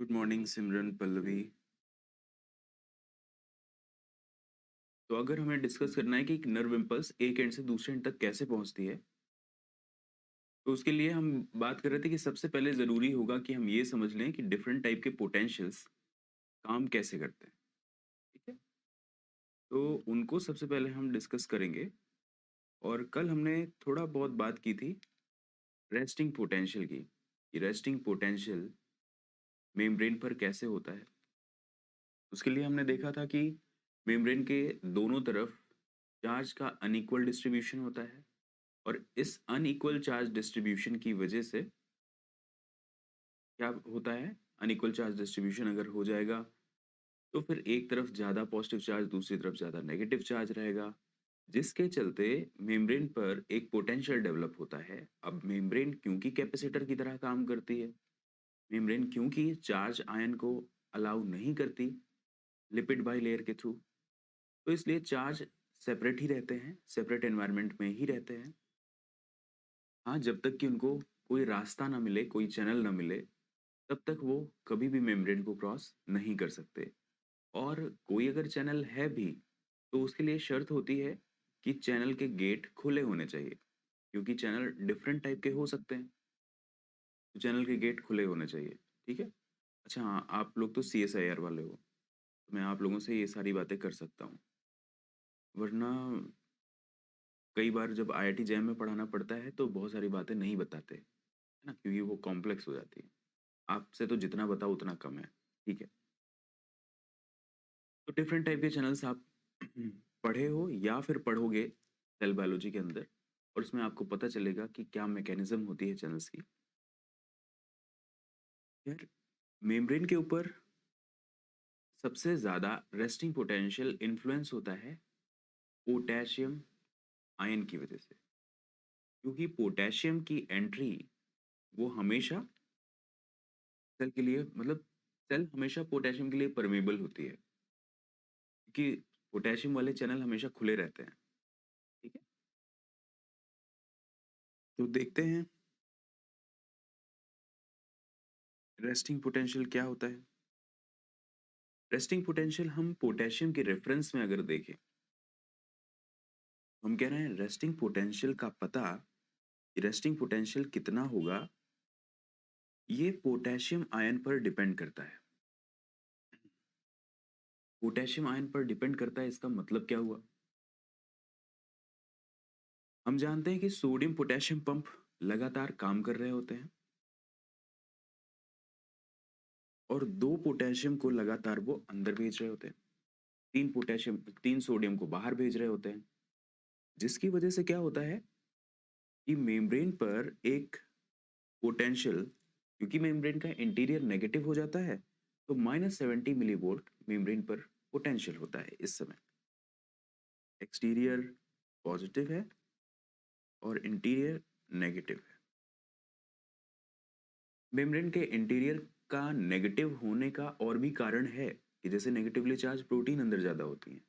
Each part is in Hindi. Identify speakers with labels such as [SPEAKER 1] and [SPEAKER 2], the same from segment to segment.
[SPEAKER 1] गुड मॉर्निंग सिमरन पल्लवी। तो अगर हमें डिस्कस करना है कि एक नर्व इम्पल्स एक एंड से दूसरे एंड तक कैसे पहुंचती है, तो उसके लिए हम बात कर रहे थे कि सबसे पहले ज़रूरी होगा कि हम ये समझ लें कि डिफरेंट टाइप के पोटेंशियल्स काम कैसे करते हैं। ठीक है, तो उनको सबसे पहले हम डिस्कस करेंगे। और कल हमने थोड़ा बहुत बात की थी रेस्टिंग पोटेंशियल की, कि रेस्टिंग पोटेंशियल मेम्ब्रेन पर कैसे होता है। उसके लिए हमने देखा था कि मेम्ब्रेन के दोनों तरफ चार्ज का अनइक्वल डिस्ट्रीब्यूशन होता है, और इस अनइक्वल चार्ज डिस्ट्रीब्यूशन की वजह से क्या होता है, अनइक्वल चार्ज डिस्ट्रीब्यूशन अगर हो जाएगा तो फिर एक तरफ ज़्यादा पॉजिटिव चार्ज, दूसरी तरफ ज़्यादा नेगेटिव चार्ज रहेगा, जिसके चलते मेम्ब्रेन पर एक पोटेंशियल डेवलप होता है। अब मेम्ब्रेन क्योंकि कैपेसिटर की तरह काम करती है, मेम्ब्रेन क्योंकि चार्ज आयन को अलाउ नहीं करती लिपिड बाई लेयर के थ्रू, तो इसलिए चार्ज सेपरेट ही रहते हैं, सेपरेट एनवायरनमेंट में ही रहते हैं। हाँ, जब तक कि उनको कोई रास्ता ना मिले, कोई चैनल ना मिले, तब तक वो कभी भी मेम्ब्रेन को क्रॉस नहीं कर सकते। और कोई अगर चैनल है भी, तो उसके लिए शर्त होती है कि चैनल के गेट खुले होने चाहिए, क्योंकि चैनल डिफरेंट टाइप के हो सकते हैं, तो चैनल के गेट खुले होने चाहिए। ठीक है? अच्छा हाँ, आप लोग तो सीएसआईआर वाले हो, तो मैं आप लोगों से ये सारी बातें कर सकता हूँ। वरना कई बार जब आईआईटी जैम में पढ़ाना पड़ता है, तो बहुत सारी बातें नहीं बताते, है ना? क्योंकि वो कॉम्प्लेक्स हो जाती है। आपसे तो जितना बताओ उतना कम है। ठीक है? तो डिफरेंट टाइप के चैनल्स आप पढ़े हो या फिर पढ़ोगे सेल बायोलॉजी के अंदर, और उसमें आपको पता चलेगा कि क्या मैकेनिज्म होती है चैनल्स की। यार, मेम्ब्रेन के ऊपर सबसे ज़्यादा रेस्टिंग पोटेंशियल इन्फ्लुएंस होता है पोटेशियम आयन की वजह से, क्योंकि पोटेशियम की एंट्री वो हमेशा सेल के लिए, मतलब सेल हमेशा पोटेशियम के लिए परमेबल होती है, क्योंकि पोटेशियम वाले चैनल हमेशा खुले रहते हैं। ठीक है, तो देखते हैं रेस्टिंग पोटेंशियल क्या होता है। रेस्टिंग पोटेंशियल हम पोटेशियम के रेफरेंस में अगर देखें, हम कह रहे हैं रेस्टिंग पोटेंशियल का पता, रेस्टिंग पोटेंशियल कितना होगा, ये पोटेशियम आयन पर डिपेंड करता है। पोटेशियम आयन पर डिपेंड करता है, इसका मतलब क्या हुआ? हम जानते हैं कि सोडियम पोटेशियम पंप लगातार काम कर रहे होते हैं, और दो पोटेशियम को लगातार वो अंदर भेज रहे होते हैं, तीन सोडियम को बाहर भेज रहे होते हैं, जिसकी वजह से क्या होता है कि मेम्ब्रेन पर एक पोटेंशियल, क्योंकि मेम्ब्रेन का इंटीरियर नेगेटिव हो जाता है, तो -70 मिली वोल्ट मेम्ब्रेन पर पोटेंशियल होता है इस समय। एक्सटीरियर पॉजिटिव है और इंटीरियर नेगेटिव है। मेम्ब्रेन के इंटीरियर का नेगेटिव होने का और भी कारण है कि जैसे नेगेटिवली चार्ज प्रोटीन अंदर ज़्यादा होती हैं,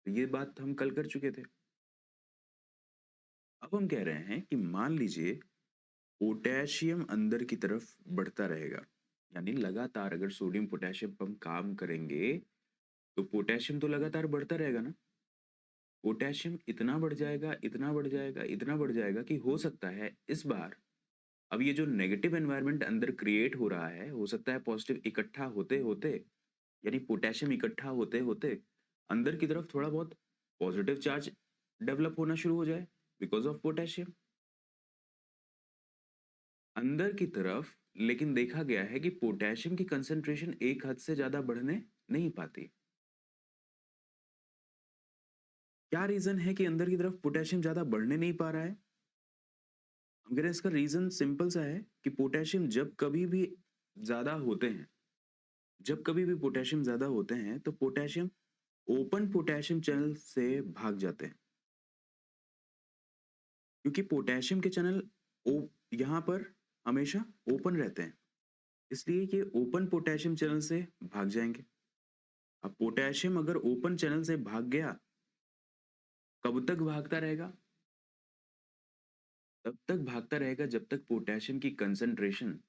[SPEAKER 1] तो ये बात हम कल कर चुके थे। अब हम कह रहे हैं कि मान लीजिए पोटेशियम अंदर की तरफ बढ़ता रहेगा, यानी लगातार अगर सोडियम पोटेशियम पंप काम करेंगे, तो पोटेशियम तो लगातार बढ़ता रहेगा ना। पोटेशियम इतना बढ़ जाएगा, इतना बढ़ जाएगा, इतना बढ़ जाएगा कि हो सकता है इस बार, अब ये जो नेगेटिव एनवायरनमेंट अंदर क्रिएट हो रहा है, हो सकता है पॉजिटिव इकट्ठा होते होते, यानी पोटेशियम इकट्ठा होते होते अंदर की तरफ थोड़ा बहुत पॉजिटिव चार्ज डेवलप होना शुरू हो जाए, बिकॉज ऑफ पोटेशियम अंदर की तरफ। लेकिन देखा गया है कि पोटेशियम की कंसंट्रेशन एक हद से ज्यादा बढ़ने नहीं पाती। क्या रीजन है कि अंदर की तरफ पोटेशियम ज्यादा बढ़ने नहीं पा रहा है? अगर इसका रीजन सिंपल सा है कि पोटेशियम जब कभी भी ज्यादा होते हैं, जब कभी भी पोटेशियम ज्यादा होते हैं, तो पोटेशियम ओपन पोटेशियम चैनल से भाग जाते हैं, क्योंकि पोटेशियम के चैनल यहाँ पर हमेशा ओपन रहते हैं, इसलिए ये ओपन पोटेशियम चैनल से भाग जाएंगे। अब पोटेशियम अगर ओपन चैनल से भाग गया, कब तक भागता रहेगा? तब तक भागता रहेगा जब तक पोटेशियम की कंसंट्रेशन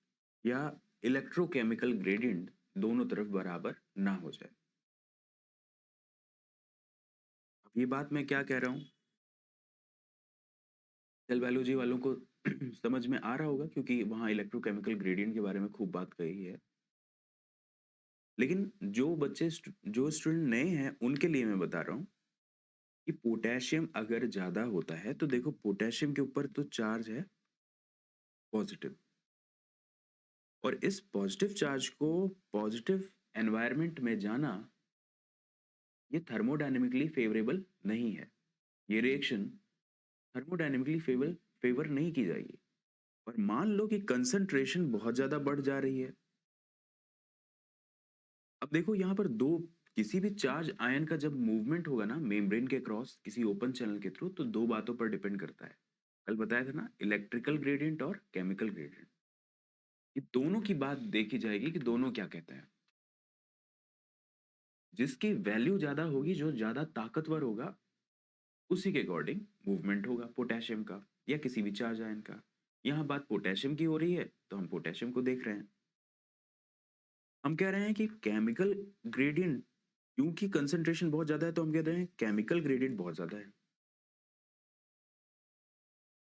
[SPEAKER 1] या इलेक्ट्रोकेमिकल ग्रेडियंट दोनों तरफ बराबर ना हो जाए। अब ये बात मैं क्या कह रहा हूँ, सेल बायोलॉजी वालों को समझ में आ रहा होगा क्योंकि वहाँ इलेक्ट्रोकेमिकल ग्रेडियंट के बारे में खूब बात कही है। लेकिन जो स्टूडेंट नए हैं उनके लिए मैं बता रहा हूँ कि पोटेशियम अगर ज़्यादा होता है तो देखो पोटेशियम के ऊपर तो चार्ज है पॉजिटिव, और इस पॉजिटिव चार्ज को पॉजिटिव एनवायरनमेंट में जाना ये थर्मोडायनेमिकली फेवरेबल नहीं है। ये रिएक्शन थर्मोडायनेमिकली फेवर नहीं की जाएगी। और मान लो कि कंसंट्रेशन बहुत ज्यादा बढ़ जा रही है। अब देखो यहाँ पर दो, किसी भी चार्ज आयन का जब मूवमेंट होगा ना मेम्ब्रेन के क्रॉस किसी ओपन चैनल के थ्रू, तो दो बातों पर डिपेंड करता है। कल बताया था ना, इलेक्ट्रिकल ग्रेडियंट और केमिकल ग्रेडियंट। ये दोनों की बात देखी जाएगी कि दोनों क्या कहते हैं। जिसकी वैल्यू ज्यादा होगी, जो ज्यादा ताकतवर होगा, उसी के अकॉर्डिंग मूवमेंट होगा पोटेशियम का या किसी भी चार्ज आयन का। यहाँ बात पोटेशियम की हो रही है तो हम पोटेशियम को देख रहे हैं। हम कह रहे हैं कि केमिकल ग्रेडियंट, क्योंकि कंसंट्रेशन बहुत ज्यादा है तो हम कह रहे हैं केमिकल ग्रेडियंट बहुत ज्यादा है।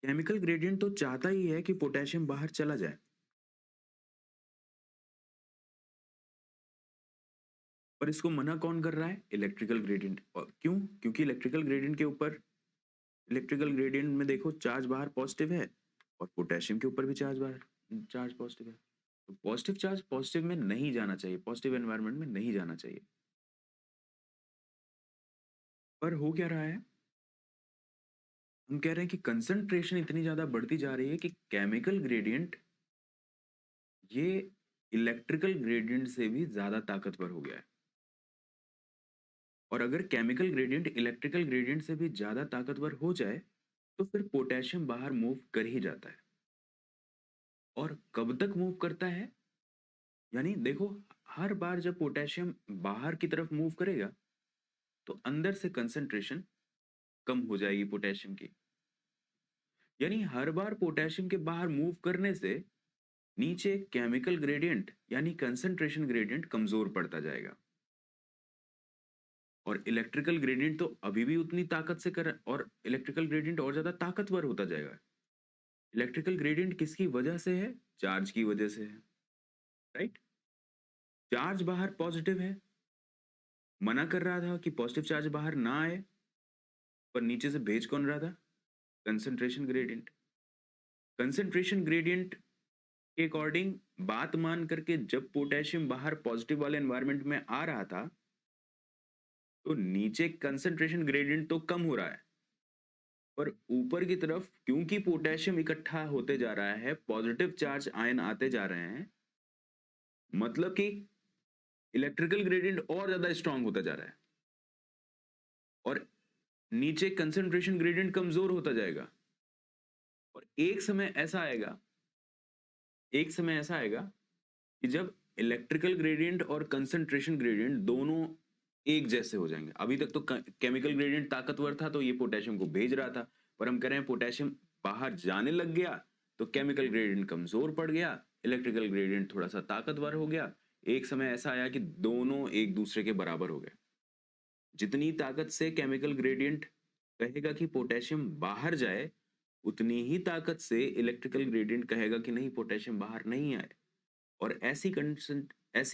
[SPEAKER 1] केमिकल ग्रेडियंट तो चाहता ही है कि पोटेशियम बाहर चला जाए, पर इसको मना कौन कर रहा है? Electrical gradient. और क्यों? क्योंकि इलेक्ट्रिकल ग्रेडियंट में देखो चार्ज बाहर पॉजिटिव है और पोटेशियम के ऊपर भी चार्ज पॉजिटिव है। तो पॉजिटिव चार्ज पॉजिटिव में नहीं जाना चाहिए, पॉजिटिव एनवायरनमेंट में नहीं जाना चाहिए। पर हो क्या रहा है, हम कह रहे हैं कि कंसंट्रेशन इतनी ज्यादा बढ़ती जा रही है कि केमिकल ग्रेडियंट ये इलेक्ट्रिकल ग्रेडियंट से भी ज्यादा ताकतवर हो गया है। और अगर केमिकल ग्रेडियंट इलेक्ट्रिकल ग्रेडियंट से भी ज्यादा ताकतवर हो जाए तो फिर पोटेशियम बाहर मूव कर ही जाता है। और कब तक मूव करता है? यानी देखो, हर बार जब पोटेशियम बाहर की तरफ मूव करेगा तो अंदर से कंसंट्रेशन कम हो जाएगी पोटेशियम की। यानी हर बार पोटेशियम के बाहर मूव करने से नीचे केमिकल ग्रेडियंट यानी कंसंट्रेशन ग्रेडियंट कमजोर पड़ता जाएगा। और इलेक्ट्रिकल ग्रेडियंट तो अभी भी उतनी ताकत से कर, और इलेक्ट्रिकल ग्रेडियंट और ज्यादा ताकतवर होता जाएगा। इलेक्ट्रिकल ग्रेडियंट किसकी वजह से है? चार्ज की वजह से है, राइट? चार्ज बाहर पॉजिटिव है, मना कर रहा था कि पॉजिटिव चार्ज बाहर ना आए, पर नीचे से भेज कौन रहा था? Concentration gradient. कंसंट्रेशन ग्रेडियंट के अकॉर्डिंग बात मान करके जब पोटेशियम बाहर पॉजिटिव वाले एनवायरनमेंट में आ रहा था तो नीचे कंसंट्रेशन ग्रेडियंट तो कम हो रहा है, पर ऊपर की तरफ क्योंकि पोटेशियम इकट्ठा होते जा रहा है, पॉजिटिव चार्ज आयन आते जा रहे हैं, मतलब कि इलेक्ट्रिकल ग्रेडियंट और ज्यादा स्ट्रांग होता जा रहा है और नीचे कंसंट्रेशन ग्रेडियंट कमजोर होता जाएगा। और एक समय ऐसा आएगा कि जब इलेक्ट्रिकल ग्रेडियंट और कंसंट्रेशन ग्रेडियंट दोनों एक जैसे हो जाएंगे। अभी तक तो केमिकल ग्रेडियंट ताकतवर था तो ये पोटेशियम को भेज रहा था, पर हम कह रहे हैं पोटेशियम बाहर जाने लग गया तो केमिकल ग्रेडियंट कमजोर पड़ गया, इलेक्ट्रिकल ग्रेडियंट थोड़ा सा ताकतवर हो गया। एक समय ऐसा आया कि दोनों एक दूसरे के बराबर हो गए। जितनी ताकत से केमिकल ग्रेडियंट कहेगा कि पोटेशियम बाहर जाए, उतनी ही ताकत से इलेक्ट्रिकल ग्रेडियंट कहेगा कि नहीं, पोटेशियम बाहर नहीं आए। और ऐसी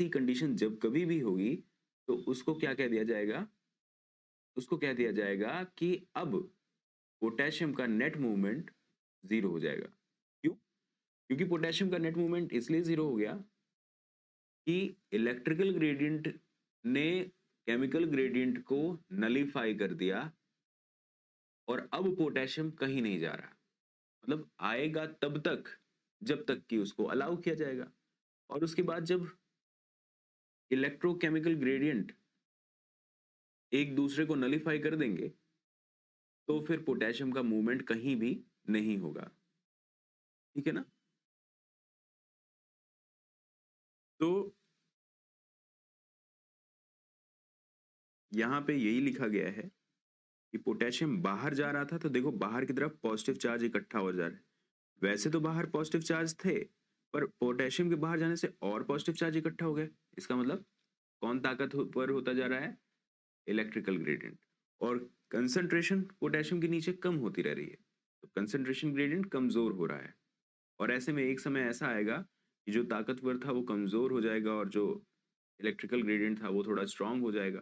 [SPEAKER 1] कंडीशन जब कभी भी होगी तो उसको कह दिया जाएगा कि अब पोटेशियम का नेट मूवमेंट जीरो हो जाएगा। क्यों? क्योंकि पोटेशियम का नेट मूवमेंट इसलिए जीरो हो गया कि इलेक्ट्रिकल ग्रेडियंट ने केमिकल ग्रेडियंट को नलीफाई कर दिया और अब पोटेशियम कहीं नहीं जा रहा। मतलब आएगा तब तक जब तक कि उसको अलाउ किया जाएगा, और उसके बाद जब इलेक्ट्रोकेमिकल ग्रेडियंट एक दूसरे को नलीफाई कर देंगे तो फिर पोटेशियम का मूवमेंट कहीं भी नहीं होगा। ठीक है ना? तो यहां पे यही लिखा गया है कि पोटेशियम बाहर जा रहा था तो देखो बाहर की तरफ पॉजिटिव चार्ज इकट्ठा हो जा रहा है। वैसे तो बाहर पॉजिटिव चार्ज थे, पर पोटेशियम के बाहर जाने से और पॉजिटिव चार्ज इकट्ठा हो गए। इसका मतलब कौन ताकतवर होता जा रहा है? Electrical gradient. और कंसंट्रेशन पोटेशियम के नीचे कम होती रह रही है, तो कंसंट्रेशन ग्रेडियंट कमजोर हो रहा है। और ऐसे में एक समय ऐसा आएगा कि जो ताकतवर था वो कमजोर हो जाएगा और जो इलेक्ट्रिकल ग्रेडियंट था वो थोड़ा स्ट्रांग हो जाएगा,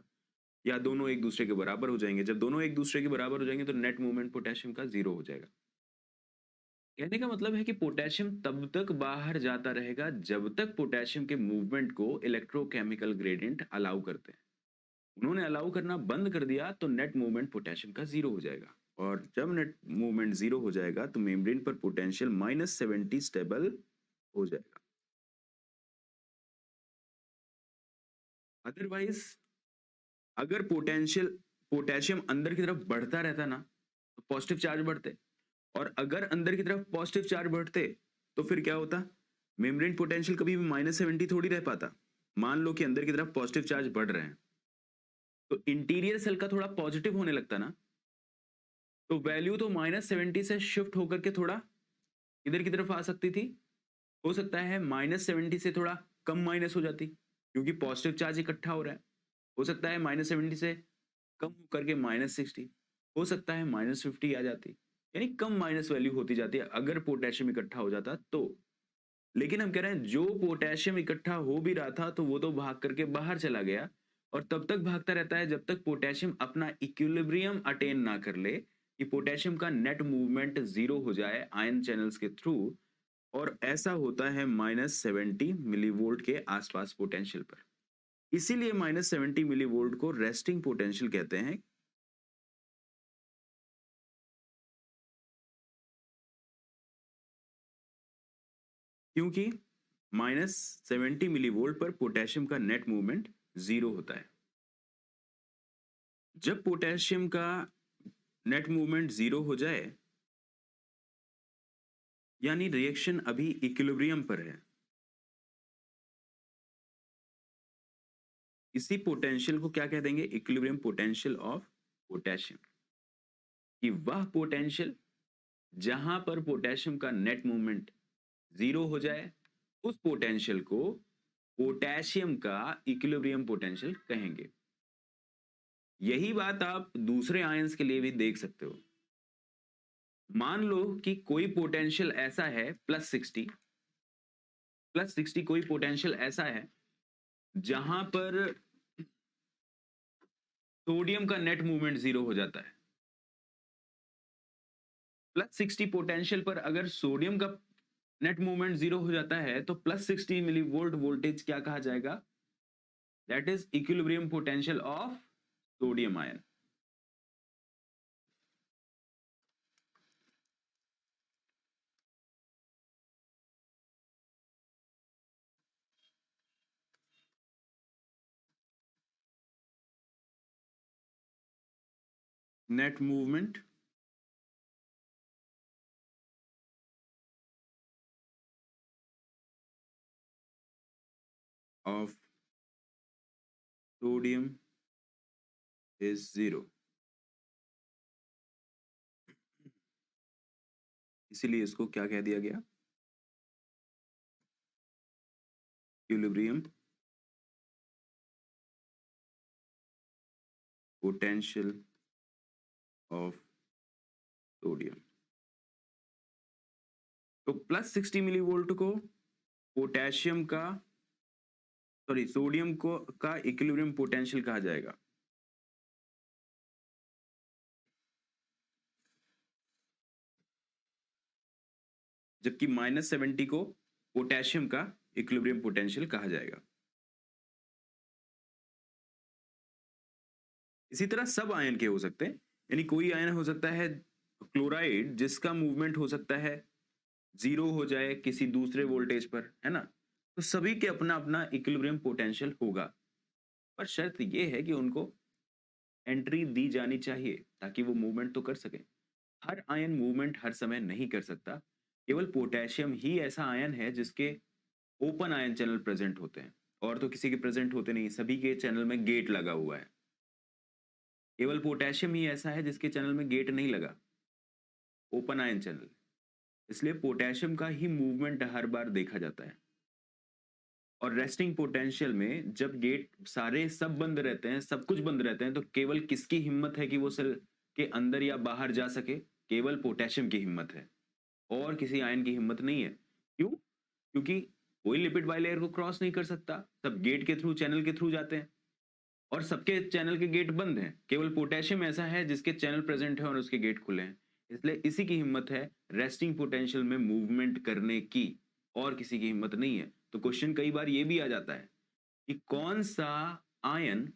[SPEAKER 1] या दोनों एक दूसरे के बराबर हो जाएंगे। जब दोनों एक दूसरे के बराबर हो जाएंगे तो नेट मूवमेंट पोटेशियम का जीरो हो जाएगा। कहने का मतलब है कि पोटेशियम तब तक बाहर जाता रहेगा जब तक पोटेशियम के मूवमेंट को इलेक्ट्रोकेमिकल ग्रेडियंट अलाउ करते हैं। उन्होंने अलाउ करना बंद कर दिया तो नेट मूवमेंट पोटेशियम का जीरो हो जाएगा। और जब नेट मूवमेंट जीरो हो जाएगा तो मेम्ब्रेन पर पोटेंशियल -70 स्टेबल हो जाएगा। अदरवाइज अगर पोटेशियम अंदर की तरफ बढ़ता रहता ना तो पॉजिटिव चार्ज बढ़ते, और अगर अंदर की तरफ पॉजिटिव चार्ज बढ़ते तो फिर क्या होता? मेम्ब्रेन पोटेंशियल कभी भी -70 थोड़ी रह पाता। मान लो कि अंदर की तरफ पॉजिटिव चार्ज बढ़ रहे हैं, तो इंटीरियर सेल का थोड़ा पॉजिटिव होने लगता ना, तो वैल्यू तो -70 से शिफ्ट होकर के थोड़ा इधर की तरफ आ सकती थी। हो सकता है -70 से थोड़ा कम माइनस हो जाती, क्योंकि पॉजिटिव चार्ज इकट्ठा हो रहा है। हो सकता है -70 से कम होकर के -60, हो सकता है -50 आ जाती, यानी कम माइनस वैल्यू होती जाती है अगर पोटेशियम इकट्ठा हो जाता तो। लेकिन हम कह रहे हैं जो पोटेशियम इकट्ठा हो भी रहा था तो वो तो भाग करके बाहर चला गया, और तब तक भागता रहता है जब तक पोटेशियम अपना इक्विलिब्रियम अटेन ना कर ले, कि पोटेशियम का नेट मूवमेंट जीरो हो जाए आयन चैनल्स के थ्रू। और ऐसा होता है -70 मिलीवोल्ट के आसपास पोटेंशियल पर। इसीलिए -70 मिलीवोल्ट को रेस्टिंग पोटेंशियल कहते हैं। क्योंकि -70 मिलीवोल्ट पर पोटेशियम का नेट मूवमेंट जीरो होता है। जब पोटेशियम का नेट मूवमेंट जीरो हो जाए, यानी रिएक्शन अभी इक्विलिब्रियम पर है, इसी पोटेंशियल को क्या कह देंगे? Equilibrium potential of potassium. कि वह पोटेंशियल जहां पर पोटेशियम का नेट मूवमेंट जीरो हो जाए, उस पोटेंशियल को पोटेशियम का इक्विलिब्रियम पोटेंशियल कहेंगे। यही बात आप दूसरे आयंस के लिए भी देख सकते हो। मान लो कि कोई पोटेंशियल ऐसा है +60 कोई पोटेंशियल ऐसा है जहां पर सोडियम का नेट मूवमेंट जीरो हो जाता है। +60 पोटेंशियल पर अगर सोडियम का नेट मूवमेंट जीरो हो जाता है तो +60 मिलीवोल्ट वोल्टेज क्या कहा जाएगा? That is equilibrium potential of sodium ion. Net movement of sodium is zero. इसीलिए इसको क्या कह दिया गया? Equilibrium potential of sodium. तो +60 मिलीवोल्ट को पोटेशियम का, सॉरी, सोडियम को का इक्विलिब्रियम पोटेंशियल कहा जाएगा। जबकि -70 को पोटेशियम का इक्विलिब्रियम पोटेंशियल कहा जाएगा। इसी तरह सब आयन के हो सकते हैं, यानी कोई आयन हो सकता है क्लोराइड जिसका मूवमेंट हो सकता है जीरो हो जाए किसी दूसरे वोल्टेज पर, है ना? तो सभी के अपना अपना इक्विलिब्रियम पोटेंशियल होगा, पर शर्त यह है कि उनको एंट्री दी जानी चाहिए ताकि वो मूवमेंट तो कर सके। हर आयन मूवमेंट हर समय नहीं कर सकता। केवल पोटेशियम ही ऐसा आयन है जिसके ओपन आयन चैनल प्रेजेंट होते हैं, और तो किसी के प्रेजेंट होते नहीं, सभी के चैनल में गेट लगा हुआ है। केवल पोटेशियम ही ऐसा है जिसके चैनल में गेट नहीं लगा, ओपन आयन चैनल। इसलिए पोटेशियम का ही मूवमेंट हर बार देखा जाता है। और रेस्टिंग पोटेंशियल में जब गेट सारे सब बंद रहते हैं, सब कुछ बंद रहते हैं, तो केवल किसकी हिम्मत है कि वो सेल के अंदर या बाहर जा सके? केवल पोटेशियम की हिम्मत है, और किसी आयन की हिम्मत नहीं है। क्यों? क्योंकि कोई लिपिड बाइलेयर को क्रॉस नहीं कर सकता, सब गेट के थ्रू, चैनल के थ्रू जाते हैं, और सबके चैनल के गेट बंद हैं। केवल पोटेशियम ऐसा है जिसके चैनल प्रेजेंट है और उसके गेट खुले हैं। इसलिए इसी की हिम्मत है रेस्टिंग पोटेंशियल में मूवमेंट करने की, और किसी की हिम्मत नहीं है। तो क्वेश्चन कई बार ये भी आ जाता है कि कौन सा आयन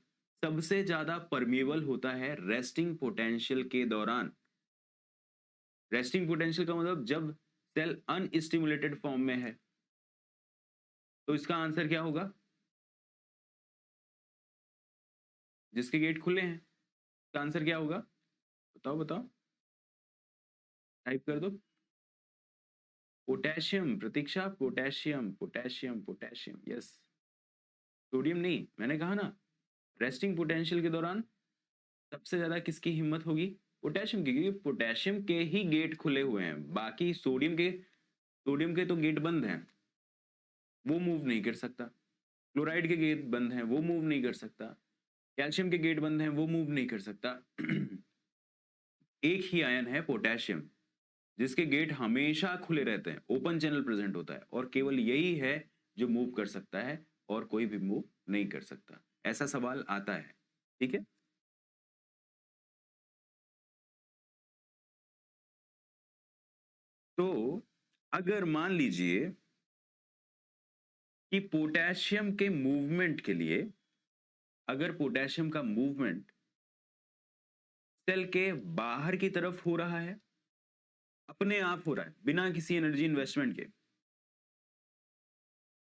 [SPEAKER 1] सबसे ज्यादा परमिएबल होता है रेस्टिंग पोटेंशियल के दौरान? रेस्टिंग पोटेंशियल का मतलब जब सेल अनस्टिमुलेटेड फॉर्म में है। तो इसका आंसर क्या होगा? जिसके गेट खुले हैं, इसका आंसर क्या होगा? बताओ बताओ, टाइप कर दो। पोटेशियम, प्रतीक्षा, potassium, potassium, potassium, yes. Sodium नहीं, मैंने कहा ना, रेस्टिंग पोटेंशियल के दौरान सबसे ज्यादा किसकी हिम्मत होगी? पोटेशियम की, क्योंकि पोटेशियम के ही गेट खुले हुए हैं। बाकी सोडियम के तो गेट बंद हैं, वो मूव नहीं कर सकता। क्लोराइड के गेट बंद हैं, वो मूव नहीं कर सकता। कैल्शियम के गेट बंद हैं, वो मूव नहीं कर सकता। एक ही आयन है पोटेशियम, जिसके गेट हमेशा खुले रहते हैं, ओपन चैनल प्रेजेंट होता है, और केवल यही है जो मूव कर सकता है, और कोई भी मूव नहीं कर सकता। ऐसा सवाल आता है, ठीक है। तो अगर मान लीजिए कि पोटेशियम के मूवमेंट के लिए, अगर पोटेशियम का मूवमेंट सेल के बाहर की तरफ हो रहा है, अपने आप हो रहा है बिना किसी एनर्जी इन्वेस्टमेंट के,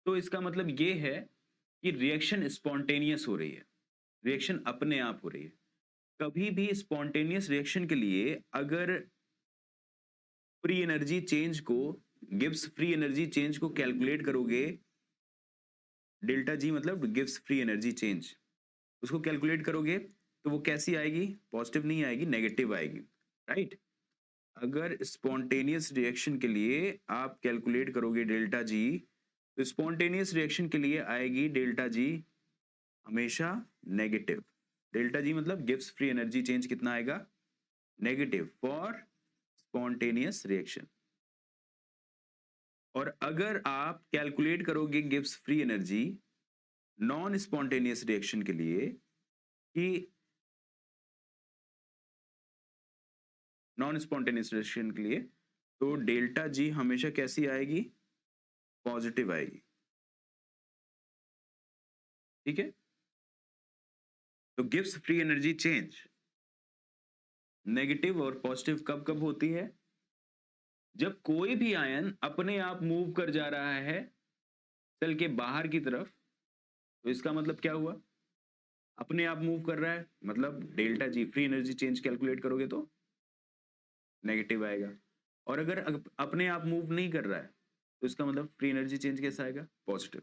[SPEAKER 1] तो इसका मतलब ये है कि रिएक्शन स्पॉन्टेनियस हो रही है, रिएक्शन अपने आप हो रही है। कभी भी स्पॉन्टेनियस रिएक्शन के लिए अगर फ्री एनर्जी चेंज को, गिब्स फ्री एनर्जी चेंज को कैलकुलेट करोगे, डेल्टा जी मतलब गिव्स फ्री एनर्जी चेंज, उसको कैलकुलेट करोगे तो वो कैसी आएगी? पॉजिटिव नहीं आएगी, नेगेटिव आएगी, राइट। अगर स्पॉन्टेनियस रिएक्शन के लिए आप कैलकुलेट करोगे डेल्टा जी, तो स्पॉन्टेनियस रिएक्शन के लिए आएगी डेल्टा जी हमेशा नेगेटिव। डेल्टा जी मतलब गिव्स फ्री एनर्जी चेंज कितना आएगा? Negative for spontaneous reaction. और अगर आप कैलकुलेट करोगे gives free energy non spontaneous reaction के लिए, कि नॉन स्पॉन्टेनियस रिएक्शन के लिए, तो डेल्टा जी हमेशा कैसी आएगी? पॉजिटिव आएगी, ठीक है। तो gives free energy change negative और पॉजिटिव कब कब होती है? जब कोई भी आयन अपने आप मूव कर जा रहा है सेल के बाहर की तरफ, तो इसका मतलब क्या हुआ? अपने आप मूव कर रहा है, मतलब डेल्टा जी फ्री एनर्जी चेंज कैलकुलेट करोगे तो नेगेटिव आएगा। और अगर अपने आप मूव नहीं कर रहा है, तो इसका मतलब फ्री एनर्जी चेंज कैसा आएगा? पॉजिटिव।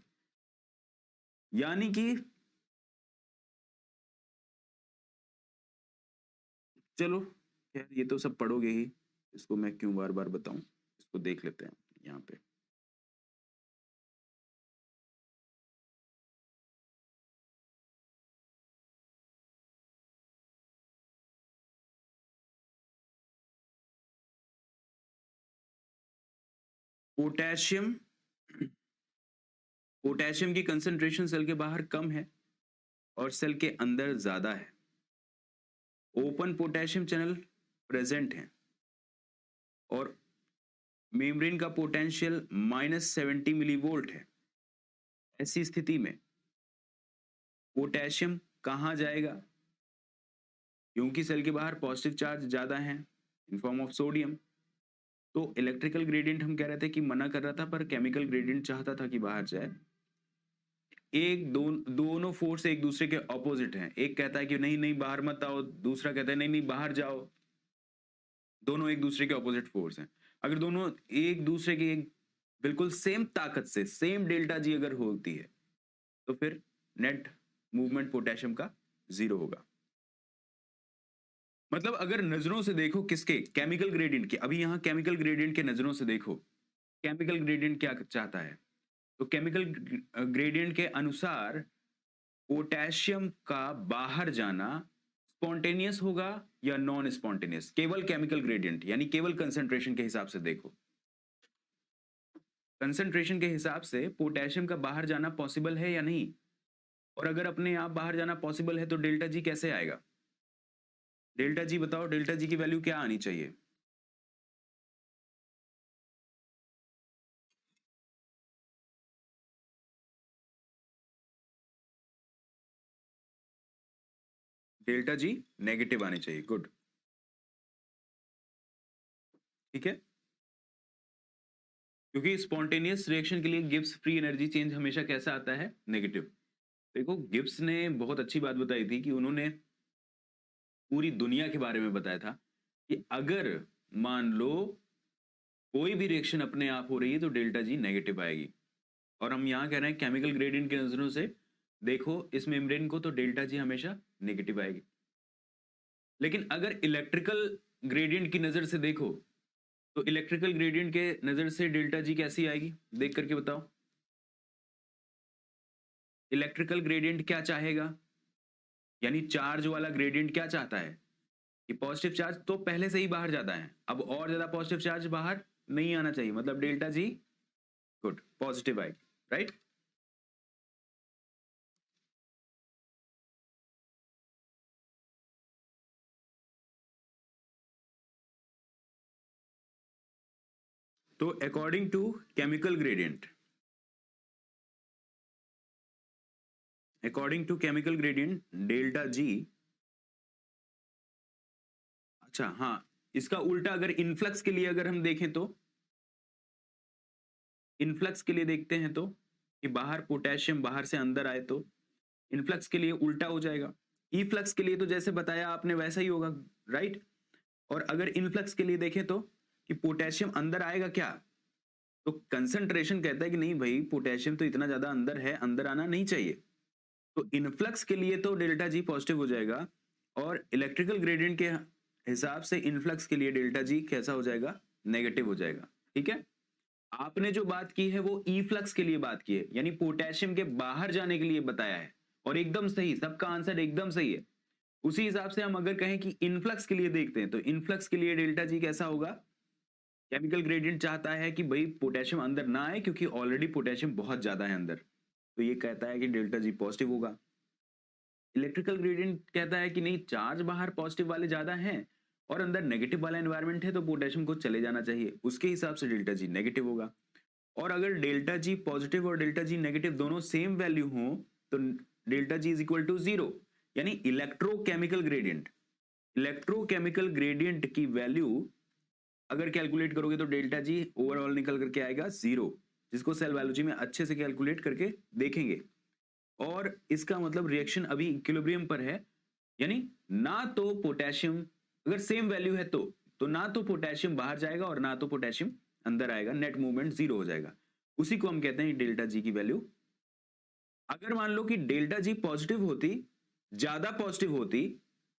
[SPEAKER 1] यानी कि चलो यार, ये तो सब पढ़ोगे ही, इसको मैं क्यों बार बार बताऊं, इसको देख लेते हैं यहाँ पे। पोटेशियम, पोटेशियम की कंसंट्रेशन सेल के बाहर कम है और सेल के अंदर ज्यादा है। ओपन पोटेशियम चैनल प्रेजेंट है, और मेम्ब्रेन का पोटेंशियल -70 मिलीवोल्ट है। ऐसी स्थिति में पोटेशियम कहां जाएगा? क्योंकि सेल के बाहर पॉजिटिव चार्ज ज्यादा है इन फॉर्म ऑफ सोडियम, तो इलेक्ट्रिकल ग्रेडियंट हम कह रहे थे कि मना कर रहा था, पर केमिकल ग्रेडियंट चाहता था कि बाहर जाए। दोनों फोर्स एक दूसरे के ऑपोजिट हैं, एक कहता है कि नहीं नहीं बाहर मत आओ, दूसरा कहता है नहीं नहीं बाहर जाओ। दोनों एक दूसरे के ऑपोजिट फोर्स हैं। अगर दोनों एक दूसरे की बिल्कुल सेम ताकत से, सेम डेल्टा जी अगर होती है, तो फिर नेट मूवमेंट पोटेशियम का 0 होगा। मतलब अगर नजरों से देखो किसके, केमिकल ग्रेडियंट के, अभी यहाँ केमिकल ग्रेडियंट के नजरों से देखो, केमिकल ग्रेडियंट क्या चाहता है, तो केमिकल ग्रेडियंट के अनुसार पोटेशियम का बाहर जाना स्पॉन्टेनियस होगा या नॉन स्पॉन्टेनियस, केवल केमिकल ग्रेडियंट यानी केवल कंसंट्रेशन के हिसाब से देखो, कंसंट्रेशन के हिसाब से पोटेशियम का बाहर जाना पॉसिबल है या नहीं, और अगर अपने आप बाहर जाना पॉसिबल है तो डेल्टा जी कैसे आएगा, डेल्टा जी बताओ, डेल्टा जी की वैल्यू क्या आनी चाहिए। डेल्टा जी नेगेटिव आनी चाहिए, गुड, ठीक है, क्योंकि स्पॉन्टेनियस रिएक्शन के लिए गिब्स फ्री एनर्जी चेंज हमेशा कैसा आता है, नेगेटिव। देखो गिब्स ने बहुत अच्छी बात बताई थी कि उन्होंने पूरी दुनिया के बारे में बताया था कि अगर मान लो कोई भी रिएक्शन अपने आप हो रही है तो डेल्टा जी नेगेटिव आएगी, और हम यहाँ कह रहे हैं केमिकल ग्रेडियंट के नजरों से देखो इस मेम्ब्रेन को तो डेल्टा जी हमेशा नेगेटिव आएगी। लेकिन अगर इलेक्ट्रिकल ग्रेडियंट की नजर से देखो तो इलेक्ट्रिकल ग्रेडियंट के नजर से डेल्टा जी कैसी आएगी, देख करके बताओ। इलेक्ट्रिकल ग्रेडियंट क्या चाहेगा, यानी चार्ज वाला ग्रेडियंट क्या चाहता है कि पॉजिटिव चार्ज तो पहले से ही बाहर जाता है, अब और ज्यादा पॉजिटिव चार्ज बाहर नहीं आना चाहिए, मतलब डेल्टा जी गुड पॉजिटिव आएगी, राइट। तो according to chemical gradient, according to chemical gradient delta G, अच्छा हाँ, इसका उल्टा अगर इनफ्लक्स के लिए अगर हम देखें तो, इनफ्लक्स के लिए देखते हैं तो कि बाहर पोटेशियम बाहर से अंदर आए तो इनफ्लक्स के लिए उल्टा हो जाएगा, ई फ्लक्स के लिए तो जैसे बताया आपने वैसा ही होगा, राइट। और अगर इनफ्लक्स के लिए देखें तो कि पोटेशियम अंदर आएगा क्या, तो कंसंट्रेशन कहता है कि नहीं भाई पोटेशियम तो इतना ज्यादा अंदर है, अंदर आना नहीं चाहिए, तो इनफ्लक्स के लिए तो डेल्टा जी पॉजिटिव हो जाएगा, और इलेक्ट्रिकल ग्रेडियंट के हिसाब से इनफ्लक्स के लिए डेल्टा जी कैसा हो जाएगा, नेगेटिव हो जाएगा, ठीक है। आपने जो बात की है वो ई फ्लक्स के लिए बात की है, यानी पोटेशियम के बाहर जाने के लिए बताया है, और एकदम सही, सबका आंसर एकदम सही है। उसी हिसाब से हम अगर कहें कि इनफ्लक्स के लिए देखते हैं तो इनफ्लक्स के लिए डेल्टा जी कैसा होगा, केमिकल ग्रेडियंट चाहता है कि भाई पोटेशियम अंदर ना आए क्योंकि ऑलरेडी पोटेशियम बहुत ज्यादा है अंदर, तो ये कहता है कि डेल्टा जी पॉजिटिव होगा। इलेक्ट्रिकल ग्रेडियंट कहता है कि नहीं चार्ज बाहर पॉजिटिव वाले ज्यादा हैं और अंदर नेगेटिव वाला एनवायरनमेंट है तो पोटेशियम को चले जाना चाहिए, उसके हिसाब से डेल्टा जी नेगेटिव होगा। और अगर डेल्टा जी पॉजिटिव और डेल्टा जी नेगेटिव दोनों सेम वैल्यू हो तो delta G is equal to zero, यानी इलेक्ट्रोकेमिकल ग्रेडियंट, इलेक्ट्रोकेमिकल ग्रेडियंट की वैल्यू अगर कैलकुलेट करोगे तो डेल्टा जी ओवरऑल निकल करके आएगा जीरो, जिसको सेल बायोलॉजी में अच्छे से कैलकुलेट करके देखेंगे। और इसका मतलब रिएक्शन अभी इक्विलिब्रियम पर है, यानी ना तो पोटेशियम अगर सेम वैल्यू है तो ना तो पोटेशियम बाहर जाएगा और ना तो पोटेशियम अंदर आएगा, नेट मूवमेंट जीरो हो जाएगा, उसी को हम कहते हैं डेल्टा जी की वैल्यू। अगर मान लो कि डेल्टा जी पॉजिटिव होती, ज्यादा पॉजिटिव होती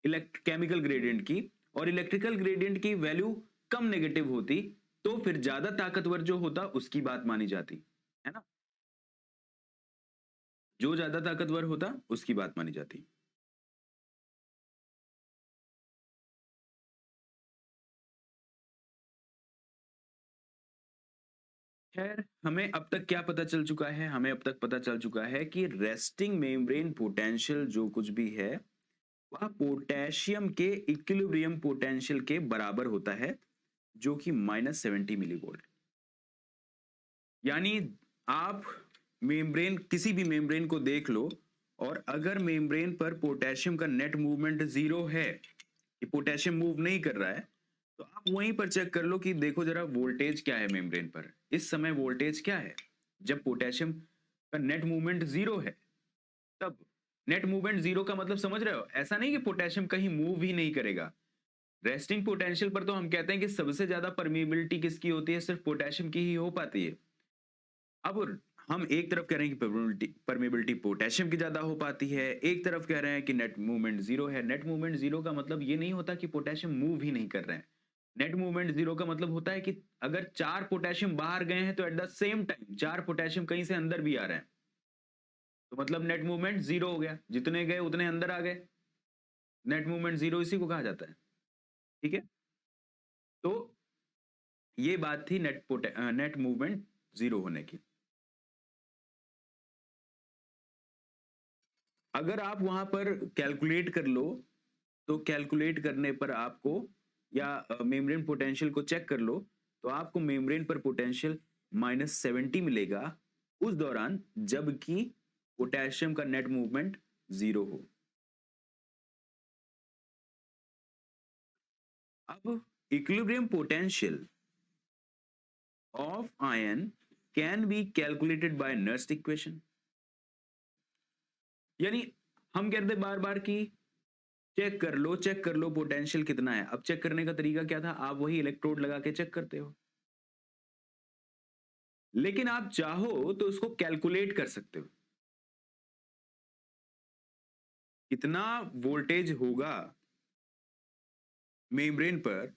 [SPEAKER 1] केमिकल ग्रेडियंट की, और इलेक्ट्रिकल ग्रेडियंट की वैल्यू कम नेगेटिव होती, तो फिर ज्यादा ताकतवर जो होता उसकी बात मानी जाती है ना, जो ज्यादा ताकतवर होता उसकी बात मानी जाती। खैर हमें अब तक क्या पता चल चुका है, हमें अब तक पता चल चुका है कि रेस्टिंग मेम्ब्रेन पोटेंशियल जो कुछ भी है वह पोटेशियम के इक्विलिब्रियम पोटेंशियल के बराबर होता है, जो कि -70 मिलीवोल्ट। यानी आप मेम्ब्रेन किसी भी मेम्ब्रेन को देख लो, और अगर मेम्ब्रेन पर पोटेशियम का नेट मूवमेंट जीरो है कि पोटेशियम मूव नहीं कर रहा है, तो आप वहीं पर चेक कर लो कि देखो जरा वोल्टेज क्या है मेम्ब्रेन पर, इस समय वोल्टेज क्या है जब पोटेशियम का नेट मूवमेंट जीरो है, तब नेट मूवमेंट जीरो का मतलब समझ रहे हो, ऐसा नहीं कि पोटेशियम कहीं मूव ही नहीं करेगा। रेस्टिंग पोटेंशियल पर तो हम कहते हैं कि सबसे ज्यादा परमिएबिलिटी किसकी होती है, सिर्फ पोटेशियम की ही हो पाती है। अब हम एक तरफ कह रहे हैं कि परमेबिलिटी पोटेशियम की ज्यादा हो पाती है, एक तरफ कह रहे हैं कि नेट मूवमेंट जीरो है। नेट मूवमेंट जीरो का मतलब ये नहीं होता कि पोटेशियम मूव ही नहीं कर रहे हैं। नेट मूवमेंट जीरो का मतलब होता है कि अगर 4 पोटेशियम बाहर गए हैं तो at the same time 4 potassium कहीं से अंदर भी आ रहे हैं, तो मतलब नेट मूवमेंट जीरो हो गया, जितने गए उतने अंदर आ गए। नेट मूवमेंट जीरो इसी को कहा जाता है। ठीक है, तो ये बात थी नेट मूवमेंट जीरो होने की। अगर आप वहां पर कैलकुलेट कर लो, तो कैलकुलेट करने पर आपको या मेम्ब्रेन पोटेंशियल को चेक कर लो, तो आपको मेम्ब्रेन पर पोटेंशियल -70 मिलेगा उस दौरान जबकि पोटेशियम का नेट मूवमेंट जीरो हो। अब equilibrium potential of ion can be calculated by Nernst equation. यानी हम कहते बार बार कि चेक कर लो पोटेंशियल कितना है। अब चेक करने का तरीका क्या था, आप वही इलेक्ट्रोड लगा के चेक करते हो, लेकिन आप चाहो तो उसको कैलकुलेट कर सकते हो। कितना वोल्टेज होगा मेम्ब्रेन पर,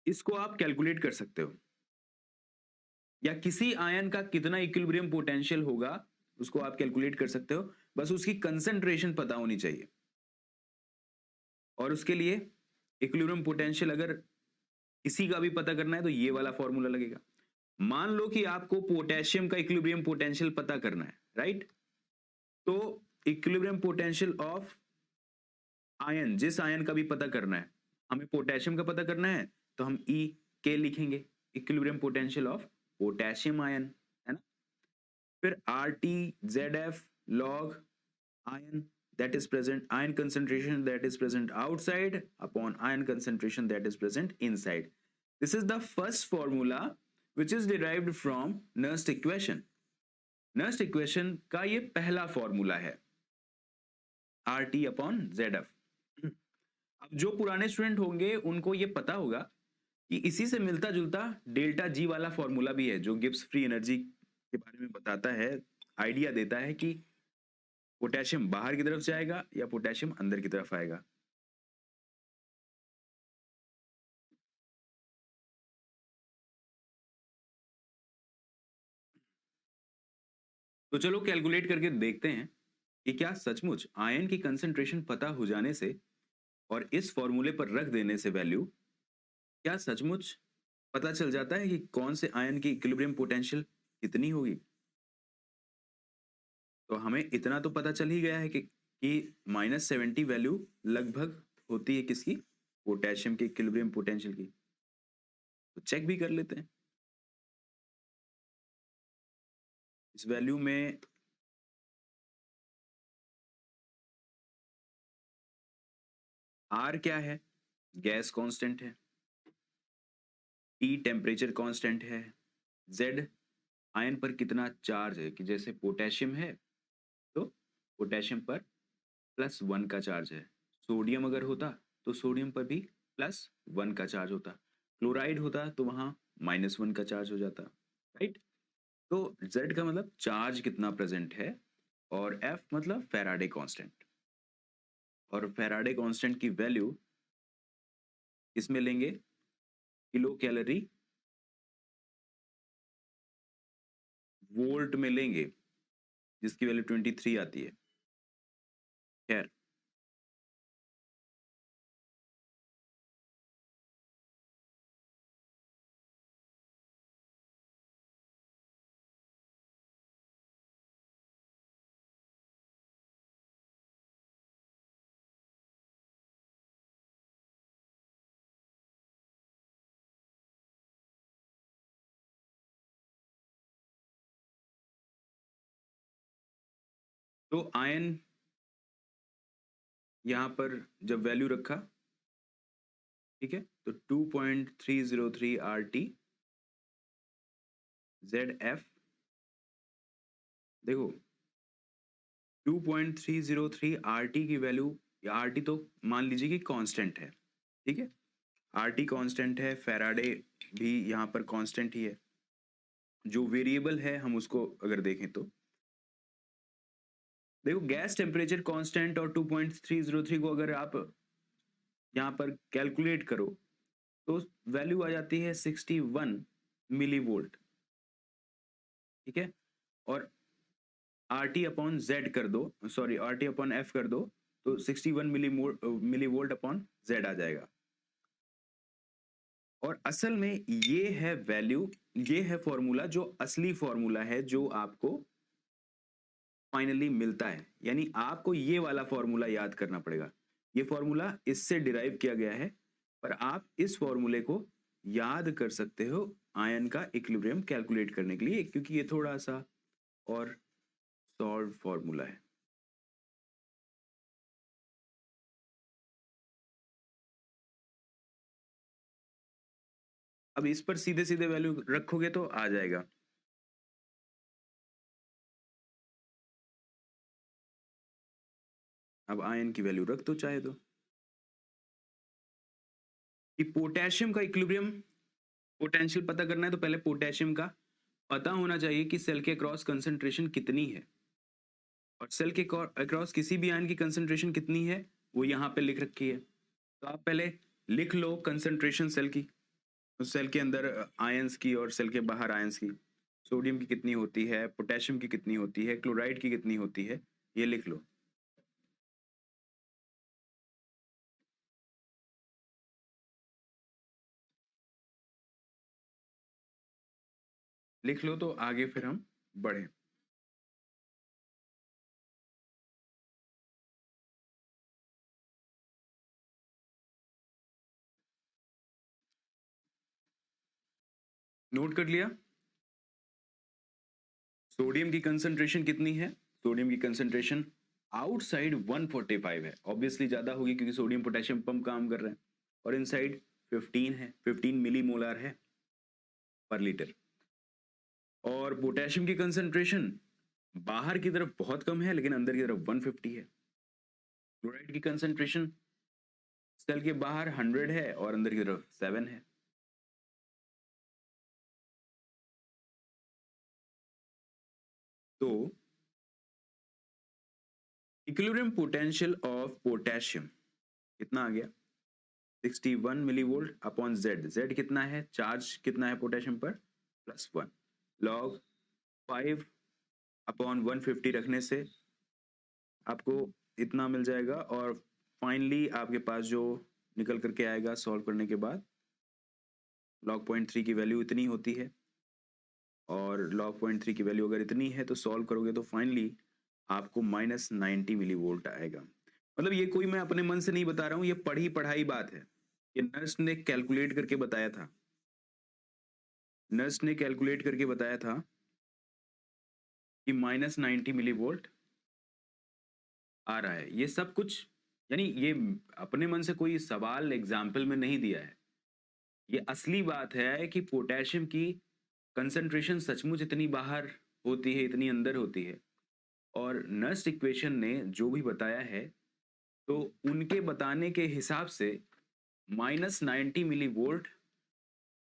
[SPEAKER 1] इसको आप कैलकुलेट कर सकते हो, या किसी आयन का कितना इक्विलिब्रियम पोटेंशियल होगा उसको आप कैलकुलेट कर सकते हो। बस उसकी कंसंट्रेशन पता होनी चाहिए, और उसके लिए इक्विलिब्रियम पोटेंशियल अगर किसी का भी पता करना है तो ये वाला फॉर्मूला लगेगा। मान लो कि आपको पोटेशियम का इक्विलिब्रियम पोटेंशियल पता करना है, राइट? तो इक्विलिब्रियम पोटेंशियल ऑफ आयन, जिस आयन का भी पता करना है, हमें पोटेशियम का पता करना है तो हम ई के लिखेंगे, equilibrium potential of potassium ion, है ना? फिर R T Z F log ion that is present, ion concentration that is present outside upon ion concentration that is present inside. This is the first formula which is derived from Nernst equation. Nernst equation का ये पहला फॉर्मूला है, R T upon Z F. अब जो पुराने स्टूडेंट होंगे उनको ये पता होगा कि इसी से मिलता जुलता डेल्टा जी वाला फॉर्मूला भी है, जो गिब्स फ्री एनर्जी के बारे में बताता है, आइडिया देता है कि पोटेशियम बाहर की तरफ जाएगा या पोटेशियम अंदर की तरफ आएगा। तो चलो कैलकुलेट करके देखते हैं कि क्या सचमुच आयन की कंसंट्रेशन पता हो जाने से और इस फॉर्मूले पर रख देने से वैल्यू, क्या सचमुच पता चल जाता है कि कौन से आयन की इक्विलिब्रियम पोटेंशियल कितनी होगी। तो हमें इतना तो पता चल ही गया है कि -70 वैल्यू लगभग होती है किसकी, पोटेशियम के इक्विलिब्रियम पोटेंशियल की। तो चेक भी कर लेते हैं। इस वैल्यू में आर क्या है, गैस कांस्टेंट है, टी टेम्परेचर कांस्टेंट है, जेड आयन पर कितना चार्ज है, कि जैसे पोटेशियम है तो पोटेशियम पर +1 का चार्ज है। सोडियम अगर होता तो सोडियम पर भी +1 का चार्ज होता। क्लोराइड होता तो वहां -1 का चार्ज हो जाता, राइट? तो Z का मतलब चार्ज कितना प्रेजेंट है, और F मतलब फैराडे कांस्टेंट। और फैराडे कांस्टेंट की वैल्यू इसमें लेंगे किलो कैलोरी वोल्ट में लेंगे, जिसकी वैल्यू 23 आती है। खैर, तो आयन यहां पर जब वैल्यू रखा, ठीक है, तो 2.303 आर टी जेड एफ, देखो 2.303 आर टी की वैल्यू, आर टी तो मान लीजिए कि कांस्टेंट है, ठीक है, आर टी कांस्टेंट है, फैराडे भी यहाँ पर कांस्टेंट ही है। जो वेरिएबल है हम उसको अगर देखें तो देखो गैस टेम्परेचर कांस्टेंट और 2.303 को अगर आप यहाँ पर कैलकुलेट करो तो वैल्यू आ जाती है 61 मिली वोल्ट, ठीक है। और आर टी अपॉन जेड कर दो, sorry R T upon F कर दो, तो 61 मिली वोल्ट अपॉन जेड आ जाएगा। और असल में ये है वैल्यू, ये है फॉर्मूला जो असली फॉर्मूला है जो आपको फाइनली मिलता है। यानी आपको ये वाला फॉर्मूला याद करना पड़ेगा। ये फॉर्मूला इससे डिराइव किया गया है, पर आप इस फॉर्मूले को याद कर सकते हो आयन का इक्विलिब्रियम कैलकुलेट करने के लिए, क्योंकि ये थोड़ा सा और सॉल्व फॉर्मूला है। अब इस पर सीधे सीधे वैल्यू रखोगे तो आ जाएगा। अब आयन की वैल्यू रख दो चाहे तो, कि पोटेशियम का इक्विलिब्रियम पोटेंशियल पता करना है तो पहले पोटेशियम का पता होना चाहिए कि सेल के अक्रॉस कंसंट्रेशन कितनी है, और सेल के अक्रॉस किसी भी आयन की कंसंट्रेशन कितनी है वो यहाँ पे लिख रखी है। तो आप पहले लिख लो कंसंट्रेशन सेल की, तो सेल के अंदर आयंस की और सेल के बाहर आयंस की, सोडियम की कितनी होती है, पोटेशियम की कितनी होती है, क्लोराइड की कितनी होती है, ये लिख लो। लिख लो तो आगे फिर हम बढ़े। नोट कर लिया। सोडियम की कंसंट्रेशन कितनी है, सोडियम की कंसंट्रेशन आउटसाइड 145 है, ऑब्वियसली ज्यादा होगी क्योंकि सोडियम पोटेशियम पंप काम कर रहे हैं, और इनसाइड 15 है, 15 मिली मोलार है पर लीटर। और पोटेशियम की कंसंट्रेशन बाहर की तरफ बहुत कम है लेकिन अंदर की तरफ 150 है। क्लोराइड की कंसंट्रेशन सेल के बाहर 100 है और अंदर की तरफ 7 है। तो इक्विलिब्रियम पोटेंशियल ऑफ पोटेशियम कितना आ गया, 61 milli volt upon Z, Z कितना है, चार्ज कितना है पोटेशियम पर, +1, लॉग 5 अपॉन 150 रखने से आपको इतना मिल जाएगा। और फाइनली आपके पास जो निकल करके आएगा सॉल्व करने के बाद, लॉग 0.3 की वैल्यू इतनी होती है, और log 0.3 की वैल्यू अगर इतनी है तो सॉल्व करोगे तो फाइनली आपको -90 मिली वोल्ट आएगा। मतलब ये कोई मैं अपने मन से नहीं बता रहा हूँ, ये पढ़ी पढ़ाई बात है। ये नर्स ने कैलकुलेट करके बताया था, नर्स ने कैलकुलेट करके बताया था कि -90 मिली वोल्ट आ रहा है। ये सब कुछ यानी ये अपने मन से कोई सवाल एग्जाम्पल में नहीं दिया है। ये असली बात है कि पोटेशियम की कंसंट्रेशन सचमुच इतनी बाहर होती है, इतनी अंदर होती है। और नर्स्ट इक्वेशन ने जो भी बताया है, तो उनके बताने के हिसाब से -90 मिली वोल्ट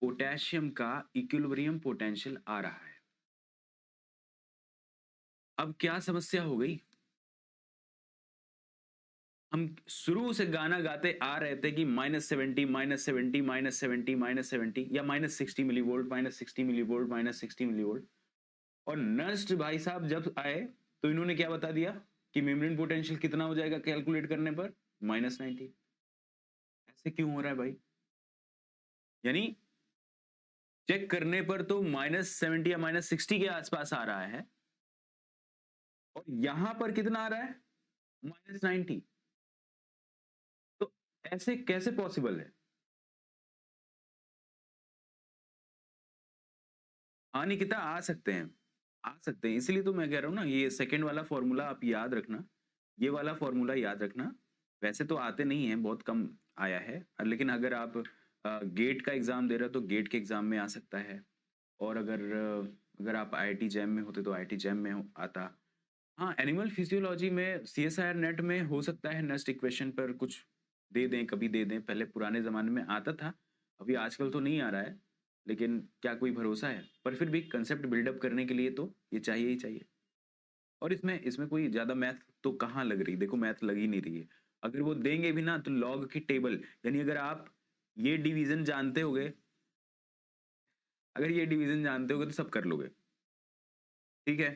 [SPEAKER 1] पोटेशियम का इक्विलिब्रियम पोटेंशियल आ रहा है। अब क्या समस्या हो गई, हम शुरू से गाना गाते आ रहे थे कि -70 -70 -70 -70 या -60 मिली वोल्ट -60 मिली वोल्ट -60 मिली वोल्ट। और नर्स्ट भाई साहब जब आए तो इन्होंने क्या बता दिया कि मेम्ब्रेन पोटेंशियल कितना हो जाएगा कैलकुलेट करने पर, -90। ऐसे क्यों हो रहा है भाई, यानी चेक करने पर तो -70 या -60 के आसपास आ रहा है, और यहां पर कितना आ रहा है, -90। तो ऐसे कैसे पॉसिबल है। हाँ निकिता, आ सकते हैं, आ सकते हैं, इसलिए तो मैं कह रहा हूं ना, ये सेकंड वाला फॉर्मूला आप याद रखना, ये वाला फॉर्मूला याद रखना। वैसे तो आते नहीं है, बहुत कम आया है, लेकिन अगर आप गेट का एग्जाम दे रहे हो तो गेट के एग्जाम में आ सकता है। और अगर आप आईआईटी जैम में होते तो आईआईटी जैम में आता। हाँ, एनिमल फिजियोलॉजी में सीएसआईआर नेट में हो सकता है नेक्स्ट इक्वेशन पर कुछ दे दें, कभी दे दें, पहले पुराने ज़माने में आता था, अभी आजकल तो नहीं आ रहा है। लेकिन क्या कोई भरोसा है? पर फिर भी कंसेप्ट बिल्डअप करने के लिए तो ये चाहिए ही चाहिए। और इसमें इसमें कोई ज़्यादा मैथ तो कहाँ लग रही है? देखो मैथ लग ही नहीं रही है। अगर वो देंगे भी ना तो लॉग की टेबल, यानी अगर आप ये डिवीज़न जानते होगे, अगर ये डिवीज़न जानते होगे तो सब कर लोगे, ठीक है?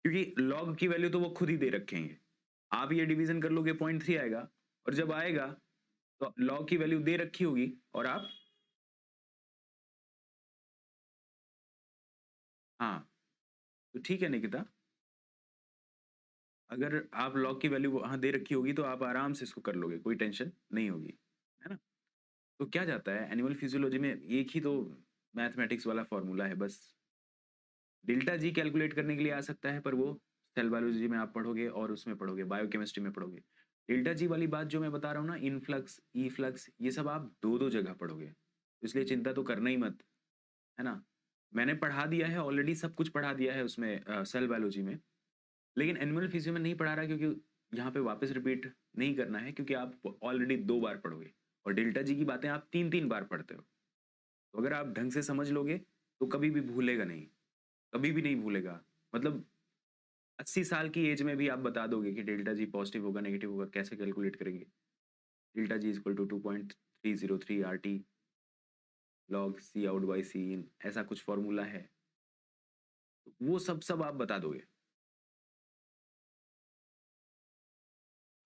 [SPEAKER 1] क्योंकि लॉग की वैल्यू तो वो खुद ही दे रखेंगे। आप ये डिवीज़न कर लोगे 0.3 आएगा, और जब आएगा तो लॉग की वैल्यू दे रखी होगी और आप, हाँ, तो ठीक है निकिता, अगर आप लॉग की वैल्यू वहाँ दे रखी होगी तो आप आराम से इसको कर लोगे, कोई टेंशन नहीं होगी, है ना? तो क्या जाता है एनिमल फिजियोलॉजी में, एक ही तो मैथमेटिक्स वाला फ़ॉर्मूला है बस। डेल्टा जी कैलकुलेट करने के लिए आ सकता है, पर वो सेल बायोलॉजी में आप पढ़ोगे और उसमें पढ़ोगे, बायोकेमिस्ट्री में पढ़ोगे। डेल्टा जी वाली बात जो मैं बता रहा हूँ ना, इनफ्लक्स, ई-फ्लक्स, ये सब आप 2-2 जगह पढ़ोगे। इसलिए चिंता तो करना ही मत, है ना? मैंने पढ़ा दिया है ऑलरेडी, सब कुछ पढ़ा दिया है उसमें सेल बायोलॉजी में। लेकिन एनिमल फिजियो में नहीं पढ़ा रहा, क्योंकि यहाँ पे वापस रिपीट नहीं करना है, क्योंकि आप ऑलरेडी 2 बार पढ़ोगे और डेल्टा जी की बातें आप 3-3 बार पढ़ते हो। तो अगर आप ढंग से समझ लोगे तो कभी भी भूलेगा नहीं, कभी भी नहीं भूलेगा। मतलब 80 साल की एज में भी आप बता दोगे कि डेल्टा जी पॉजिटिव होगा, नेगेटिव होगा, कैसे कैलकुलेट करेंगे? Delta G equal to 2.303 RT log C out by C in, ऐसा कुछ फॉर्मूला है। तो वो सब आप बता दोगे।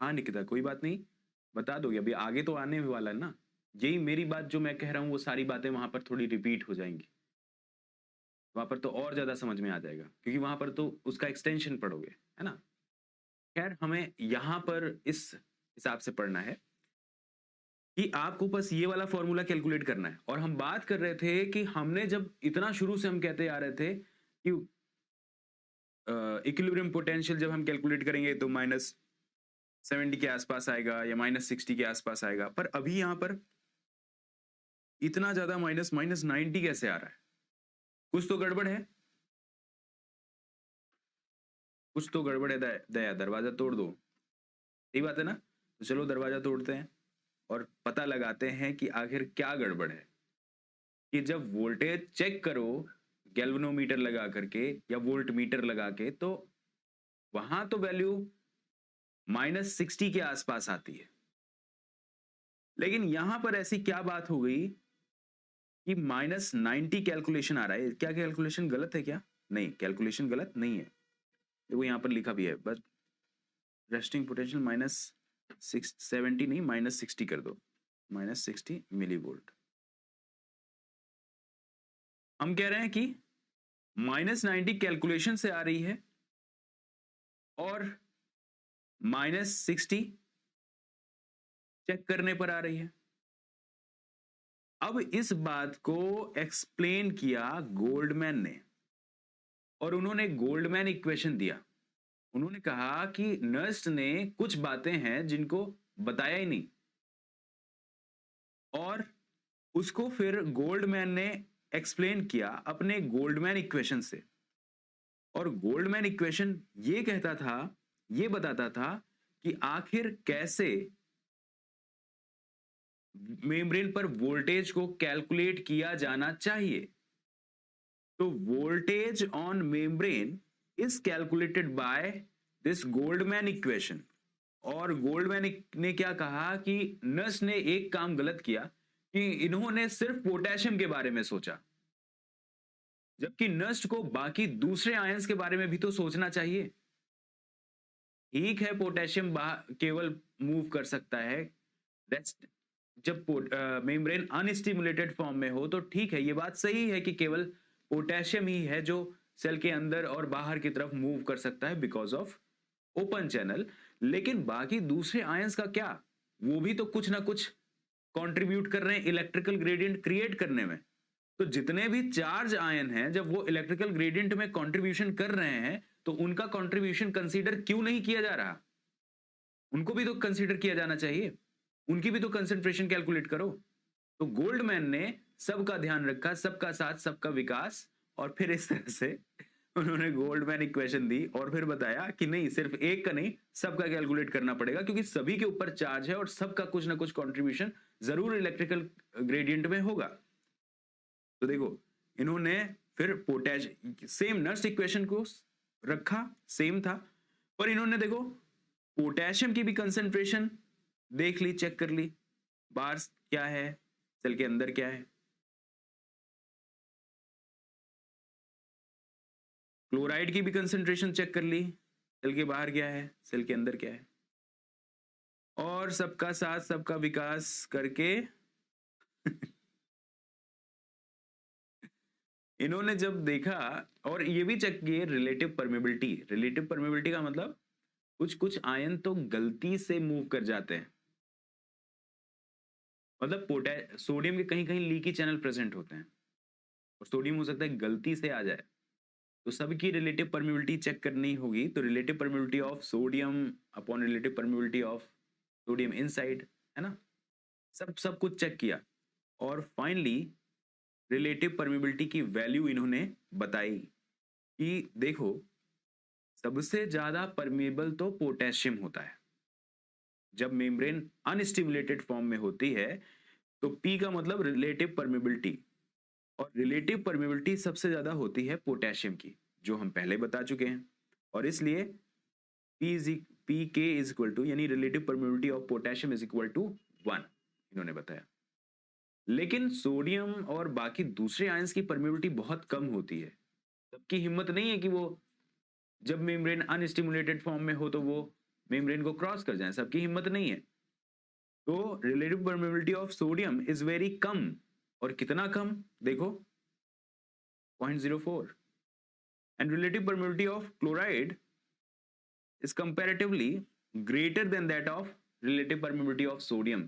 [SPEAKER 1] हाँ निकिता, कोई बात नहीं, बता दोगे, अभी आगे तो आने ही वाला है ना। यही मेरी बात जो मैं कह रहा हूँ वो सारी बातें वहां पर थोड़ी रिपीट हो जाएंगी, वहां पर तो और ज्यादा समझ में आ जाएगा, क्योंकि वहां पर तो उसका एक्सटेंशन पढ़ोगे, है ना? खैर, हमें यहाँ पर इस हिसाब से पढ़ना है कि आपको बस ये वाला फॉर्मूला कैलकुलेट करना है। और हम बात कर रहे थे कि हमने जब इतना शुरू से हम कहते आ रहे थे कि इक्विलिब्रियम पोटेंशियल जब हम कैलकुलेट करेंगे तो -70 के आसपास आएगा या -60 के आसपास आएगा, पर अभी यहाँ पर इतना ज्यादा माइनस माइनस 90 कैसे आ रहा है? कुछ तो गड़बड़ है, कुछ तो गड़बड़ है। दया, दरवाजा तोड़ दो, सही बात है ना? तो चलो दरवाजा तोड़ते हैं और पता लगाते हैं कि आखिर क्या गड़बड़ है। कि जब वोल्टेज चेक करो गैल्वेनोमीटर लगा करके या वोल्ट मीटर लगा के, तो वहां तो वैल्यू -60 के आसपास आती है। लेकिन यहां पर ऐसी क्या बात हो गई कि -90 कैलकुलेशन आ रहा है? क्या कैलकुलेशन गलत है क्या? नहीं, कैलकुलेशन गलत नहीं है। देखो यहां पर लिखा भी है, बस रेस्टिंग पोटेंशियल -670 नहीं, -60 कर दो, -60 मिली वोल्ट। हम कह रहे हैं कि -90 कैलकुलेशन से आ रही है और -60 चेक करने पर आ रही है। अब इस बात को एक्सप्लेन किया गोल्डमैन ने, और उन्होंने गोल्डमैन इक्वेशन दिया। उन्होंने कहा कि नर्स्ट ने कुछ बातें हैं जिनको बताया ही नहीं, और उसको फिर गोल्डमैन ने एक्सप्लेन किया अपने गोल्डमैन इक्वेशन से। और गोल्डमैन इक्वेशन ये कहता था, ये बताता था कि आखिर कैसे मेम्ब्रेन पर वोल्टेज को कैलकुलेट किया जाना चाहिए। तो voltage on membrane is calculated by this Goldman equation. और गोल्डमैन ने क्या कहा कि नर्स ने एक काम गलत किया कि इन्होंने सिर्फ पोटेशियम के बारे में सोचा, जबकि नर्स को बाकी दूसरे आयंस के बारे में भी तो सोचना चाहिए। ठीक है, पोटेशियम केवल मूव कर सकता है, रेस्ट, जब मेम्ब्रेन अनस्टिमुलेटेड फॉर्म में हो तो ठीक है, ये बात सही है कि केवल पोटेशियम ही है जो सेल के अंदर और बाहर की तरफ मूव कर सकता है बिकॉज ऑफ ओपन चैनल। लेकिन बाकी दूसरे आयंस का क्या? वो भी तो कुछ ना कुछ कंट्रीब्यूट कर रहे हैं इलेक्ट्रिकल ग्रेडियंट क्रिएट करने में। तो जितने भी चार्ज आयन हैं, जब वो इलेक्ट्रिकल ग्रेडियंट में कंट्रीब्यूशन कर रहे हैं, तो उनका कंट्रीब्यूशन कंसीडर क्यों नहीं किया जा रहा? उनको भी तो कंसीडर किया जाना चाहिए, उनकी भी तो कंसेंट्रेशन कैलकुलेट करो। तो गोल्डमैन ने सबका ध्यान रखा, सबका साथ सबका विकास, और फिर इस तरह से उन्होंने गोल्डमैन इक्वेशन दी और फिर बताया कि नहीं, सिर्फ एक का नहीं, सबका कैलकुलेट करना पड़ेगा, क्योंकि सभी के ऊपर चार्ज है और सबका कुछ ना कुछ कंट्रीब्यूशन जरूर इलेक्ट्रिकल ग्रेडियंट में होगा। तो देखो इन्होंने फिर पोटैश सेम नर्स इक्वेशन को रखा, सेम था, पर इन्होंने देखो पोटेशियम की भी कंसंट्रेशन देख ली, चेक कर ली, बाहर क्या है, सेल के अंदर क्या है। क्लोराइड की भी कंसंट्रेशन चेक कर ली, सेल के बाहर क्या है, सेल के अंदर क्या है। और सबका साथ सबका विकास करके इन्होंने जब देखा, और ये भी चेक किए रिलेटिव परमेबिलिटी। रिलेटिव परमेबिलिटी का मतलब कुछ कुछ आयन तो गलती से मूव कर जाते हैं, मतलब सोडियम के कहीं कहीं लीकी चैनल प्रेजेंट होते हैं, और सोडियम हो सकता है गलती से आ जाए, तो सबकी रिलेटिव परमेबिलिटी चेक करनी होगी। तो relative permeability of sodium upon relative permeability of sodium inside, है ना, सब सब कुछ चेक किया, और फाइनली रिलेटिव परमेबिलिटी की वैल्यू इन्होंने बताई कि देखो सबसे ज्यादा परमेबल तो पोटेशियम होता है। जब मेम्ब्रेन अनस्टिमुलेटेड फॉर्म में होती है तो P का मतलब रिलेटिव परमेबिलिटी, और रिलेटिव परमेबिलिटी सबसे ज्यादा होती है पोटेशियम की, जो हम पहले बता चुके हैं। और इसलिए P K is equal to, यानी relative permeability of potassium is equal to 1 इन्होंने बताया। लेकिन सोडियम और बाकी दूसरे आयंस की परमेबिलिटी बहुत कम होती है, सबकी हिम्मत नहीं है कि वो जब मेम्ब्रेन अनस्टिमुलेटेड फॉर्म में हो तो वो मेम्ब्रेन को क्रॉस कर जाए, सबकी हिम्मत नहीं है। तो relative permeability of sodium is very कम, और कितना कम देखो 0.04, and relative permeability of chloride is comparatively greater than that of relative permeability of sodium.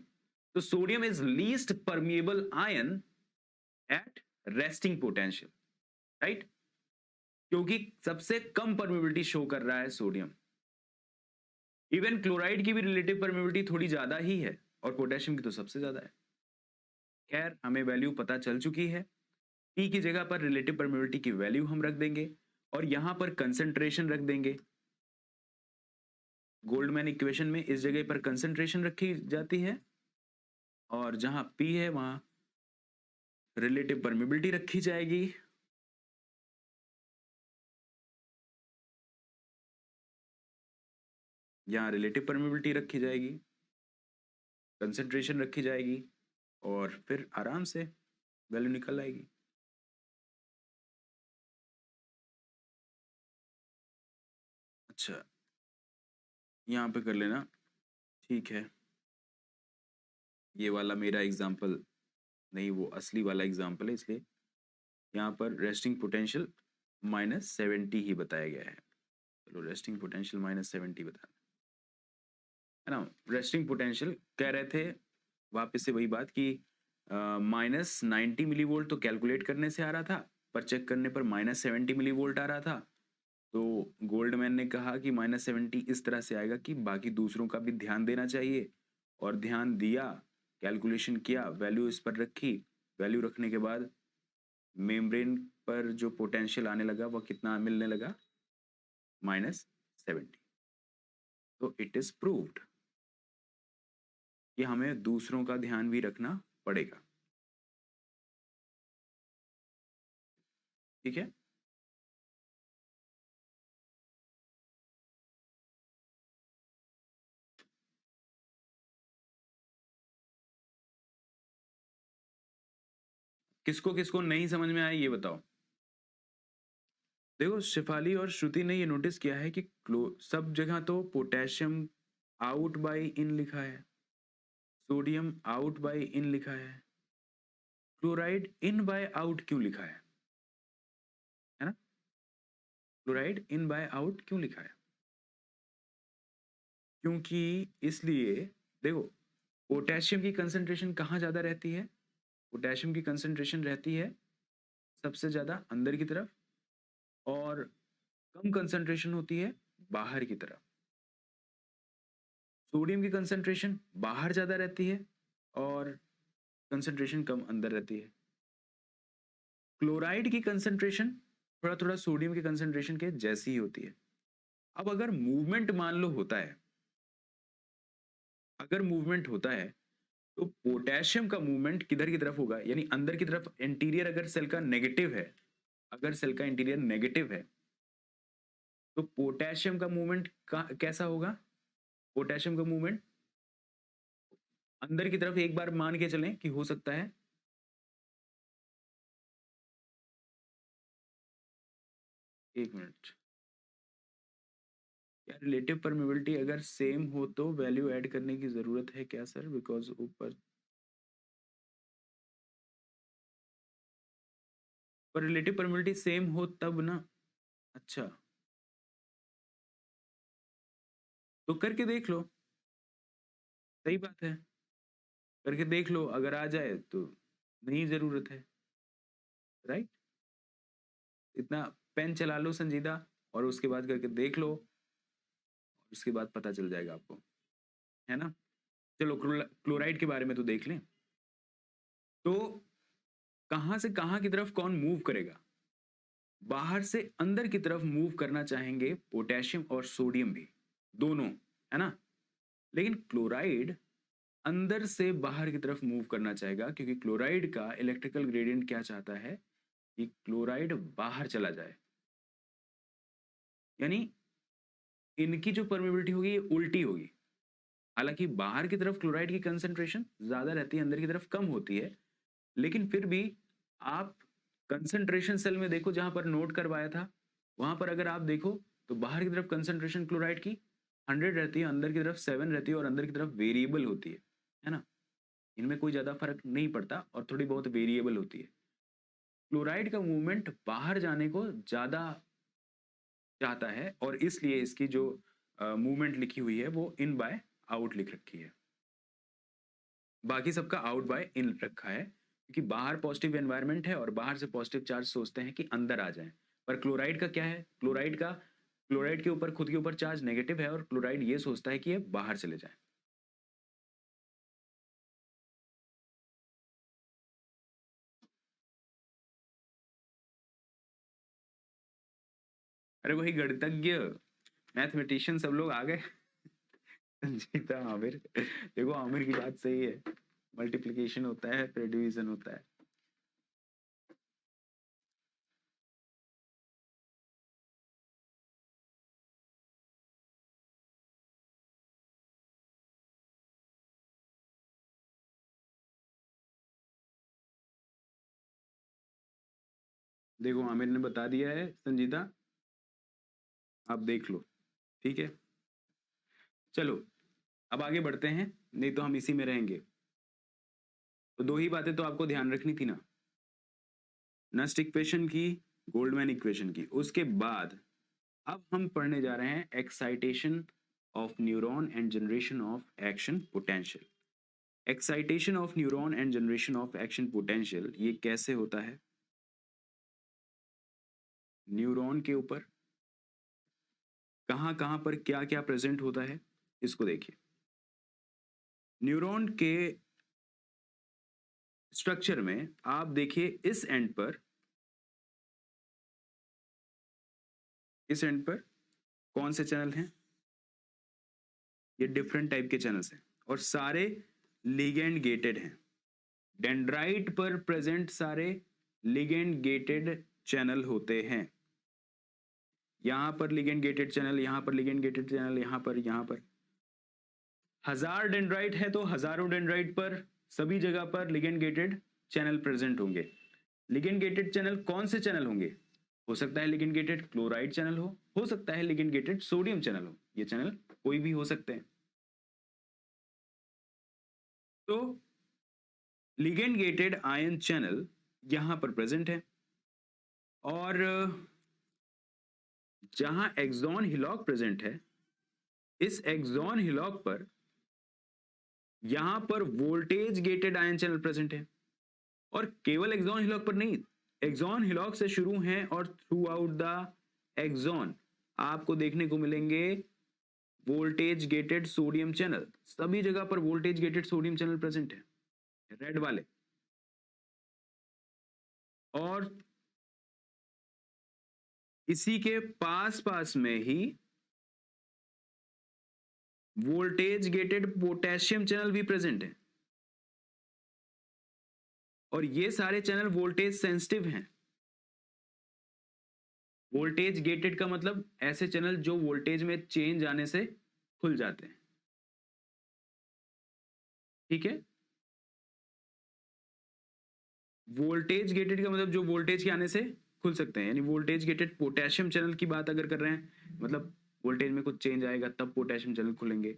[SPEAKER 1] So sodium is least permeable ion at resting potential, right? क्योंकि सबसे कम परमेबिलिटी शो कर रहा है सोडियम। इवन क्लोराइड की भी रिलेटिव परमेबिलिटी थोड़ी ज्यादा ही है, और पोटेशियम की तो सबसे ज्यादा है। खैर हमें वैल्यू पता चल चुकी है, P की जगह पर रिलेटिव परमेबिलिटी की वैल्यू हम रख देंगे, और यहां पर कंसंट्रेशन रख देंगे। गोल्डमैन इक्वेशन में इस जगह पर कंसंट्रेशन रखी जाती है, और जहां P है वहां रिलेटिव परमेबिलिटी रखी जाएगी। यहां रिलेटिव परमेबिलिटी रखी जाएगी, कंसंट्रेशन रखी जाएगी, और फिर आराम से वैल्यू निकल आएगी। अच्छा यहां पे कर लेना, ठीक है। ये वाला मेरा एग्जाम्पल नहीं, वो असली वाला एग्जाम्पल है, इसलिए यहाँ पर रेस्टिंग पोटेंशियल -70 ही बताया गया है। चलो रेस्टिंग पोटेंशियल -70 बताना है ना। रेस्टिंग पोटेंशियल कह रहे थे वापस से वही बात कि -90 मिली वोल्ट तो कैलकुलेट करने से आ रहा था, पर चेक करने पर -70 मिली वोल्ट आ रहा था। तो गोल्डमैन ने कहा कि -70 इस तरह से आएगा कि बाकी दूसरों का भी ध्यान देना चाहिए, और ध्यान दिया, कैलकुलेशन किया, वैल्यू इस पर रखी। वैल्यू रखने के बाद मेम्ब्रेन पर जो पोटेंशियल आने लगा वह कितना मिलने लगा, -70। तो इट इज प्रूव्ड कि हमें दूसरों का ध्यान भी रखना पड़ेगा, ठीक है। किसको किसको नहीं समझ में आया ये बताओ। देखो शिफाली और श्रुति ने ये नोटिस किया है कि सब जगह तो पोटेशियम आउट बाय इन लिखा है, सोडियम आउट बाय इन लिखा है, क्लोराइड इन बाय आउट क्यों लिखा है ना। क्लोराइड इन बाय आउट क्यों लिखा है, क्योंकि इसलिए देखो पोटेशियम की कंसंट्रेशन कहाँ ज्यादा रहती है, पोटेशियम की कंसंट्रेशन रहती है सबसे ज्यादा अंदर की तरफ, और कम कंसंट्रेशन होती है बाहर की तरफ। सोडियम की कंसंट्रेशन बाहर ज्यादा रहती है, और कंसंट्रेशन कम अंदर रहती है। क्लोराइड की कंसंट्रेशन थोड़ा थोड़ा सोडियम की कंसंट्रेशन के जैसी ही होती है। अब अगर मूवमेंट मान लो होता है, अगर मूवमेंट होता है तो पोटेशियम का मूवमेंट किधर की तरफ होगा, यानी अंदर की तरफ। इंटीरियर अगर सेल का नेगेटिव है, अगर सेल का इंटीरियर नेगेटिव है, तो पोटेशियम का मूवमेंट कैसा होगा? पोटेशियम का मूवमेंट अंदर की तरफ एक बार मान के चलें कि हो सकता है, एक मिनट, क्या रिलेटिव परमेबिलिटी अगर सेम हो तो वैल्यू ऐड करने की जरूरत है क्या सर? बिकॉज ऊपर पर रिलेटिव परमेबिलिटी सेम हो तब ना। अच्छा, तो करके देख लो, सही बात है, करके देख लो, अगर आ जाए तो नहीं जरूरत है, राइट। इतना पेन चला लो संजीदा, और उसके बाद करके देख लो, उसके बाद पता चल जाएगा आपको, है ना। चलो क्लोराइड के बारे में तो देख लें। तो कहां से कहां की तरफ कौन मूव करेगा? बाहर से अंदर की तरफ मूव करना चाहेंगे पोटेशियम और सोडियम भी, दोनों, है ना। लेकिन क्लोराइड अंदर से बाहर की तरफ मूव करना चाहेगा, क्योंकि क्लोराइड का इलेक्ट्रिकल ग्रेडियंट क्या चाहता है कि क्लोराइड बाहर चला जाए। यानी इनकी जो परमेबिलिटी होगी ये उल्टी होगी। हालांकि बाहर की तरफ क्लोराइड की कंसंट्रेशन ज्यादा रहती है, अंदर की तरफ कम होती है, लेकिन फिर भी आप कंसंट्रेशन सेल में देखो जहां पर नोट करवाया था, वहां पर अगर आप देखो तो बाहर की तरफ कंसंट्रेशन क्लोराइड की 100 रहती है, अंदर की तरफ 7 रहती है, और अंदर की तरफ वेरिएबल होती है ना। इनमें कोई ज्यादा फर्क नहीं पड़ता और थोड़ी बहुत वेरिएबल होती है। क्लोराइड का मूवमेंट बाहर जाने को ज्यादा चाहता है, और इसलिए इसकी जो मूवमेंट लिखी हुई है वो इन बाय आउट लिख रखी है। बाकी सबका आउट बाय इन रखा है, क्योंकि बाहर पॉजिटिव एनवायरनमेंट है और बाहर से पॉजिटिव चार्ज सोचते हैं कि अंदर आ जाए। पर क्लोराइड का क्या है? क्लोराइड के ऊपर, खुद के ऊपर चार्ज नेगेटिव है, और क्लोराइड ये सोचता है कि ये बाहर चले जाए। अरे वही गणितज्ञ, मैथमेटिशियन सब लोग आ गए। संजीता आमिर, देखो आमिर की बात सही है, मल्टीप्लिकेशन होता है फिर डिवीजन होता है। देखो आमिर ने बता दिया है संजीता, आप देख लो, ठीक है। चलो अब आगे बढ़ते हैं, नहीं तो हम इसी में रहेंगे। तो दो ही बातें तो आपको ध्यान रखनी थी ना, नस्ट इक्वेशन की, गोल्डमैन इक्वेशन की। उसके बाद अब हम पढ़ने जा रहे हैं excitation of neuron and generation of action potential. Excitation of neuron and generation of action potential ये कैसे होता है? न्यूरॉन के ऊपर कहां कहां पर क्या क्या प्रेजेंट होता है, इसको देखिए। न्यूरॉन के स्ट्रक्चर में आप देखिए, इस एंड पर कौन से चैनल हैं? ये डिफरेंट टाइप के चैनल्स हैं, और सारे लिगेंड गेटेड हैं। डेंड्राइट पर प्रेजेंट सारे लिगेंड गेटेड चैनल होते हैं। यहां पर लिगेंड गेटेड चैनल, यहां पर लिगेंड गेटेड चैनल, यहां पर 1000 डेंड्राइट है तो हजारों डेंड्राइट पर सभी जगह पर लिगेंड गेटेड चैनल प्रेजेंट होंगे। लिगेंड गेटेड चैनल कौन से चैनल होंगे? हो सकता है लिगेंड गेटेड क्लोराइड चैनल हो सकता है लिगेंड गेटेड सोडियम चैनल हो, ये चैनल कोई भी हो सकते हैं। तो लिगेंड गेटेड आयन चैनल यहां पर प्रेजेंट है, और जहां एक्सॉन हिलॉक प्रेजेंट है, इस एक्सॉन हिलॉक पर यहां पर voltage gated ion channel present है। और केवल एक्सॉन हिलॉक पर नहीं, एक्सॉन हिलॉक से शुरू हैं और थ्रू आउट द एक्सॉन आपको देखने को मिलेंगे वोल्टेज गेटेड सोडियम चैनल। सभी जगह पर voltage gated sodium channel present है, रेड वाले। और इसी के पास पास में ही वोल्टेज गेटेड पोटेशियम चैनल भी प्रेजेंट है। और ये सारे चैनल वोल्टेज सेंसिटिव हैं। वोल्टेज गेटेड का मतलब ऐसे चैनल जो वोल्टेज में चेंज आने से खुल जाते हैं। ठीक है, वोल्टेज गेटेड का मतलब जो वोल्टेज के आने से खुल सकते हैं, यानी वोल्टेज गेटेड पोटेशियम चैनल की बात अगर कर रहे हैं, मतलब वोल्टेज में कुछ चेंज आएगा तब पोटेशियम चैनल खुलेंगे।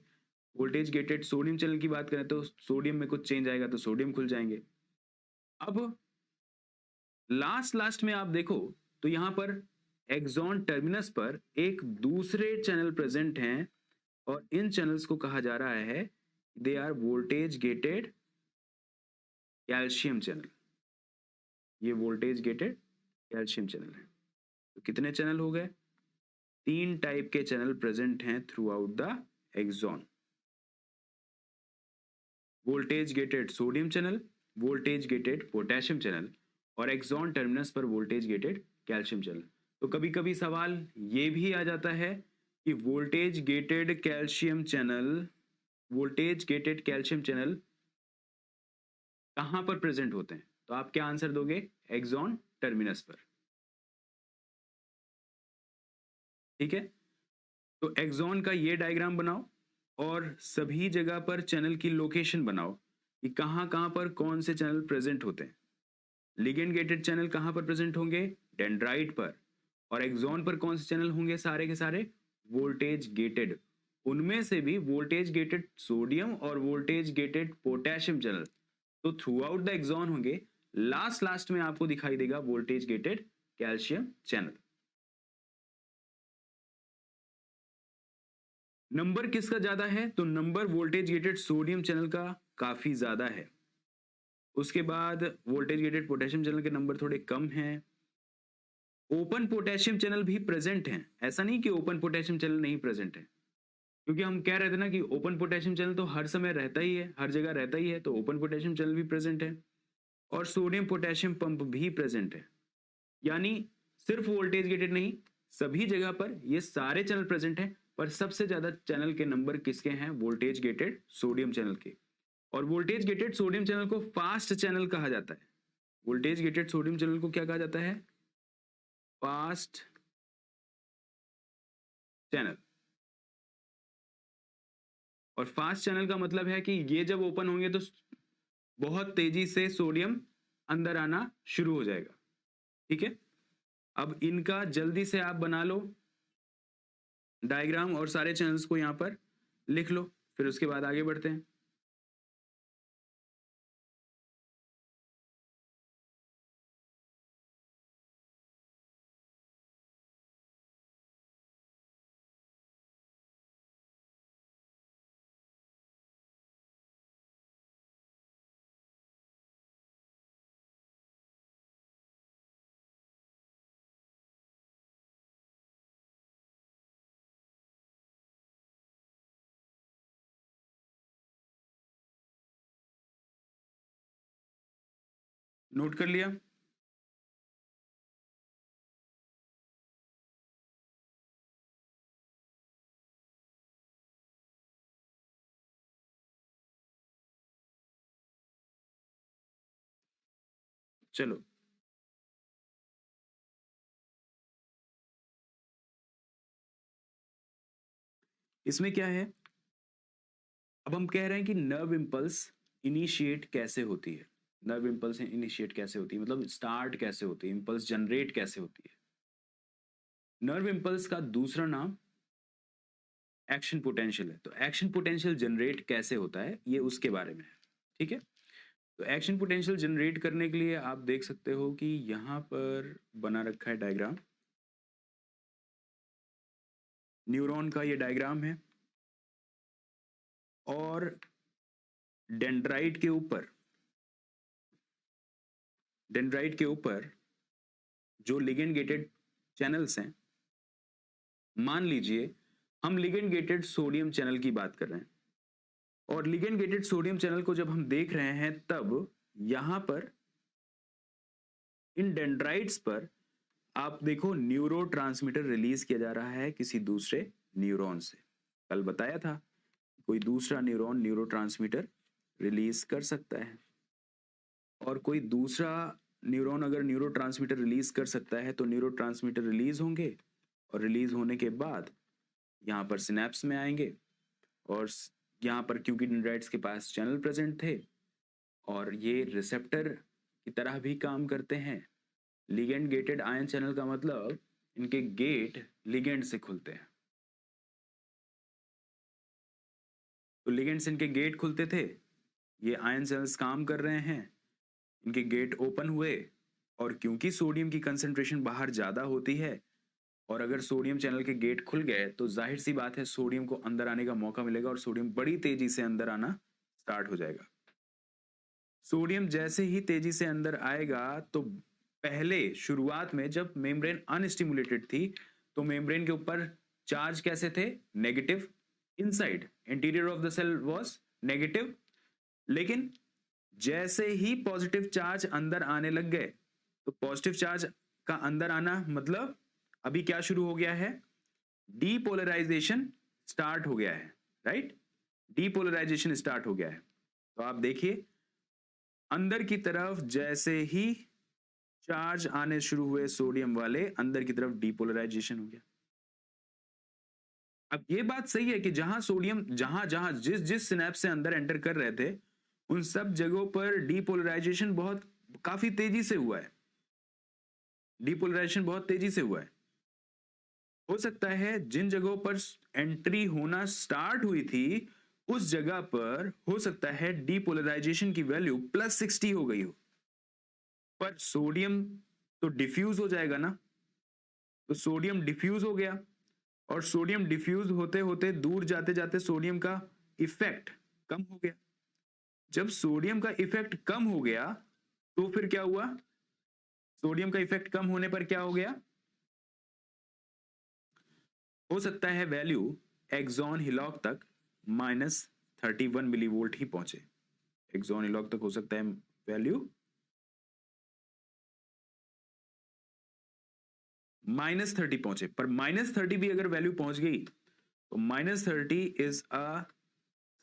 [SPEAKER 1] वोल्टेज गेटेड सोडियम चैनल की बात करें तो सोडियम में कुछ चेंज आएगा तो सोडियम खुल जाएंगे। अब लास्ट में आप देखो तो यहां पर एक्सॉन टर्मिनस पर एक दूसरे चैनल प्रेजेंट हैं और इन चैनल्स को कहा जा रहा है they are voltage gated calcium channel. ये वोल्टेज गेटेड कैल्शियम चैनल है। तो कितने चैनल हो गए? 3 टाइप के चैनल प्रेजेंट हैं throughout the axon. Voltage gated sodium channel, voltage gated potassium channel और एक्सॉन टर्मिनस पर वोल्टेज गेटेड कैल्शियम चैनल। तो कभी कभी सवाल ये भी आ जाता है कि voltage gated calcium channel, voltage gated calcium channel कहां पर प्रेजेंट होते हैं? तो आप क्या आंसर दोगे? एक्सॉन टर्मिनस पर। ठीक है, तो एक्सॉन का ये डायग्राम बनाओ और सभी जगह पर चैनल की लोकेशन बनाओ कि कहां कहां पर कौन से चैनल प्रेजेंट होते हैं। लिगेंड गेटेड चैनल कहां पर प्रेजेंट होंगे? डेंड्राइट पर। और एक्सॉन पर कौन से चैनल होंगे? सारे के सारे वोल्टेज गेटेड। उनमें से भी वोल्टेज गेटेड सोडियम और वोल्टेज गेटेड पोटेशियम चैनल तो थ्रू आउट द एक्सॉन होंगे। लास्ट में आपको दिखाई देगा voltage gated calcium channel. Number किसका ज्यादा है? तो number voltage gated sodium channel का काफी ज्यादा है। उसके बाद वोल्टेज गेटेड पोटेशियम चैनल के नंबर थोड़े कम हैं। ओपन पोटेशियम चैनल भी प्रेजेंट हैं, ऐसा नहीं कि ओपन पोटेशियम चैनल नहीं प्रेजेंट है, क्योंकि हम कह रहे थे ना कि ओपन पोटेशियम चैनल तो हर समय रहता ही है, हर जगह रहता ही है, तो ओपन पोटेशियम चैनल भी प्रेजेंट है और सोडियम पोटेशियम पंप भी प्रेजेंट है। यानी सिर्फ वोल्टेज गेटेड नहीं, सभी जगह पर ये सारे चैनल प्रेजेंट हैं, पर सबसे ज्यादा चैनल के नंबर किसके हैं? वोल्टेज गेटेड सोडियम चैनल के। और वोल्टेज गेटेड सोडियम चैनल को फास्ट चैनल कहा जाता है। वोल्टेज गेटेड सोडियम चैनल को क्या कहा जाता है? Fast channel. और फास्ट चैनल का मतलब है कि ये जब ओपन होंगे तो बहुत तेजी से सोडियम अंदर आना शुरू हो जाएगा। ठीक है, अब इनका जल्दी से आप बना लो डायग्राम और सारे चैनल्स को यहां पर लिख लो, फिर उसके बाद आगे बढ़ते हैं। नोट कर लिया? चलो, इसमें क्या है? अब हम कह रहे हैं कि नर्व इंपल्स इनिशिएट कैसे होती है। नर्व इंपल्स इनिशिएट कैसे होती है, मतलब स्टार्ट कैसे होती है, इंपल्स जनरेट कैसे होती है। नर्व इंपल्स का दूसरा नाम एक्शन पोटेंशियल है। तो एक्शन पोटेंशियल जनरेट कैसे होता है ये उसके बारे में है। ठीक है, तो एक्शन पोटेंशियल जनरेट करने के लिए आप देख सकते हो कि यहां पर बना रखा है डायग्राम। न्यूरॉन का ये डायग्राम है और डेंड्राइट के ऊपर, डेंड्राइट के ऊपर जो लिगेंड गेटेड चैनल्स हैं, मान लीजिए हम लिगेंड गेटेड सोडियम चैनल की बात कर रहे हैं और लिगेंड गेटेड सोडियम चैनल को जब हम देख रहे हैं तब यहां पर इन डेंड्राइट्स पर आप देखो न्यूरोट्रांसमीटर रिलीज किया जा रहा है किसी दूसरे न्यूरॉन से। कल बताया था कोई दूसरा न्यूरॉन न्यूरोट्रांसमीटर रिलीज कर सकता है। और कोई दूसरा न्यूरॉन अगर न्यूरोट्रांसमीटर रिलीज कर सकता है तो न्यूरोट्रांसमीटर रिलीज होंगे, और रिलीज होने के बाद यहाँ पर सिनेप्स में आएंगे, और यहाँ पर क्योंकि डेंड्राइट्स के पास चैनल प्रेजेंट थे और ये रिसेप्टर की तरह भी काम करते हैं। लिगेंड गेटेड आयन चैनल का मतलब इनके गेट लिगेंड से खुलते हैं। तो लिगेंड से इनके गेट खुलते थे, ये आयन चैनल्स काम कर रहे हैं, इनके गेट ओपन हुए, और क्योंकि सोडियम की कंसंट्रेशन बाहर ज्यादा होती है और अगर सोडियम चैनल के गेट खुल गए तो जाहिर सी बात है सोडियम को अंदर आने का मौका मिलेगा और सोडियम बड़ी तेजी से अंदर आना स्टार्ट हो जाएगा। सोडियम जैसे ही तेजी से अंदर आएगा तो पहले शुरुआत में जब मेम्ब्रेन अनस्टिमुलेटेड थी तो मेम्ब्रेन के ऊपर चार्ज कैसे थे? Negative. Inside interior of the cell was negative. लेकिन जैसे ही पॉजिटिव चार्ज अंदर आने लग गए तो पॉजिटिव चार्ज का अंदर आना मतलब अभी क्या शुरू हो गया है? डीपोलराइजेशन स्टार्ट हो गया है, राइट? डीपोलराइजेशन स्टार्ट हो गया है। तो आप देखिए अंदर की तरफ जैसे ही चार्ज आने शुरू हुए सोडियम वाले, अंदर की तरफ डीपोलराइजेशन हो गया। अब ये बात सही है कि जहां सोडियम जहां जहां जिस जिस सिनेप्स से अंदर एंटर कर रहे थे उन सब जगहों पर डीपोलराइजेशन बहुत काफी तेजी से हुआ है। डीपोलराइजेशन बहुत तेजी से हुआ है। हो सकता है जिन जगहों पर एंट्री होना स्टार्ट हुई थी उस जगह पर हो सकता है डीपोलराइजेशन की वैल्यू +60 हो गई हो, पर सोडियम तो डिफ्यूज हो जाएगा ना। तो सोडियम डिफ्यूज हो गया, और सोडियम डिफ्यूज होते होते दूर जाते जाते सोडियम का इफेक्ट कम हो गया। जब सोडियम का इफेक्ट कम हो गया तो फिर क्या हुआ? सोडियम का इफेक्ट कम होने पर क्या हो गया? हो सकता है वैल्यू एक्सॉन हिलॉक तक -31 मिलीवोल्ट ही पहुंचे। एक्सॉन हिलॉक तक हो सकता है वैल्यू -30 पहुंचे, पर -30 भी अगर वैल्यू पहुंच गई तो -30 is a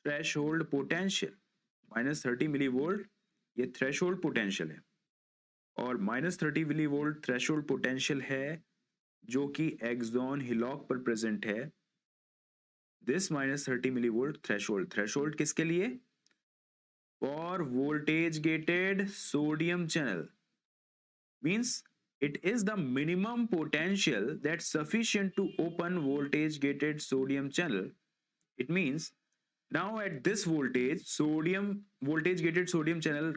[SPEAKER 1] threshold potential. -30 millivolt ये थ्रेशोल्ड पोटेंशियल है, और -30 मिलीवोल्ट थ्रेशोल्ड पोटेंशियल है जो कि एक्सॉन हिलॉक पर प्रेजेंट है। दिस -30 मिलीवोल्ट थ्रेशोल्ड, थ्रेशोल्ड किसके लिए? For voltage gated sodium channel, means it is the minimum potential that's sufficient to open voltage gated sodium channel. It means now at this voltage sodium voltage gated sodium channel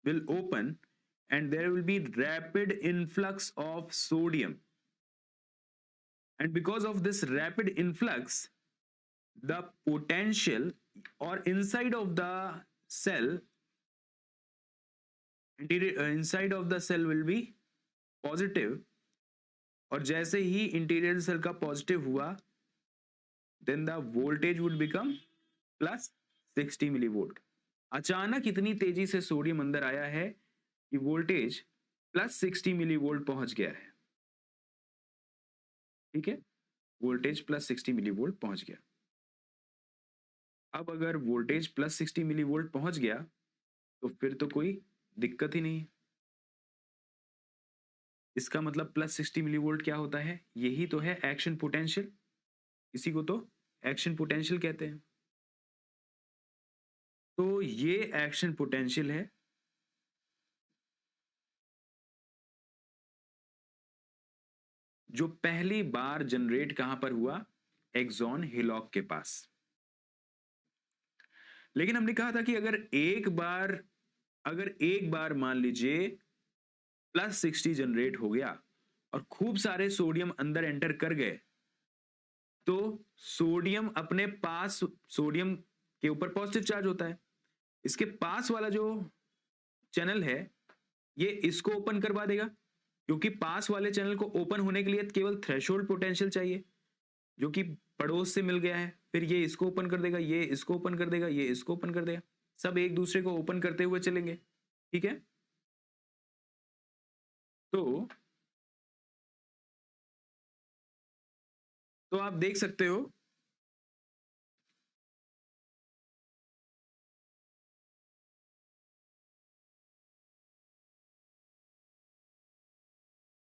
[SPEAKER 1] will open and there will be rapid influx of sodium, and because of this rapid influx the potential or inside of the cell inside of the cell will be positive, और जैसे ही इंटीरियर सेल का पॉजिटिव हुआ then the voltage would become +60 millivolt. अचानक इतनी तेजी से सोडियम अंदर आया है कि वोल्टेज +60 मिलीवोल्ट पहुंच गया है। ठीक है, वोल्टेज +60 मिलीवोल्ट पहुंच गया। अब अगर वोल्टेज +60 मिलीवोल्ट पहुंच गया तो फिर तो कोई दिक्कत ही नहीं है। इसका मतलब +60 मिलीवोल्ट क्या होता है? यही तो है एक्शन पोटेंशियल, इसी को तो एक्शन पोटेंशियल कहते हैं। तो ये एक्शन पोटेंशियल है जो पहली बार जनरेट कहां पर हुआ? एक्सॉन हिलॉक के पास। लेकिन हमने कहा था कि अगर एक बार मान लीजिए +60 जनरेट हो गया और खूब सारे सोडियम अंदर एंटर कर गए तो सोडियम अपने पास, सोडियम के ऊपर पॉजिटिव चार्ज होता है, इसके पास वाला जो चैनल है ये इसको ओपन करवा देगा, क्योंकि पास वाले चैनल को ओपन होने के लिए केवल थ्रेशोल्ड पोटेंशियल चाहिए जो कि पड़ोस से मिल गया है। फिर ये इसको ओपन कर देगा, ये इसको ओपन कर देगा, ये इसको ओपन कर देगा, सब एक दूसरे को ओपन करते हुए चलेंगे। ठीक है, तो आप देख सकते हो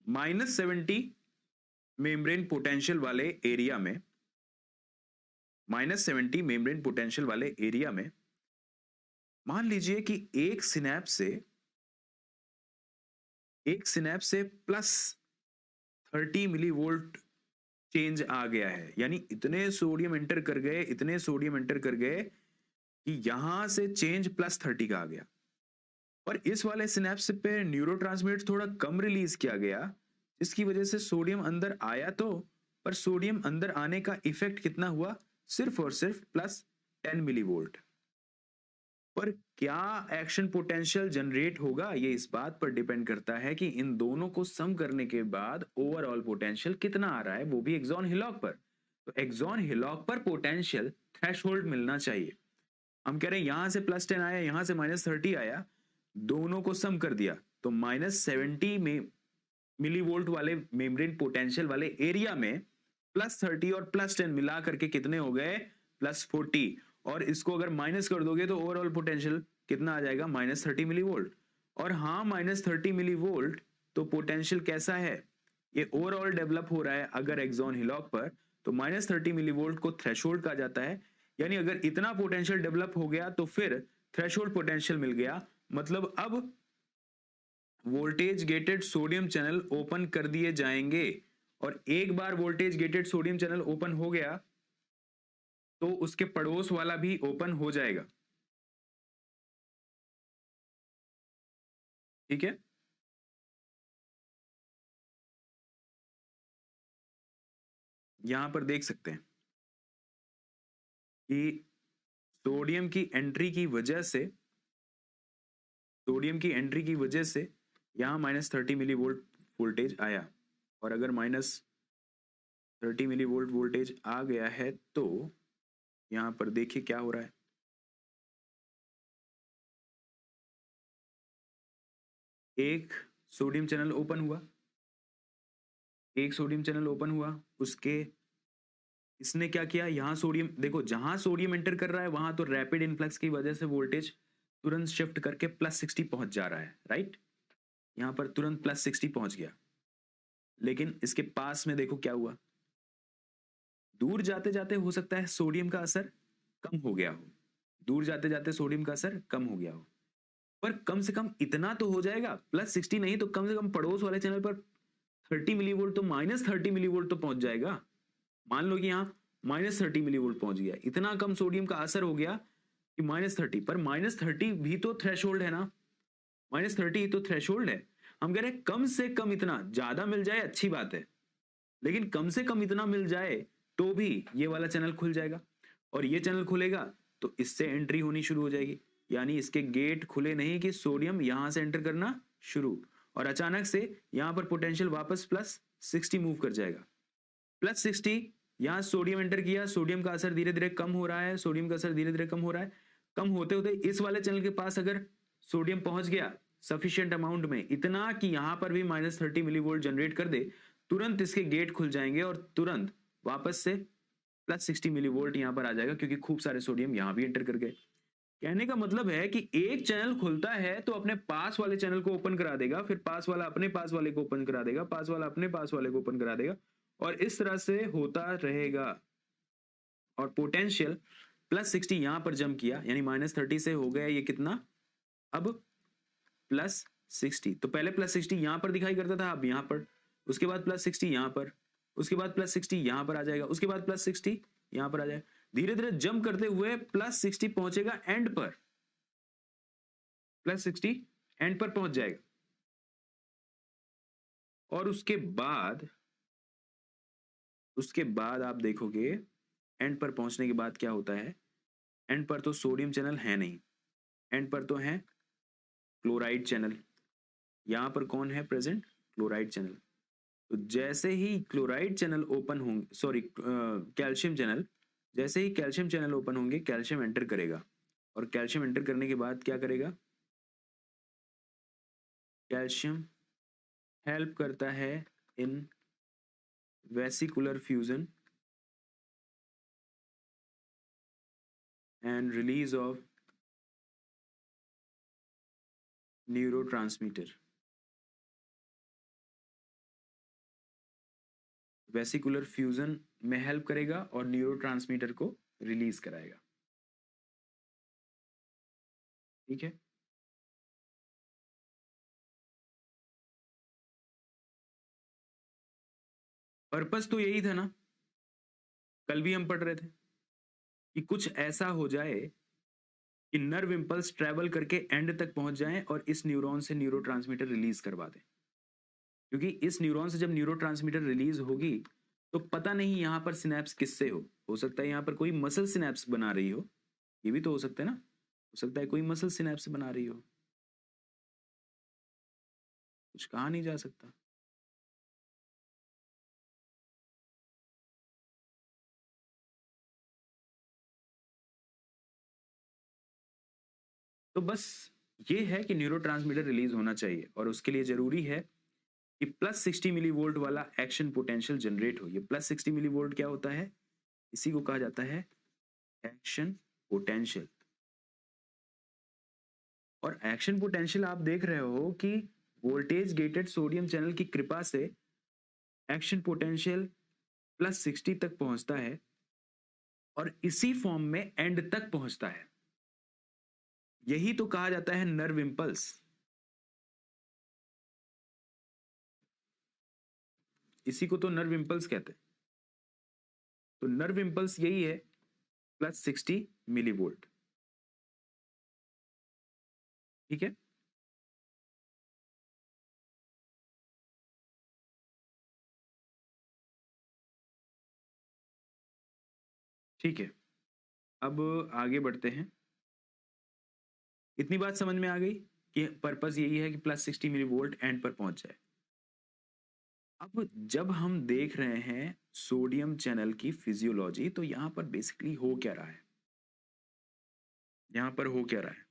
[SPEAKER 1] -70 मेम्ब्रेन पोटेंशियल वाले एरिया में, -70 मेम्ब्रेन पोटेंशियल वाले एरिया में मान लीजिए कि एक सिनेप्स से प्लस 30 मिलीवोल्ट चेंज आ गया है, यानी इतने सोडियम एंटर कर गए, इतने सोडियम एंटर कर गए कि यहां से चेंज +30 का आ गया। और इस वाले सिनेप्स पे न्यूरोट्रांसमीटर थोड़ा कम रिलीज किया गया, जिसकी वजह से सोडियम अंदर आया तो, पर सोडियम अंदर आने का इफेक्ट कितना हुआ, सिर्फ और सिर्फ +10 मिलीवोल्ट। पर क्या एक्शन पोटेंशियल जनरेट होगा, ये इस बात पर डिपेंड करता है कि इन दोनों को सम करने के बाद ओवरऑल पोटेंशियल कितना आ रहा है, वो भी एक्सॉन हिलॉक पर। तो एक्सॉन हिलॉक पर पोटेंशियल थ्रेशोल्ड मिलना चाहिए। हम कह रहे हैं यहां से +10 आया, यहां से -30 आया, दोनों को सम कर दिया तो -70 में मिलीवोल्ट वाले मेम्ब्रेन पोटेंशियल वाले एरिया में +30 और +10 मिला करके कितने हो गए, +40। और इसको अगर माइनस कर दोगे तो ओवरऑल पोटेंशियल कितना आ जाएगा, -30 मिलीवोल्ट। और हाँ, -30 मिलीवोल्ट तो पोटेंशियल कैसा है, ये ओवरऑल डेवलप हो रहा है अगर एक्सॉन हिलॉक पर, तो -30 मिलीवोल्ट को थ्रेशोल्ड कहा जाता है। यानी अगर इतना पोटेंशियल डेवलप हो गया तो फिर थ्रेशोल्ड पोटेंशियल मिल गया, मतलब अब voltage gated sodium channel open कर दिए जाएंगे। और एक बार voltage gated sodium channel open हो गया तो उसके पड़ोस वाला भी ओपन हो जाएगा। ठीक है, यहां पर देख सकते हैं कि सोडियम की एंट्री की वजह से, सोडियम की एंट्री की वजह से यहां -30 मिली वोल्ट वोल्टेज आया। और अगर -30 मिली वोल्ट वोल्टेज आ गया है तो यहां पर देखिए क्या हो रहा है, एक सोडियम चैनल ओपन हुआ, एक सोडियम चैनल ओपन हुआ, उसके इसने क्या किया, यहां सोडियम देखो, जहां सोडियम एंटर कर रहा है वहां तो रैपिड इनफ्लक्स की वजह से वोल्टेज तुरंत शिफ्ट करके +60 पहुंच जा रहा है, राइट। यहां पर तुरंत +60 पहुंच गया। लेकिन इसके पास में देखो क्या हुआ, दूर जाते जाते हो सकता है सोडियम का असर कम हो गया हो, दूर जाते जाते सोडियम का असर कम हो गया हो, पर कम से कम इतना तो हो जाएगा, +60 नहीं तो कम से कम पड़ोस वाले चैनल पर 30 मिलीवोल्ट तो -30 मिलीवोल्ट तो पहुंच जाएगा। मान लो कि यहां -30 मिलीवोल्ट पहुंच गया, इतना कम सोडियम का असर हो गया कि -30, पर -30 भी तो थ्रेशोल्ड है ना, -30 ही तो थ्रेशोल्ड है। हम कह रहे हैं कम से कम इतना, ज्यादा मिल जाए अच्छी बात है, लेकिन कम से कम इतना मिल जाए तो भी ये वाला चैनल खुल जाएगा। और ये चैनल खुलेगा तो इससे एंट्री होनी शुरू हो जाएगी, यानी इसके गेट खुले नहीं कि सोडियम यहां से एंटर करना शुरू, और अचानक से यहां पर पोटेंशियल वापस +60 मूव कर जाएगा। +60, यहां सोडियम एंटर किया, सोडियम का असर धीरे धीरे कम हो रहा है, सोडियम का असर धीरे धीरे कम हो रहा है, कम होते होते इस वाले चैनल के पास अगर सोडियम पहुंच गया सफिशिएंट अमाउंट में, इतना कि यहां पर भी -30 मिलीवोल्ट जनरेट कर दे, तुरंत इसके गेट खुल जाएंगे और तुरंत वापस से +60 मिलीवोल्ट यहां पर आ जाएगा, क्योंकि खूब सारे सोडियम यहां भी एंटर कर गए। कहने का मतलब है कि एक चैनल खुलता है तो अपने पास वाले चैनल को ओपन करा देगा, फिर पास वाला अपने पास वाले को ओपन करा देगा, पास वाला अपने पास वाले को ओपन करा देगा, और इस तरह से होता रहेगा। और पोटेंशियल +60 यहां पर जंप किया, यानी -30 से हो गया ये कितना, अब +60, तो पहले +60 यहां पर दिखाई करता था, अब यहां पर, उसके बाद +60 यहां पर, उसके बाद +60 यहां पर आ जाएगा, उसके बाद +60 यहां पर आ जाएगा, धीरे धीरे जंप करते हुए +60 पहुंचेगा एंड पर, +60 एंड पर पहुंच जाएगा। और उसके बाद आप देखोगे एंड पर पहुंचने के बाद क्या होता है, एंड पर तो सोडियम चैनल है नहीं, एंड पर तो है क्लोराइड चैनल। यहां पर कौन है प्रेजेंट, क्लोराइड चैनल। तो जैसे ही क्लोराइड चैनल ओपन होंगे, सॉरी कैल्शियम चैनल, जैसे ही कैल्शियम चैनल ओपन होंगे कैल्शियम एंटर करेगा, और कैल्शियम एंटर करने के बाद क्या करेगा, कैल्शियम हेल्प करता है in vesicular fusion and release of neurotransmitter. Vesicular fusion में हेल्प करेगा और न्यूरोट्रांसमीटर को रिलीज कराएगा। ठीक है। पर्पस तो यही था ना, कल भी हम पढ़ रहे थे कि कुछ ऐसा हो जाए कि नर्व इंपल्स ट्रेवल करके एंड तक पहुंच जाएं और इस न्यूरॉन से न्यूरोट्रांसमीटर रिलीज करवा दें। क्योंकि इस न्यूरॉन से जब न्यूरोट्रांसमीटर रिलीज होगी तो पता नहीं यहां पर सिनेप्स किससे हो सकता है यहां पर कोई मसल सिनेप्स बना रही हो, ये भी तो हो सकता है ना, हो सकता है कोई मसल सिनेप्स बना रही हो, कुछ कहा नहीं जा सकता। तो बस ये है कि न्यूरोट्रांसमीटर रिलीज होना चाहिए और उसके लिए जरूरी है कि प्लस 60 मिली वोल्ट वाला एक्शन पोटेंशियल जनरेट हो। ये प्लस 60 मिली वोल्ट क्या होता है, इसी को कहा जाता है एक्शन पोटेंशियल। और एक्शन पोटेंशियल आप देख रहे हो कि वोल्टेज गेटेड सोडियम चैनल की कृपा से एक्शन पोटेंशियल प्लस 60 तक पहुंचता है और इसी फॉर्म में एंड तक पहुंचता है। यही तो कहा जाता है नर्व इंपल्स। इसी को तो नर्व इंपल्स कहते हैं। तो नर्व इंपल्स यही है, प्लस 60 मिली वोल्ट। ठीक है। ठीक है, अब आगे बढ़ते हैं। इतनी बात समझ में आ गई कि पर्पस यही है कि प्लस 60 मिली वोल्ट एंड पर पहुंच जाए। अब जब हम देख रहे हैं सोडियम चैनल की फिजियोलॉजी, तो यहां पर बेसिकली हो क्या रहा है, यहां पर हो क्या रहा है,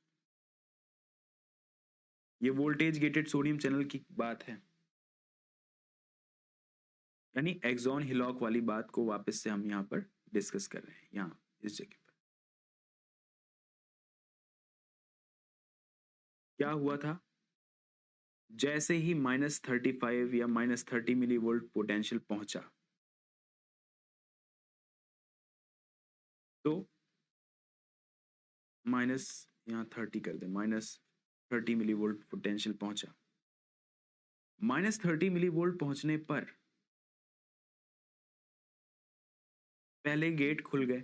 [SPEAKER 1] ये वोल्टेज गेटेड सोडियम चैनल की बात है, यानी एक्सॉन हिलॉक वाली बात को वापस से हम यहां पर डिस्कस कर रहे हैं, यहां इस जगह पर क्या हुआ था। जैसे ही -35 या -30 मिली वोल्ट पोटेंशियल पहुंचा, तो माइनस यहाँ 30 कर दे, -30 मिली वोल्ट पोटेंशियल पहुंचा। -30 मिली वोल्ट पहुंचने पर पहले गेट खुल गए,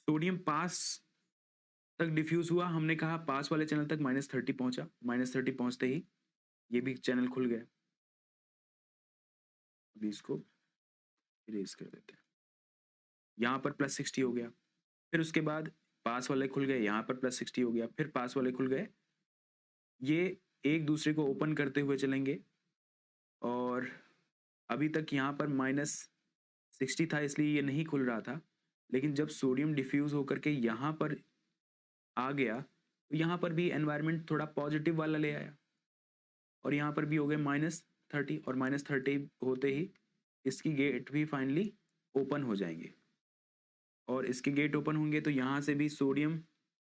[SPEAKER 1] सोडियम पास तक डिफ्यूज हुआ, हमने कहा पास वाले चैनल तक -30 पहुंचा, -30 पहुंचते ही ये भी चैनल खुल गया। अभी इसको इरेज कर देते हैं, यहाँ पर प्लस 60 हो गया, फिर उसके बाद पास वाले खुल गए, यहाँ पर प्लस 60 हो गया, फिर पास वाले खुल गए, ये एक दूसरे को ओपन करते हुए चलेंगे। और अभी तक यहाँ पर -60 था इसलिए ये नहीं खुल रहा था, लेकिन जब सोडियम डिफ्यूज होकर के यहाँ पर आ गया तो यहाँ पर भी एनवायरनमेंट थोड़ा पॉजिटिव वाला ले आया और यहाँ पर भी हो गए -30, और -30 होते ही इसकी गेट भी फाइनली ओपन हो जाएंगे। और इसके गेट ओपन होंगे तो यहाँ से भी सोडियम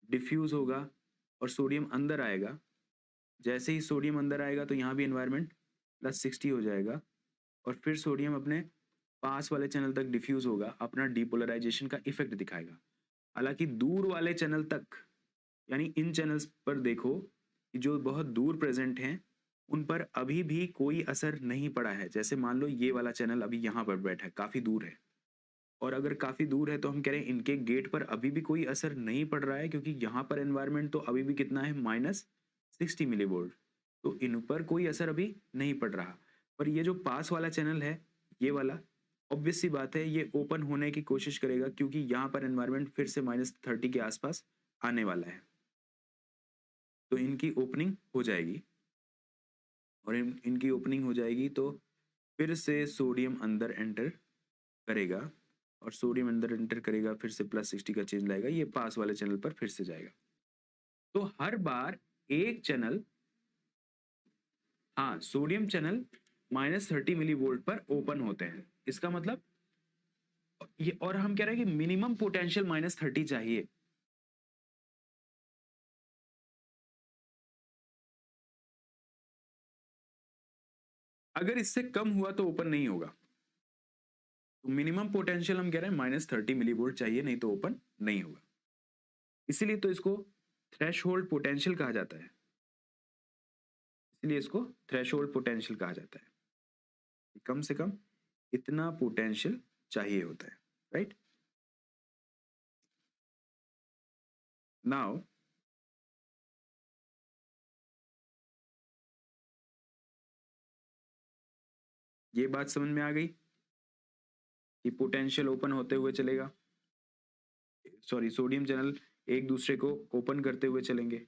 [SPEAKER 1] डिफ्यूज होगा और सोडियम अंदर आएगा। जैसे ही सोडियम अंदर आएगा तो यहाँ भी एनवायरनमेंट +60 हो जाएगा और फिर सोडियम अपने पास वाले चैनल तक डिफ्यूज होगा, अपना डीपोलराइजेशन का इफेक्ट दिखाएगा। हालांकि दूर वाले चैनल तक, यानी इन चैनल्स पर देखो कि जो बहुत दूर प्रेजेंट हैं उन पर अभी भी कोई असर नहीं पड़ा है। जैसे मान लो ये वाला चैनल अभी यहाँ पर बैठा है, काफी दूर है, और अगर काफी दूर है तो हम कह रहे हैं इनके गेट पर अभी भी कोई असर नहीं पड़ रहा है, क्योंकि यहाँ पर एनवायरनमेंट तो अभी भी कितना है, -60 मिली वोल्ट, तो इन पर कोई असर अभी नहीं पड़ रहा। पर ये जो पास वाला चैनल है, ये वाला, ऑब्वियस सी बात है ये ओपन होने की कोशिश करेगा, क्योंकि यहाँ पर एनवायरनमेंट फिर से -30 के आसपास आने वाला है, तो इनकी ओपनिंग हो जाएगी। और इनकी ओपनिंग हो जाएगी तो फिर से सोडियम अंदर एंटर करेगा, और सोडियम अंदर एंटर करेगा, फिर से +60 का चेंज लाएगा, ये पास वाले चैनल पर फिर से जाएगा। तो हर बार एक चैनल, हाँ सोडियम चैनल -30 मिली वोल्ट पर ओपन होते हैं, इसका मतलब ये, और हम कह रहे हैं कि मिनिमम पोटेंशियल -30 चाहिए। अगर इससे कम हुआ तो ओपन नहीं होगा। तो मिनिमम पोटेंशियल हम कह रहे हैं -30 मिलीवोल्ट चाहिए, नहीं तो ओपन नहीं होगा। इसीलिए तो इसको थ्रेशोल्ड पोटेंशियल कहा जाता है। इसलिए इसको थ्रेशोल्ड पोटेंशियल कहा जाता है। कम से कम इतना पोटेंशियल चाहिए होता है, राइट? नाउ ये बात समझ में आ गई कि पोटेंशियल ओपन होते हुए चलेगा, सॉरी सोडियम चैनल एक दूसरे को ओपन करते हुए चलेंगे,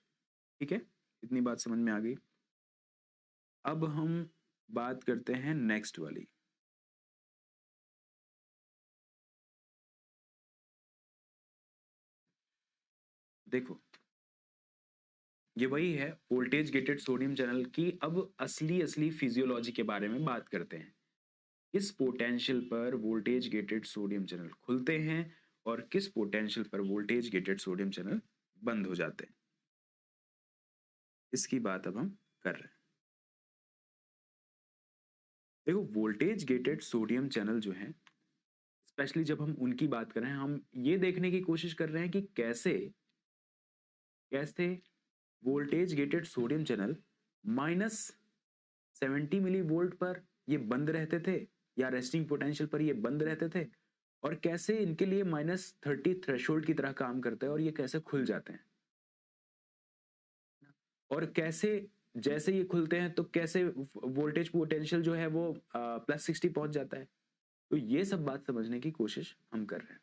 [SPEAKER 1] ठीक है? इतनी बात समझ में आ गई। अब हम बात करते हैं नेक्स्ट वाली। देखो, ये वही है वोल्टेज गेटेड सोडियम चैनल की। अब असली फिजियोलॉजी के बारे में बात करते हैं। किस पोटेंशियल पर वोल्टेज गेटेड सोडियम चैनल खुलते हैं और किस पोटेंशियल पर वोल्टेज गेटेड सोडियम चैनल बंद हो जाते हैं, इसकी बात अब हम कर रहे हैं। देखो, वोल्टेज गेटेड सोडियम चैनल जो है, स्पेशली जब हम उनकी बात कर रहे हैं, हम ये देखने की कोशिश कर रहे हैं कि कैसे कैसे voltage gated sodium channel -70 milli volt पर ये बंद रहते थे या रेस्टिंग पोटेंशियल पर ये बंद रहते थे, और कैसे इनके लिए -30 थ्रेशोल्ड की तरह काम करते हैं और ये कैसे खुल जाते हैं, और कैसे जैसे ये खुलते हैं तो कैसे वोल्टेज पोटेंशियल जो है वो +60 पहुंच जाता है। तो ये सब बात समझने की कोशिश हम कर रहे हैं।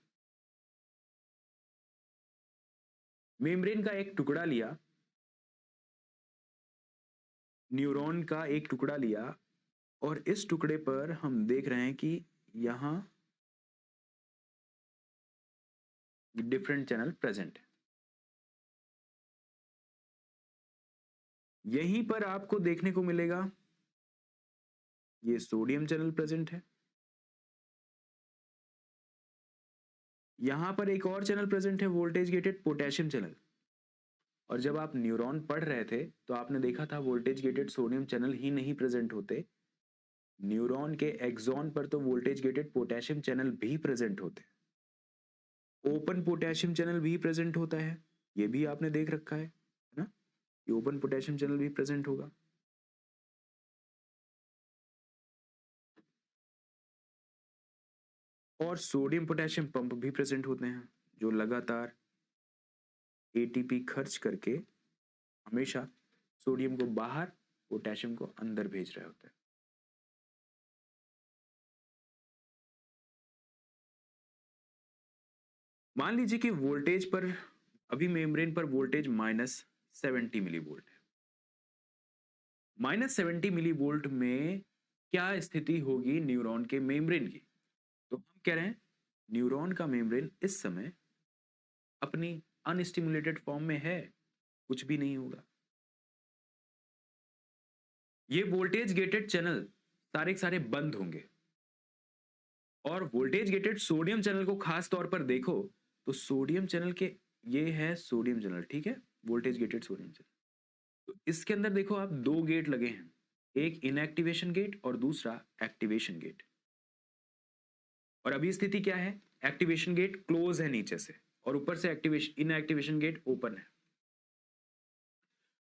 [SPEAKER 1] मेम्ब्रेन का एक टुकड़ा लिया, न्यूरॉन का एक टुकड़ा लिया, और इस टुकड़े पर हम देख रहे हैं कि यहां डिफरेंट चैनल प्रेजेंट है। यहीं पर आपको देखने को मिलेगा ये सोडियम चैनल प्रेजेंट है, यहां पर एक और चैनल प्रेजेंट है वोल्टेज गेटेड पोटेशियम चैनल। और जब आप न्यूरॉन पढ़ रहे थे तो आपने देखा था वोल्टेज गेटेड सोडियम चैनल ही नहीं प्रेजेंट होते, न्यूरॉन के एक्सॉन पर तो वोल्टेज गेटेड पोटेशियम चैनल भी प्रेजेंट होते, ओपन पोटेशियम चैनल भी प्रेजेंट होता है, ये भी आपने देख रखा है ना, कि ओपन पोटेशियम चैनल भी प्रेजेंट होगा। और सोडियम पोटेशियम पंप भी प्रेजेंट होते हैं, जो लगातार एटीपी खर्च करके हमेशा सोडियम को बाहर, पोटेशियम को अंदर भेज रहे होते हैं। मान लीजिए कि वोल्टेज पर, अभी मेम्ब्रेन पर वोल्टेज -70 मिली वोल्ट है। -70 मिली वोल्ट में क्या स्थिति होगी न्यूरॉन के मेम्ब्रेन की? तो हम कह रहे हैं न्यूरॉन का मेम्ब्रेन इस समय अपनी अनस्टिमुलेटेड फॉर्म में है, कुछ भी नहीं होगा। ये वोल्टेज गेटेड चैनल सारे के सारे बंद होंगे, और वोल्टेज गेटेड सोडियम चैनल को खास तौर पर देखो तो सोडियम चैनल के, ये है सोडियम चैनल, ठीक है, वोल्टेज गेटेड सोडियम चैनल। तो इसके अंदर देखो आप दो गेट लगे हैं, एक इनएक्टिवेशन गेट और दूसरा एक्टिवेशन गेट। और अभी स्थिति क्या है? एक्टिवेशन गेट क्लोज है नीचे से, और ऊपर से एक्टिवेशन इनएक्टिवेशन गेट ओपन है।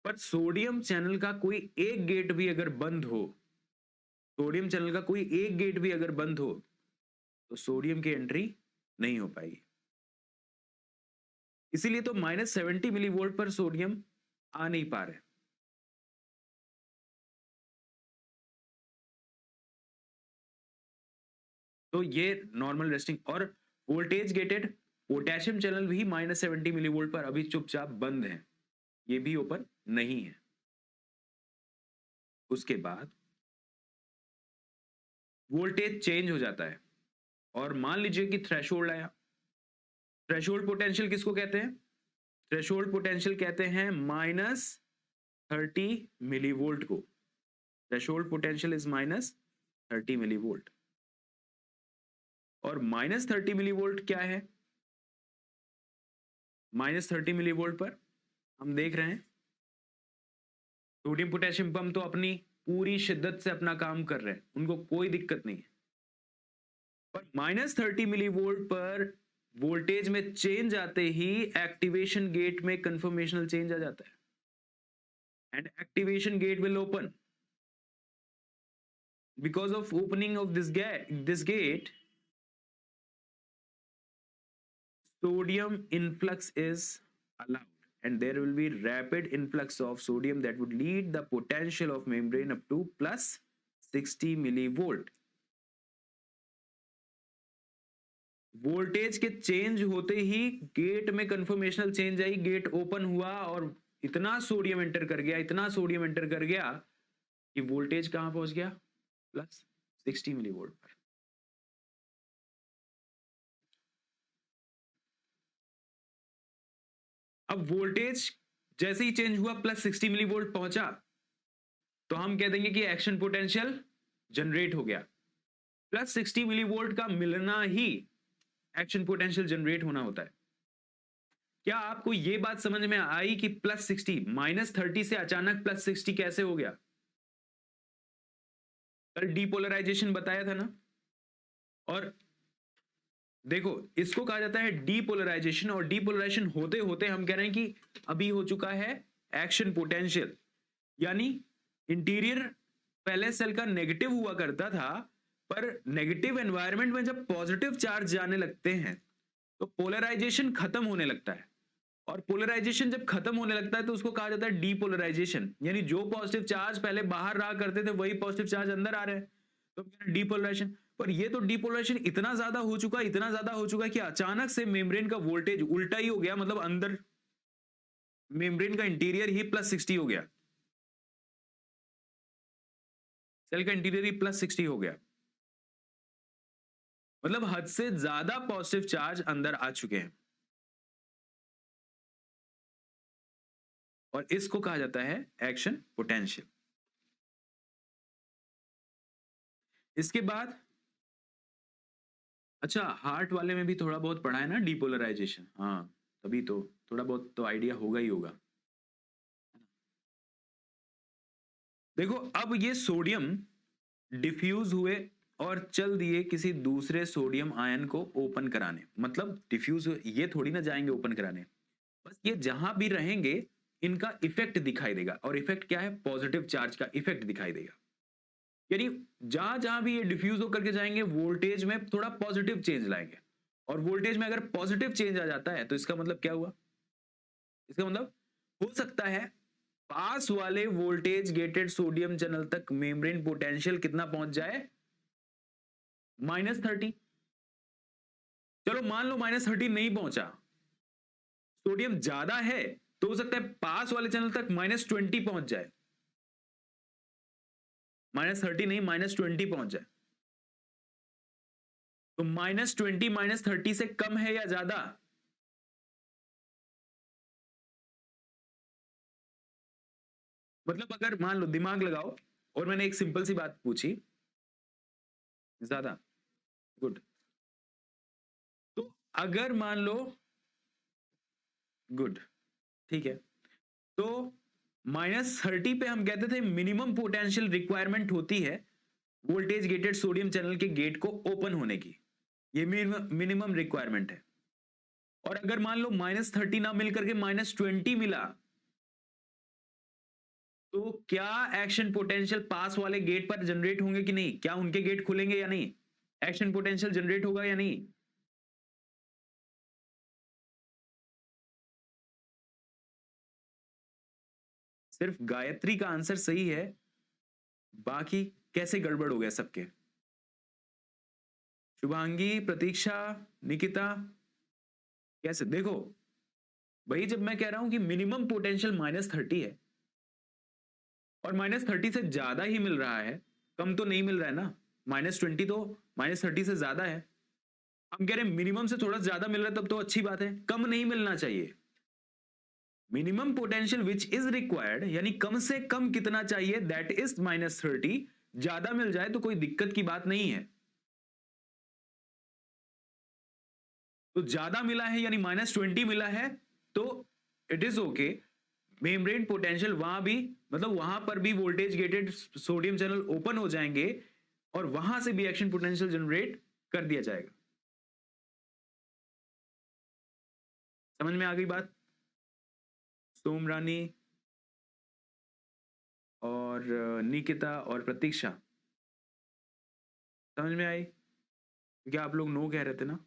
[SPEAKER 1] पर सोडियम चैनल का कोई एक गेट भी अगर बंद हो, सोडियम चैनल का कोई एक गेट भी अगर बंद हो, तो सोडियम की एंट्री नहीं हो पाएगी। इसीलिए तो -70 मिली वोल्ट पर सोडियम आ नहीं पा रहे। तो ये नॉर्मल रेस्टिंग, और वोल्टेज गेटेड पोटेशियम चैनल भी -70 मिली वोल्ट पर अभी चुपचाप बंद है, ये भी ओपन नहीं है। उसके बाद वोल्टेज चेंज हो जाता है, और मान लीजिए कि थ्रेशोल्ड आया। थ्रेशोल्ड पोटेंशियल किसको कहते हैं? थ्रेशोल्ड पोटेंशियल कहते हैं -30 मिली वोल्ट को। Threshold potential is -30 milli volt. और -30 मिली वोल्ट क्या है? -30 मिली वोल्ट पर हम देख रहे हैं सोडियम पोटेशियम पंप तो अपनी पूरी शिद्दत से अपना काम कर रहे हैं, उनको कोई दिक्कत नहीं है। पर -30 मिली वोल्ट पर वोल्टेज में चेंज आते ही एक्टिवेशन गेट में कंफर्मेशनल चेंज आ जाता है, and activation gate will open. Because of opening of this gate, sodium influx is allowed, and there will be rapid influx of sodium that would lead the potential of membrane up to plus 60 millivolt. Voltage के चेंज होते ही गेट में कंफर्मेशनल चेंज आई, गेट ओपन हुआ और इतना सोडियम एंटर कर गया, इतना सोडियम एंटर कर गया कि वोल्टेज कहां पहुंच गया, प्लस 60 मिलीवोल्ट पर। अब वोल्टेज जैसे ही चेंज हुआ प्लस 60 मिलीवोल्ट पहुंचा, तो हम कह देंगे कि एक्शन पोटेंशियल जनरेट हो गया। प्लस 60 मिलीवोल्ट का मिलना ही एक्शन पोटेंशियल जनरेट होना होता है। क्या आपको यह बात समझ में आई कि प्लस 60 -30 से अचानक प्लस 60 कैसे हो गया? कल डीपोलराइजेशन बताया था ना, और देखो इसको कहा जाता है डीपोलराइजेशन, और डीपोलराइजेशन होते होते हम कह रहे हैं कि अभी हो चुका है एक्शन पोटेंशियल। यानी इंटीरियर पहले सेल का नेगेटिव हुआ करता था, पर नेगेटिव एनवायरनमेंट में जब पॉजिटिव चार्ज जाने लगते हैं तो पोलराइजेशन खत्म होने लगता है, और पोलराइजेशन जब खत्म होने लगता है तो उसको कहा जाता है डीपोलराइजेशन। यानी जो पॉजिटिव चार्ज पहले बाहर रहा करते थे वही पॉजिटिव चार्ज अंदर आ रहे हैं, तो हम कह रहे हैं डीपोलराइजेशन। पर ये तो डीपोलराइजेशन इतना ज्यादा हो चुका है, इतना ज्यादा हो चुका है कि अचानक से मेम्ब्रेन का वोल्टेज उल्टा ही हो गया, मतलब अंदर मेम्ब्रेन का इंटीरियर ही प्लस 60 हो गया, सेल का इंटीरियर ही प्लस 60 हो गया, मतलब हद से ज्यादा पॉजिटिव चार्ज अंदर आ चुके हैं, और इसको कहा जाता है एक्शन पोटेंशियल। इसके बाद अच्छा, हार्ट वाले में भी थोड़ा बहुत पढ़ा है ना डीपोलराइजेशन, हाँ तभी तो थोड़ा बहुत तो आइडिया होगा ही होगा। देखो अब ये सोडियम डिफ्यूज हुए और चल दिए किसी दूसरे सोडियम आयन को ओपन कराने, मतलब डिफ्यूज ये थोड़ी ना जाएंगे ओपन कराने, बस ये जहां भी रहेंगे इनका इफेक्ट दिखाई देगा, और इफेक्ट क्या है, पॉजिटिव चार्ज का इफेक्ट दिखाई देगा। यानी जहां जहां भी ये डिफ्यूज होकर के जाएंगे वोल्टेज में थोड़ा पॉजिटिव चेंज लाएंगे, और वोल्टेज में अगर पॉजिटिव चेंज आ जाता है तो इसका मतलब क्या हुआ, इसका मतलब हो सकता है पास वाले वोल्टेज गेटेड सोडियम चैनल तक मेम्ब्रेन पोटेंशियल कितना पहुंच जाए, -30। चलो मान लो -30 नहीं पहुंचा, सोडियम ज्यादा है तो हो सकता है पास वाले चैनल तक -20 पहुंच जाए, -30 नहीं -20 पहुंच जाए। तो -20 -30 से कम है या ज्यादा, मतलब अगर मान लो दिमाग लगाओ और मैंने एक सिंपल सी बात पूछी, ज्यादा, गुड। तो अगर मान लो, गुड, ठीक है, तो -30 पे हम कहते थे मिनिमम पोटेंशियल रिक्वायरमेंट होती है वोल्टेज गेटेड सोडियम चैनल के गेट को ओपन होने की, ये मिनिमम रिक्वायरमेंट है। और अगर मान लो -30 ना मिल करके -20 मिला, तो क्या एक्शन पोटेंशियल पास वाले गेट पर जनरेट होंगे कि नहीं, क्या उनके गेट खुलेंगे या नहीं, एक्शन पोटेंशियल जनरेट होगा या नहीं? सिर्फ गायत्री का आंसर सही है, बाकी कैसे गड़बड़ हो गया सबके? शुभांगी, प्रतीक्षा, निकिता, कैसे? देखो भाई, जब मैं कह रहा हूं कि मिनिमम पोटेंशियल -30 है और -30 से ज्यादा ही मिल रहा है, कम तो नहीं मिल रहा है ना, -20 तो -30 से ज्यादा है, हम कह रहे हैं मिनिमम से थोड़ा ज्यादा मिल रहा है तब तो अच्छी बात है, कम नहीं मिलना चाहिए। Minimum potential which is required यानी कम से कम कितना चाहिए, दैट इज -30। ज्यादा मिल जाए तो कोई दिक्कत की बात नहीं है, तो ज्यादा मिला है यानी -20 मिला है तो it is okay. Membrane potential वहां भी, मतलब वहां पर भी voltage gated sodium channel open हो जाएंगे और वहां से भी एक्शन पोटेंशियल जनरेट कर दिया जाएगा। समझ में आ गई बात? सोमरानी और निकिता और प्रतीक्षा, समझ में आई? क्या आप लोग नो कह रहे थे ना?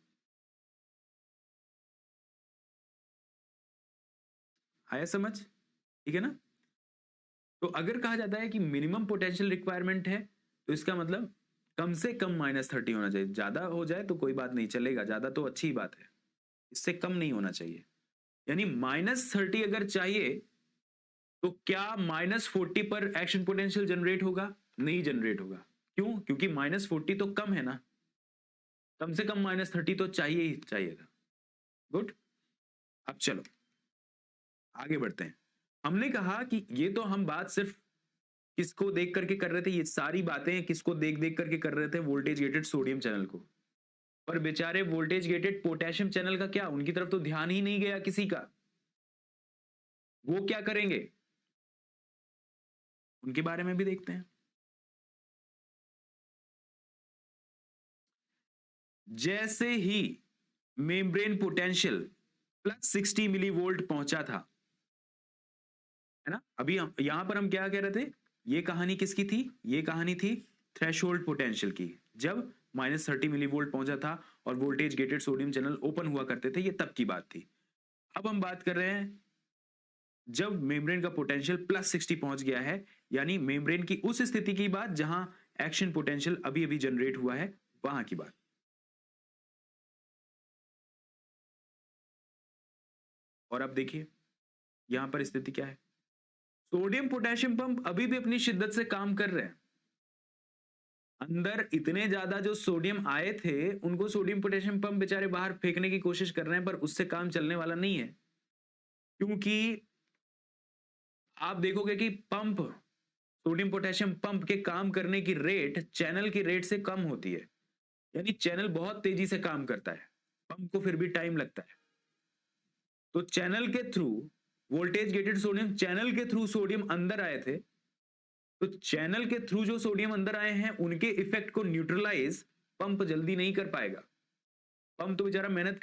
[SPEAKER 1] आया समझ? ठीक है ना? तो अगर कहा जाता है कि मिनिमम पोटेंशियल रिक्वायरमेंट है, तो इसका मतलब कम से कम -30 होना चाहिए। ज्यादा हो जाए तो कोई बात नहीं, चलेगा, ज्यादा तो अच्छी बात है, इससे कम नहीं होना चाहिए। यानी -30 अगर चाहिए तो क्या -40 पर एक्शन पोटेंशियल जनरेट होगा? नहीं जनरेट होगा। क्यों? क्योंकि -40 तो कम है ना, कम से कम -30 तो चाहिए ही चाहिएगा। गुड। अब चलो आगे बढ़ते हैं। हमने कहा कि ये तो हम बात सिर्फ किसको देख करके कर रहे थे, ये सारी बातें किसको देख देख करके कर रहे थे? वोल्टेज गेटेड सोडियम चैनल को। पर बेचारे वोल्टेज गेटेड पोटेशियम चैनल का क्या, उनकी तरफ तो ध्यान ही नहीं गया किसी का। वो क्या करेंगे उनके बारे में भी देखते हैं। जैसे ही मेम्ब्रेन पोटेंशियल +60 मिलीवोल्ट पहुंचा था, है ना? अभी यहां पर हम क्या कह रहे थे? ये कहानी किसकी थी? ये कहानी थी थ्रेशोल्ड पोटेंशियल की, जब -30 मिलीवोल्ट पहुंचा था और voltage gated sodium channel open हुआ करते थे, ये तब की बात थी। अब हम बात कर रहे हैं जब मेम्ब्रेन का पोटेंशियल +60 पहुंच गया है, यानी मेम्ब्रेन की उस स्थिति की बात जहां एक्शन पोटेंशियल अभी अभी जनरेट हुआ है, वहां की बात। और अब देखिए यहां पर स्थिति क्या है? सोडियम पोटेशियम पंप अभी भी अपनी शिद्दत से काम कर रहे हैं। अंदर इतने ज्यादा जो सोडियम आए थे, उनको सोडियम पोटेशियम पंप बेचारे बाहर फेंकने की कोशिश कर रहे हैं, पर उससे काम चलने वाला नहीं है। क्योंकि आप देखोगे कि पंप, सोडियम पोटेशियम पंप के काम करने की रेट चैनल की रेट से कम होती है। यानी चैनल बहुत तेजी से काम करता है, पंप को फिर भी टाइम लगता है। तो चैनल के through, voltage gated sodium channel के थ्रू सोडियम अंदर आए थे, तो चैनल के थ्रू जो सोडियम अंदर आए हैं, उनके इफेक्ट को न्यूट्रलाइज पंप जल्दी नहीं कर पाएगा। पंप तो बेचारा मेहनत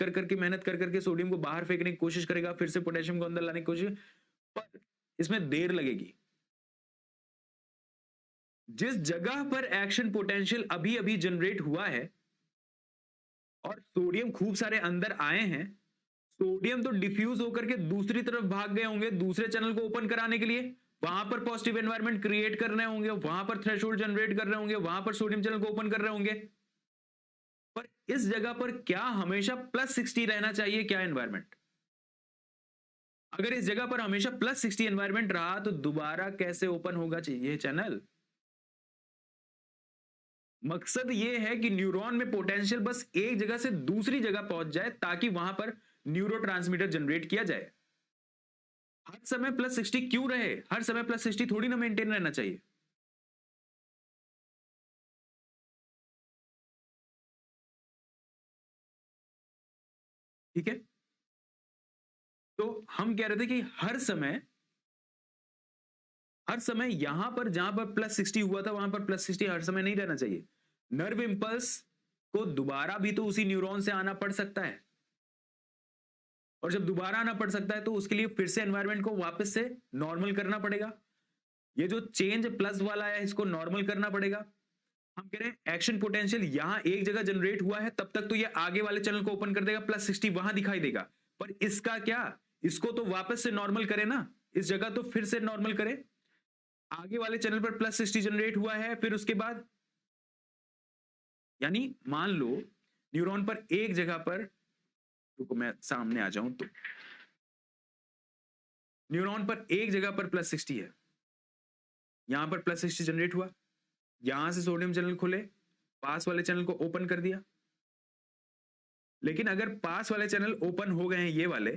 [SPEAKER 1] कर करके सोडियम को बाहर फेंकने की कोशिश करेगा, फिर से पोटेशियम को अंदर लाने की कोशिश, पर इसमें देर लगेगी। जिस जगह पर एक्शन पोटेंशियल अभी अभी जनरेट हुआ है और सोडियम खूब सारे अंदर आए हैं, सोडियम तो डिफ्यूज होकर के दूसरी तरफ भाग गए होंगे दूसरे चैनल को ओपन कराने के लिए, वहां पर पॉजिटिव एनवायरनमेंट क्रिएट कर रहे होंगे, वहां पर थ्रेशोल्ड जनरेट कर रहे होंगे, वहां पर सोडियम चैनल को ओपन कर रहे होंगे। पर इस जगह पर क्या हमेशा +60 रहना चाहिए क्या एनवायरनमेंट? अगर इस जगह पर हमेशा +60 एनवायरनमेंट रहा तो दोबारा कैसे ओपन होगा चाहिए चैनल? मकसद यह है कि न्यूरॉन में पोटेंशियल बस एक जगह से दूसरी जगह पहुंच जाए, ताकि वहां पर न्यूरोट्रांसमीटर जनरेट किया जाए। हर समय +60 क्यों रहे? हर समय +60 थोड़ी ना मेंटेन रहना चाहिए। ठीक है? तो हम कह रहे थे कि हर समय यहां पर जहां पर +60 हुआ था, वहां पर +60 हर समय नहीं रहना चाहिए। नर्व इंपल्स को दोबारा भी तो उसी न्यूरॉन से आना पड़ सकता है, और जब दोबारा आना पड़ सकता है तो उसके लिए फिर से एनवायरनमेंट को वापस से नॉर्मल करना पड़ेगा। ये जो चेंज प्लस वाला है, इसको नॉर्मल करना पड़ेगा। हम कह रहे हैं एक्शन पोटेंशियल यहां एक जगह जनरेट हुआ है, तब तक तो ये आगे वाले चैनल को ओपन कर देगा, +60 वहां दिखाई देगा। पर इसका क्या? इसको तो वापस से नॉर्मल करे ना, इस जगह तो फिर से नॉर्मल करे। आगे वाले चैनल पर +60 जनरेट हुआ है, फिर उसके बाद, यानी मान लो न्यूरॉन पर एक जगह पर, रुको मैं सामने आ जाऊं तो, न्यूरॉन पर एक जगह पर +60 है, यहां पर +60 जनरेट हुआ, यहां से सोडियम चैनल खुले, पास वाले चैनल को ओपन कर दिया। लेकिन अगर पास वाले चैनल ओपन हो गए हैं ये वाले,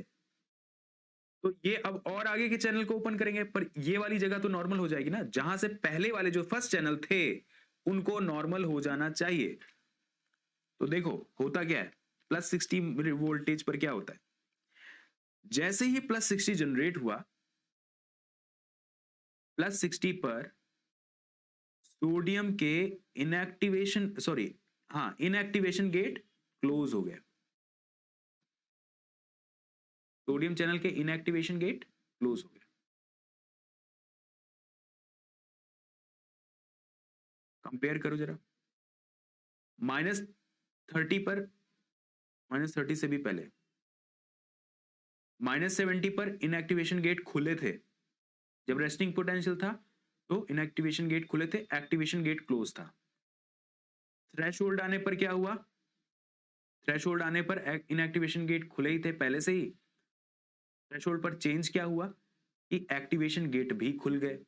[SPEAKER 1] तो ये अब और आगे के चैनल को ओपन करेंगे, पर ये वाली जगह तो नॉर्मल हो जाएगी ना, जहां से पहले वाले जो फर्स्ट चैनल थे उनको नॉर्मल हो जाना चाहिए। तो देखो होता क्या है, +60 वोल्टेज पर क्या होता है, जैसे ही +60 जनरेट हुआ, +60 पर सोडियम के इनएक्टिवेशन गेट क्लोज हो गया। सोडियम चैनल के इनएक्टिवेशन गेट क्लोज हो गया। कंपेयर करो जरा, -30 पर, -30 से भी पहले, -70 पर इनएक्टिवेशन गेट खुले थे। जब रेस्टिंग पोटेंशियल था तो इनएक्टिवेशन गेट खुले थे, एक्टिवेशन गेट क्लोज था। थ्रेशोल्ड आने पर क्या हुआ? थ्रेशोल्ड आने पर इनएक्टिवेशन गेट खुले ही थे पहले से ही। थ्रेशोल्ड पर चेंज क्या हुआ कि एक्टिवेशन गेट भी खुल गए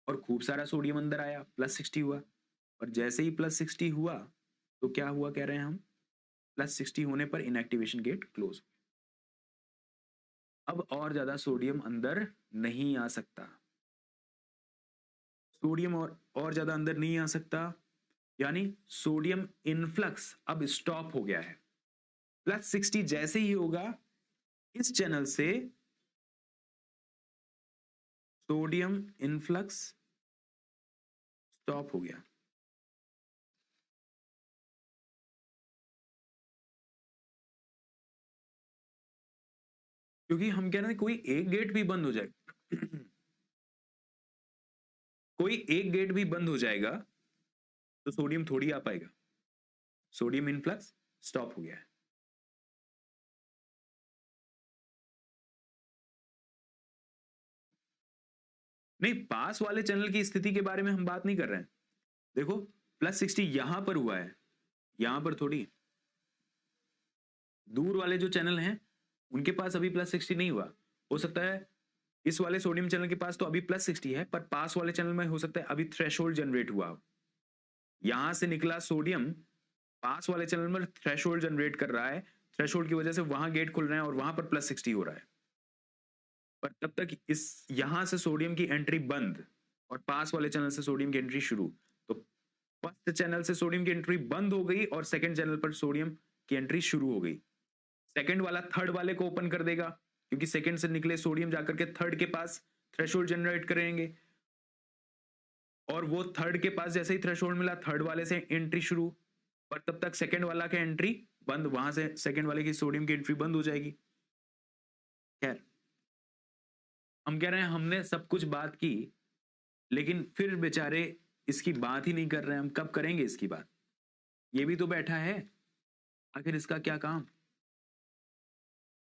[SPEAKER 1] और खूब सारा सोडियम अंदर आया, +60 हुआ। और जैसे ही +60 हुआ तो क्या हुआ कह रहे हैं हम, +60 होने पर इनएक्टिवेशन गेट क्लोज। अब और ज्यादा सोडियम अंदर नहीं आ सकता, सोडियम और ज्यादा अंदर नहीं आ सकता, यानी सोडियम इनफ्लक्स अब स्टॉप हो गया है। +60 जैसे ही होगा इस चैनल से सोडियम इनफ्लक्स स्टॉप हो गया। क्योंकि हम कह रहे हैं कोई एक गेट भी बंद हो जाए कोई एक गेट भी बंद हो जाएगा तो सोडियम थोड़ी आ पाएगा। सोडियम इनफ्लक्स स्टॉप हो गया है। नहीं, पास वाले चैनल की स्थिति के बारे में हम बात नहीं कर रहे हैं। देखो +60 यहां पर हुआ है, यहां पर थोड़ी। दूर वाले जो चैनल हैं उनके पास अभी +60 नहीं हुआ। हो सकता है इस वाले सोडियम चैनल के पास तो अभी +60 है, पर पास वाले चैनल में हो सकता है अभी थ्रेशोल्ड जनरेट हुआ हो। यहां से निकला सोडियम पास वाले चैनल में थ्रेशोल्ड जनरेट कर रहा है, थ्रेशोल्ड की वजह से वहां गेट खुल रहे हैं और वहां पर +60 हो रहा है। पर तब तक इस यहां से सोडियम की एंट्री बंद और पास वाले चैनल से सोडियम की एंट्री शुरू। तो फर्स्ट चैनल से सोडियम की एंट्री बंद हो गई और सेकंड चैनल पर सोडियम की एंट्री शुरू हो गई। सेकंड वाला थर्ड वाले को ओपन कर देगा, क्योंकि सेकंड से निकले सोडियम जाकर के थर्ड के पास थ्रेशोल्ड जनरेट करेंगे और वो थर्ड के पास जैसे ही थ्रेशोल्ड मिला थर्ड वाले से एंट्री शुरू। पर तब तक सेकंड वाला का एंट्री बंद, वहां से सेकंड वाले की सोडियम की एंट्री बंद हो जाएगी। खैर, हम कह रहे हैं हमने सब कुछ बात की, लेकिन फिर बेचारे इसकी बात ही नहीं कर रहे हैं। हम कब करेंगे इसकी बात? ये भी तो बैठा है, आखिर इसका क्या काम?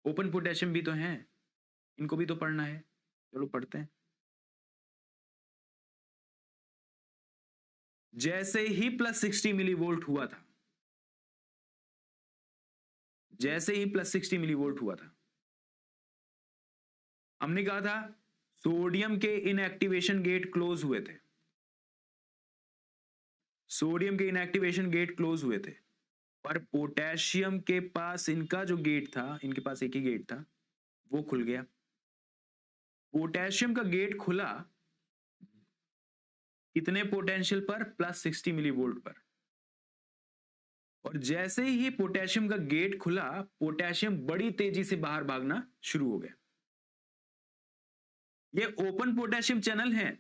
[SPEAKER 1] ओपन पोटेशियम भी तो है, इनको भी तो पढ़ना है। चलो पढ़ते हैं। जैसे ही +60 मिलीवोल्ट हुआ था, जैसे ही +60 मिलीवोल्ट हुआ था, हमने कहा था सोडियम के इनएक्टिवेशन गेट क्लोज हुए थे। सोडियम के इनएक्टिवेशन गेट क्लोज हुए थे, पर पोटेशियम के पास इनका जो गेट था, इनके पास एक ही गेट था, वो खुल गया। पोटेशियम का गेट खुला कितने पोटेंशियल पर? +60 मिलीवोल्ट पर। और जैसे ही पोटेशियम का गेट खुला, पोटेशियम बड़ी तेजी से बाहर भागना शुरू हो गया। ये ओपन पोटेशियम चैनल है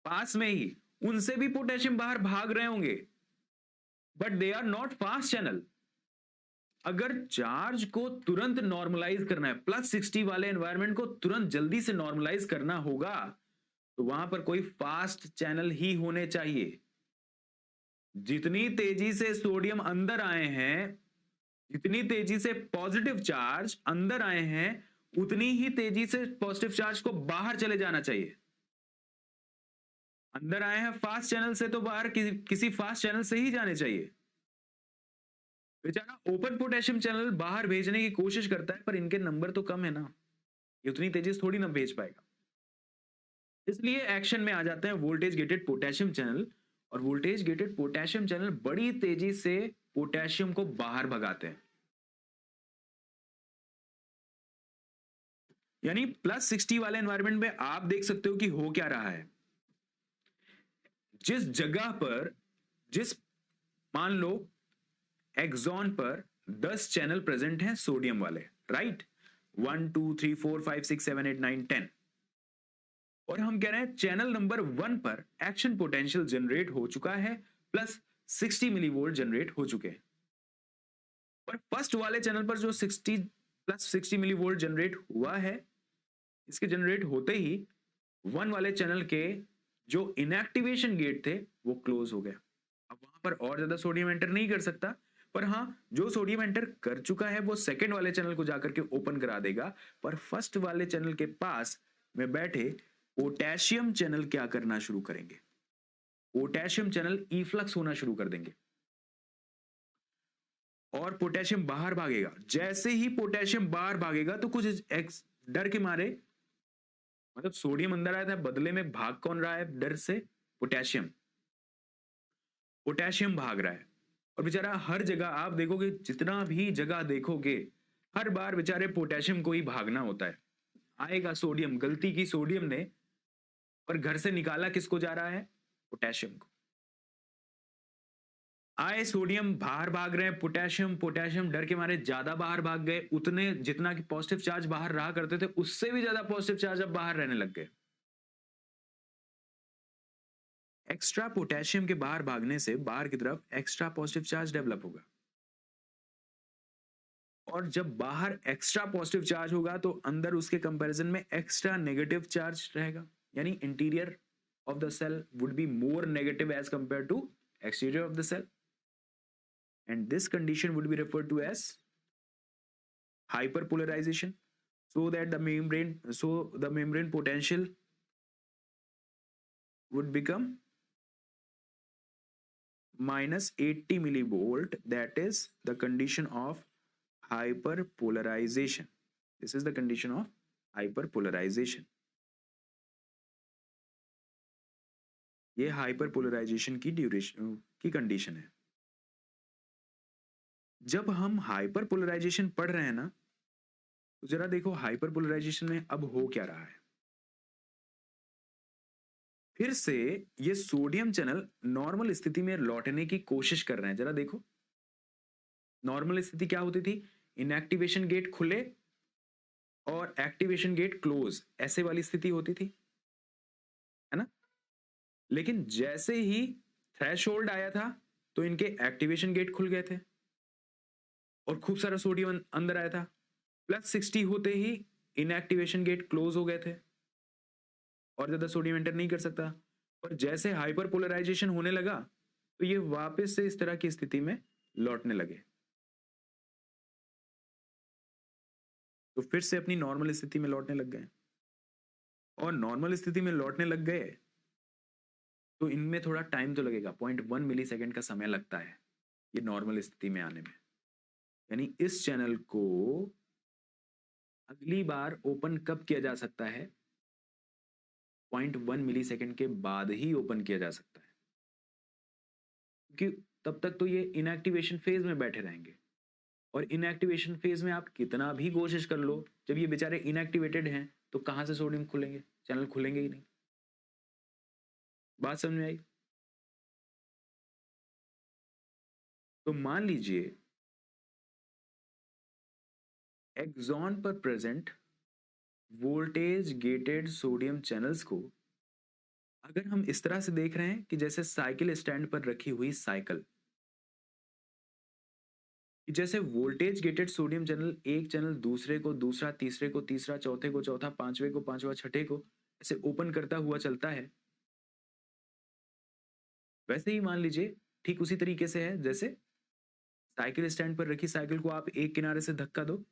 [SPEAKER 1] पास में ही, उनसे भी पोटेशियम बाहर भाग रहे होंगे, but they are not fast channel. अगर चार्ज को तुरंत नॉर्मलाइज करना है, +60 वाले एनवायरनमेंट को तुरंत जल्दी से नॉर्मलाइज करना होगा, तो वहां पर कोई फास्ट चैनल ही होने चाहिए। जितनी तेजी से सोडियम अंदर आए हैं, जितनी तेजी से पॉजिटिव चार्ज अंदर आए हैं, उतनी ही तेजी से पॉजिटिव चार्ज को बाहर चले जाना चाहिए। अंदर आए हैं फास्ट चैनल से तो बाहर किसी फास्ट चैनल से ही जाने चाहिए। बेचारा ओपन पोटेशियम चैनल बाहर भेजने की कोशिश करता है, पर इनके नंबर तो कम है ना, ये उतनी तेजी से थोड़ी ना भेज पाएगा। इसलिए एक्शन में आ जाते हैं वोल्टेज गेटेड पोटेशियम चैनल, और वोल्टेज गेटेड पोटेशियम चैनल बड़ी तेजी से पोटेशियम को बाहर भगाते हैं। यानी +60 वाले एनवायरनमेंट में आप देख सकते हो कि हो क्या रहा है। जिस जगह पर, जिस, मान लो एक्सॉन पर 10 चैनल प्रेजेंट हैं सोडियम वाले, राइट, 1 2 3 4 5 6 7 8 9 10। और हम कह रहे हैं चैनल नंबर 1 पर एक्शन पोटेंशियल जनरेट हो चुका है प्लस 60 मिलीवोल्ट जनरेट हो चुके हैं। पर फर्स्ट वाले चैनल पर जो 60 प्लस 60 मिलीवोल्ट जनरेट हुआ है, इसके जनरेट होते ही 1 वाले चैनल के जो इनएक्टिवेशन गेट थे वो क्लोज हो गया। अब वहां पर और ज्यादा सोडियम एंटर नहीं कर सकता, पर हाँ, जो सोडियम एंटर कर चुका है वो सेकंड वाले चैनल को जाकर के ओपन करा देगा। पर फर्स्ट वाले चैनल के पास में बैठे पोटेशियम चैनल क्या करना शुरू करेंगे? पोटेशियम चैनल इफ्लक्स होना शुरू कर देंगे और पोटेशियम बाहर भागेगा। जैसे ही पोटेशियम बाहर भागेगा तो कुछ डर के मारे, मतलब सोडियम अंदर आया था, बदले में भाग कौन रहा है डर से? पोटेशियम। पोटेशियम भाग रहा है और बेचारा हर जगह आप देखोगे, जितना भी जगह देखोगे, हर बार बेचारे पोटेशियम को ही भागना होता है। आएगा सोडियम, गलती की सोडियम ने, पर घर से निकाला किसको जा रहा है? पोटेशियम को। आए सोडियम, बाहर भाग रहे हैं पोटेशियम, पोटेशियम डर के मारे ज्यादा बाहर भाग गए, उतने जितना कि पॉजिटिव चार्ज बाहर रहा करते थे उससे भी ज्यादा पॉजिटिव चार्ज अब बाहर रहने लग गए। एक्स्ट्रा पोटेशियम के बाहर भागने से बाहर की तरफ एक्स्ट्रा पॉजिटिव चार्ज डेवलप होगा, और जब बाहर एक्स्ट्रा पॉजिटिव चार्ज होगा तो अंदर उसके कंपैरिजन में एक्स्ट्रा नेगेटिव चार्ज रहेगा, यानी interior of the cell would be more negative as compare to exterior of the cell, and this condition would be referred to as hyperpolarization, so that the membrane potential would become minus 80 millivolt. That is the condition of hyperpolarization. This is the condition of hyperpolarization. ये हाइपरपोलराइजेशन की ड्यूरेशन की कंडीशन है। जब हम हाइपरपोलराइजेशन पढ़ रहे हैं ना, तो जरा देखो हाइपरपोलराइजेशन में अब हो क्या रहा है। फिर से ये सोडियम चैनल नॉर्मल स्थिति में लौटने की कोशिश कर रहे हैं। जरा देखो, नॉर्मल स्थिति क्या होती थी? इनएक्टिवेशन गेट खुले और एक्टिवेशन गेट क्लोज, ऐसे वाली स्थिति होती थी, है ना? लेकिन जैसे ही थ्रेशोल्ड आया था तो इनके एक्टिवेशन गेट खुल गए थे और खूब सारा सोडियम अंदर आया था। प्लस 60 होते ही इनएक्टिवेशन गेट क्लोज हो गए थे और ज्यादा सोडियम एंटर नहीं कर सकता। और जैसे हाइपरपोलराइजेशन होने लगा तो ये वापस से इस तरह की स्थिति में लौटने लगे, तो फिर से अपनी नॉर्मल स्थिति में लौटने लग गए। और नॉर्मल स्थिति में लौटने लग गए तो इनमें थोड़ा टाइम तो लगेगा, 0.1 मिली सेकेंड का समय लगता है ये नॉर्मल स्थिति में आने में। यानी इस चैनल को अगली बार ओपन कब किया जा सकता है? 0.1 मिली सेकेंड के बाद ही ओपन किया जा सकता है, क्योंकि तब तक तो ये इनएक्टिवेशन फेज में बैठे रहेंगे। और इनएक्टिवेशन फेज में आप कितना भी कोशिश कर लो, जब ये बेचारे इनएक्टिवेटेड हैं तो कहां से सोडियम खुलेंगे? चैनल खुलेंगे ही नहीं। बात समझ में आई? तो मान लीजिए एक्सॉन पर present voltage gated sodium channels को अगर हम इस तरह से देख रहे हैं कि जैसे साइकिल स्टैंड पर रखी हुई साइकिल, जैसे वोल्टेज गेटेड सोडियम चैनल एक चैनल दूसरे को, दूसरा तीसरे को, तीसरा चौथे को, चौथा पांचवे को, पांचवा छठे को ऐसे ओपन करता हुआ चलता है, वैसे ही मान लीजिए ठीक उसी तरीके से है। जैसे साइकिल स्टैंड पर रखी साइकिल को आप एक किनारे से धक्का दो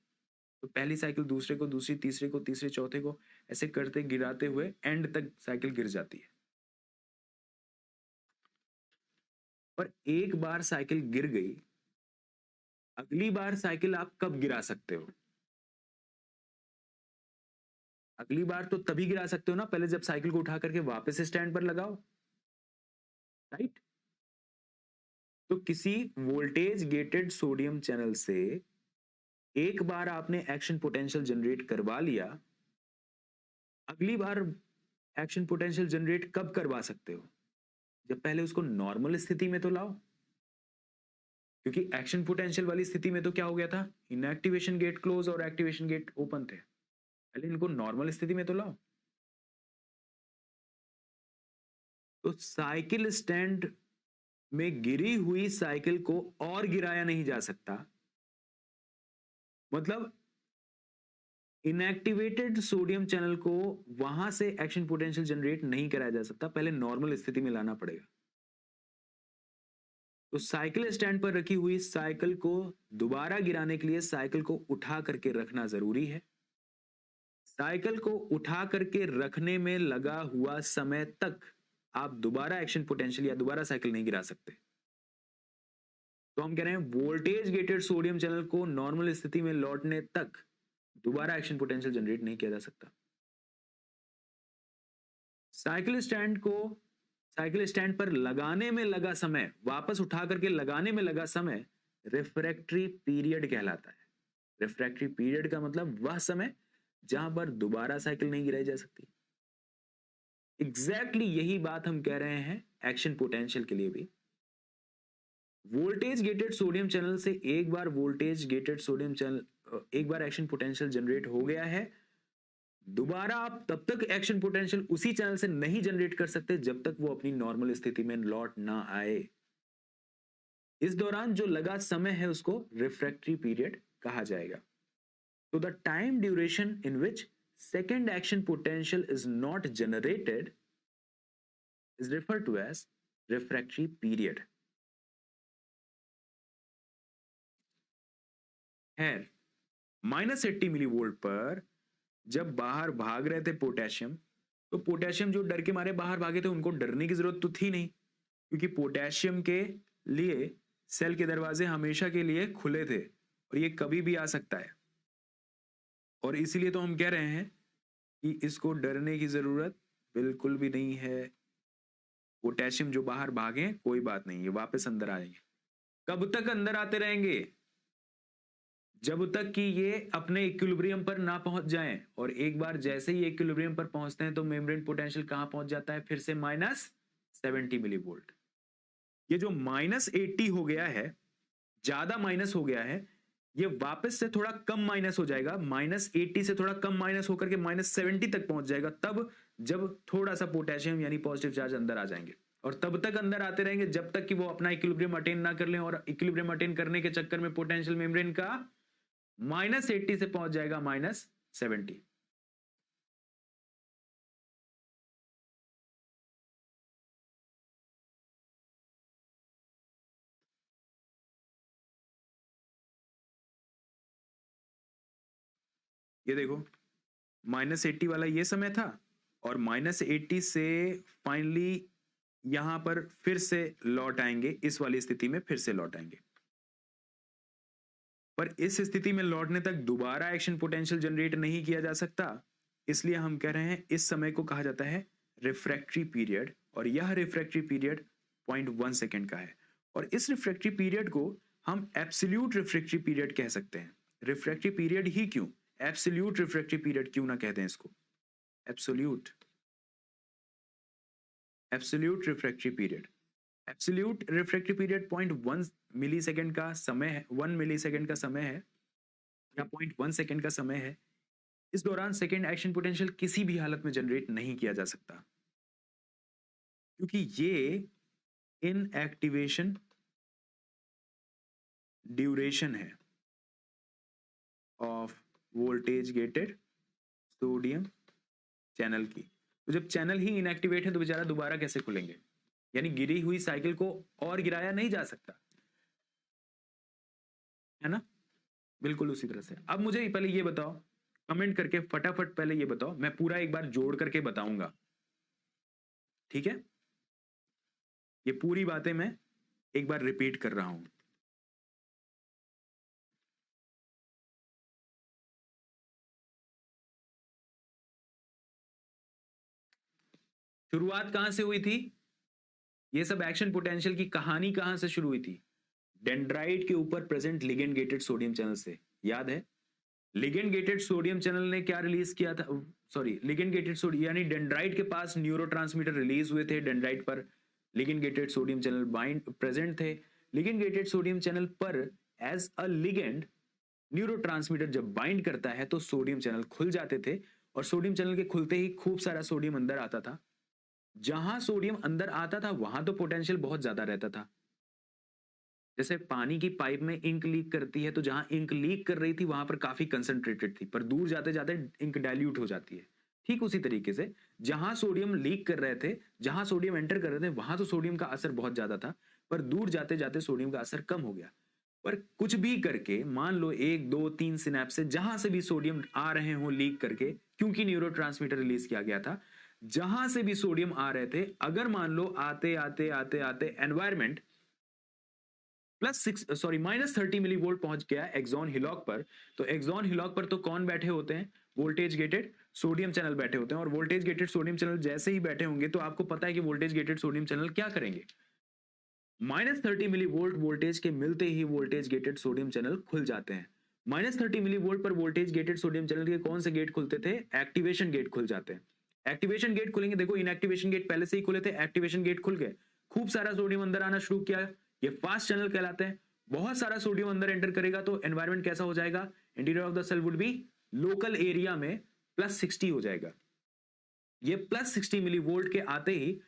[SPEAKER 1] तो पहली साइकिल दूसरे को, दूसरी तीसरे को, तीसरे चौथे को, ऐसे करते गिराते हुए एंड तक साइकिल गिर जाती है। पर एक बार साइकिल गिर गई, अगली बार साइकिल आप कब गिरा सकते हो? अगली बार तो तभी गिरा सकते हो ना, पहले जब साइकिल को उठा करके वापस स्टैंड पर लगाओ, राइट? तो किसी वोल्टेज गेटेड सोडियम चैनल से एक बार आपने एक्शन पोटेंशियल जनरेट करवा लिया, अगली बार एक्शन पोटेंशियल जनरेट कब करवा सकते हो? जब पहले उसको नॉर्मल स्थिति में तो लाओ, क्योंकि एक्शन पोटेंशियल वाली स्थिति में तो क्या हो गया था? इनएक्टिवेशन गेट क्लोज और एक्टिवेशन गेट ओपन थे। पहले इनको नॉर्मल स्थिति में तो लाओ। तो साइकिल स्टैंड में गिरी हुई साइकिल को और गिराया नहीं जा सकता, मतलब इनएक्टिवेटेड सोडियम चैनल को वहां से एक्शन पोटेंशियल जनरेट नहीं कराया जा सकता, पहले नॉर्मल स्थिति में लाना पड़ेगा। तो साइकिल स्टैंड पर रखी हुई साइकिल को दोबारा गिराने के लिए साइकिल को उठा करके रखना जरूरी है। साइकिल को उठा करके रखने में लगा हुआ समय तक आप दोबारा एक्शन पोटेंशियल या दोबारा साइकिल नहीं गिरा सकते। तो हम कह रहे हैं वोल्टेज गेटेड सोडियम चैनल को नॉर्मल स्थिति में लौटने तक दोबारा एक्शन पोटेंशियल जनरेट नहीं किया जा सकता। साइकिल स्टैंड पर लगाने में लगा समय, वापस उठा करके लगाने में लगा समय रिफ्रैक्टरी पीरियड कहलाता है। रिफ्रैक्टरी पीरियड का मतलब वह समय जहां पर दोबारा साइकिल नहीं गिराई जा सकती। एग्जैक्टली यही बात हम कह रहे हैं एक्शन पोटेंशियल के लिए भी। वोल्टेज गेटेड सोडियम चैनल से एक बार एक्शन पोटेंशियल जनरेट हो गया है, दोबारा आप तब तक एक्शन पोटेंशियल उसी चैनल से नहीं जनरेट कर सकते जब तक वो अपनी नॉर्मल स्थिति में लौट ना आए। इस दौरान जो लगा समय है उसको रिफ्रैक्टरी पीरियड कहा जाएगा। तो the time duration in which second action potential is not generated is referred to as refractory period। है -80 मिलीवोल्ट पर जब बाहर भाग रहे थे पोटेशियम, तो पोटेशियम जो डर के मारे बाहर भागे थे उनको डरने की जरूरत तो थी नहीं, क्योंकि पोटेशियम के लिए सेल के दरवाजे हमेशा के लिए खुले थे और ये कभी भी आ सकता है। और इसीलिए तो हम कह रहे हैं कि इसको डरने की जरूरत बिल्कुल भी नहीं है। पोटेशियम जो बाहर भागे कोई बात नहीं, ये वापस अंदर आएंगे। कब तक अंदर आते रहेंगे? जब तक कि ये अपने इक्विलिब्रियम पर ना पहुंच जाएं। और एक बार जैसे ही इक्विलिब्रियम पर पहुंचते हैं तो मेम्ब्रेन पोटेंशियल कहां पहुंच जाता है? फिर से -70 मिलीवोल्ट। ये जो -80 हो गया है, ज्यादा माइनस हो गया है, ये वापस से थोड़ा कम माइनस हो जाएगा, -80 से थोड़ा कम माइनस होकर के -70 तक पहुंच जाएगा, तब जब थोड़ा सा पोटेशियम यानी पॉजिटिव चार्ज अंदर आ जाएंगे। और तब तक अंदर आते रहेंगे जब तक कि वो अपना इक्विलिब्रियम अटेन ना कर लें, और इक्विलिब्रियम अटेन करने के चक्कर में पोटेंशियल मेम्ब्रेन का -80 से पहुंच जाएगा -70। ये देखो -80 वाला ये समय था, और -80 से फाइनली यहां पर फिर से लौट आएंगे, इस वाली स्थिति में फिर से लौट आएंगे। पर इस स्थिति में लौटने तक दोबारा एक्शन पोटेंशियल जनरेट नहीं किया जा सकता, इसलिए हम कह रहे हैं इस समय को कहा जाता है रिफ्रैक्टरी पीरियड, और यह रिफ्रैक्टरी पीरियड 0.1 सेकेंड का है। और इस रिफ्रैक्टरी पीरियड को हम एब्सोल्यूट रिफ्रैक्टरी पीरियड कह सकते हैं। रिफ्रैक्टरी पीरियड ही क्यों, एब्सोल्यूट रिफ्रैक्टरी पीरियड क्यों ना कहते हैं इसको? Absolute refractory period. Absolute refractory period 0.1 मिली सेकेंड का समय है, 1 मिली सेकेंड का समय है, या 0.1 सेकेंड का समय है। इस दौरान सेकेंड एक्शन पोटेंशियल किसी भी हालत में जनरेट नहीं किया जा सकता, क्योंकि ये इनएक्टिवेशन ड्यूरेशन है of voltage gated sodium channel की। तो जब चैनल ही इनएक्टिवेट है तो बेचारा दोबारा कैसे खुलेंगे? यानी गिरी हुई साइकिल को और गिराया नहीं जा सकता, है ना? बिल्कुल उसी तरह से। अब मुझे पहले ये बताओ, कमेंट करके फटाफट पहले ये बताओ, मैं पूरा एक बार जोड़ करके बताऊंगा, ठीक है? ये पूरी बातें मैं एक बार रिपीट कर रहा हूं। शुरुआत कहां से हुई थी? ये सब एक्शन पोटेंशियल की कहानी कहां से शुरू हुई थी? डेंड्राइट के ऊपर present ligand gated sodium channel से। याद है लिगेंड गेटेड सोडियम चैनल ने क्या रिलीज किया था? सॉरी, लिगेंड गेटेड सोडियम यानी डेंड्राइट के पास न्यूरोट्रांसमीटर रिलीज हुए थे, डेंड्राइट पर ligand gated sodium channel bind present थे। लिगेंड गेटेड सोडियम चैनल पर एज अ लिगेंड न्यूरोट्रांसमीटर जब बाइंड करता है तो सोडियम चैनल खुल जाते थे, और सोडियम चैनल के खुलते ही खूब सारा सोडियम अंदर आता था। जहां सोडियम अंदर आता था वहां तो पोटेंशियल बहुत ज्यादा रहता था। जैसे पानी की पाइप में इंक लीक करती है, तो जहां इंक लीक कर रही थी वहां पर काफी कंसंट्रेटेड थी, पर दूर जाते जाते इंक डाइल्यूट हो जाती है। ठीक उसी तरीके से जहां सोडियम लीक कर रहे थे, जहां सोडियम एंटर कर रहे थे, वहां तो सोडियम का असर बहुत ज्यादा था, पर दूर जाते जाते सोडियम का असर कम हो गया। पर कुछ भी करके मान लो 1 2 3 सिनेप्स से जहां से भी सोडियम आ रहे हो लीक करके, क्योंकि न्यूरोट्रांसमीटर रिलीज किया गया था, जहां से भी सोडियम आ रहे थे, अगर मान लो आते आते आते आते एनवायरमेंट -30 मिली वोल्ट पहुंच गया एक्सॉन हिलॉक पर, तो एक्सॉन हिलॉक पर तो कौन बैठे होते हैं? वोल्टेज गेटेड सोडियम चैनल बैठे होते हैं, और वोल्टेज गेटेड सोडियम चैनल जैसे ही बैठे होंगे तो आपको पता है कि वोल्टेज गेटेड सोडियम चैनल क्या करेंगे? -30 मिली वोल्ट वोल्टेज के मिलते ही वोल्टेज गेटेड सोडियम चैनल खुल जाते हैं। -30 मिली वोल्ट पर वोल्टेज गेटेड सोडियम चैनल के कौन से गेट खुलते थे? एक्टिवेशन गेट खुल जाते हैं। एक्टिवेशन गेट खुलेंगे, देखो इनएक्टिवेशन गेट पहले से ही खुले थे, एक्टिवेशन गेट खुल गए, खूब सारा सोडियम अंदर आना शुरू किया, ये फास्ट चैनल कहलाते हैं। बहुत सारा सोडियम अंदर एंटर करेगा तो एनवायरमेंट कैसा हो जाएगा? Interior of the cell would be local area में +60 हो जाएगा। ये +60 मिली वोल्ट के आते ही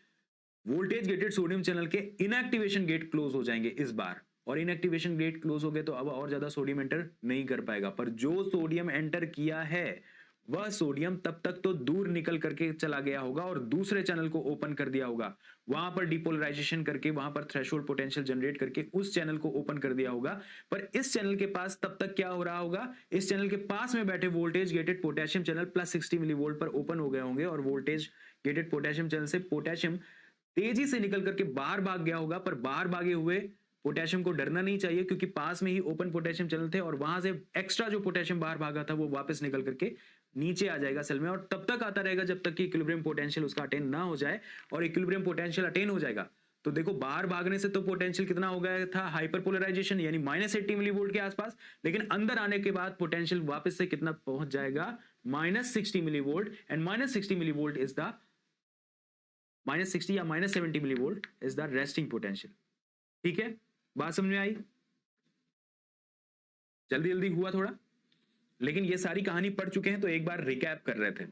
[SPEAKER 1] वोल्टेज गेटेड सोडियम चैनल के इनएक्टिवेशन गेट क्लोज हो जाएंगे इस बार, और इनएक्टिवेशन गेट क्लोज हो गए तो अब और ज्यादा सोडियम एंटर नहीं कर पाएगा, पर जो सोडियम एंटर किया है वह सोडियम तब तक तो दूर निकल करके चला गया होगा और दूसरे चैनल को ओपन कर दिया होगा, वहां पर डिपोलराइजेशन करके, वहां पर थ्रेशोल्ड पोटेंशियल जनरेट करके उस चैनल को ओपन कर दिया होगा। पर इस चैनल के पास तब तक क्या हो रहा होगा? इस चैनल के पास में बैठे voltage gated potassium channel +60 milli volt पर ओपन हो गए होंगे, और वोल्टेज गेटेड पोटेशियम चैनल से पोटेशियम तेजी से निकल करके बाहर भाग गया होगा। पर बाहर भागे हुए पोटेशियम को डरना नहीं चाहिए, क्योंकि पास में ही ओपन पोटेशियम चैनल थे, और वहां से एक्स्ट्रा जो पोटेशियम बाहर भागा था वो वापस निकल करके नीचे आ जाएगा सेल में, और तब तक आता रहेगा जब तक कि इक्विलिब्रियम पोटेंशियल उसका अटेन ना हो जाए। और इक्विलिब्रियम पोटेंशियल अटेन हो जाएगा तो देखो बाहर भागने से तो पोटेंशियल कितना हो गया था? हाइपरपोलराइजेशन, यानी -80 मिलीवोल्ट के आसपास, लेकिन अंदर आने के बाद पोटेंशियल वापस से कितना पहुंच जाएगा? -60 millivolt, and -60 millivolt is the -60 या -70 millivolt is the resting potential. ठीक है, बात समझ में आई? जल्दी जल्दी हुआ थोड़ा, लेकिन ये सारी कहानी पढ़ चुके हैं तो एक बार रिकैप कर रहे थे।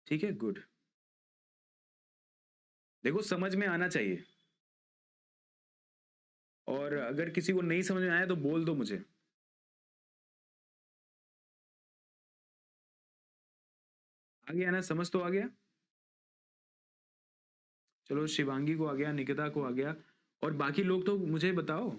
[SPEAKER 1] ठीक है, गुड। देखो समझ में आना चाहिए, और अगर किसी को नहीं समझ में आया तो बोल दो मुझे। आ गया ना? समझ तो आ गया? चलो शिवांगी को आ गया, निकिता को आ गया, और बाकी लोग तो मुझे बताओ।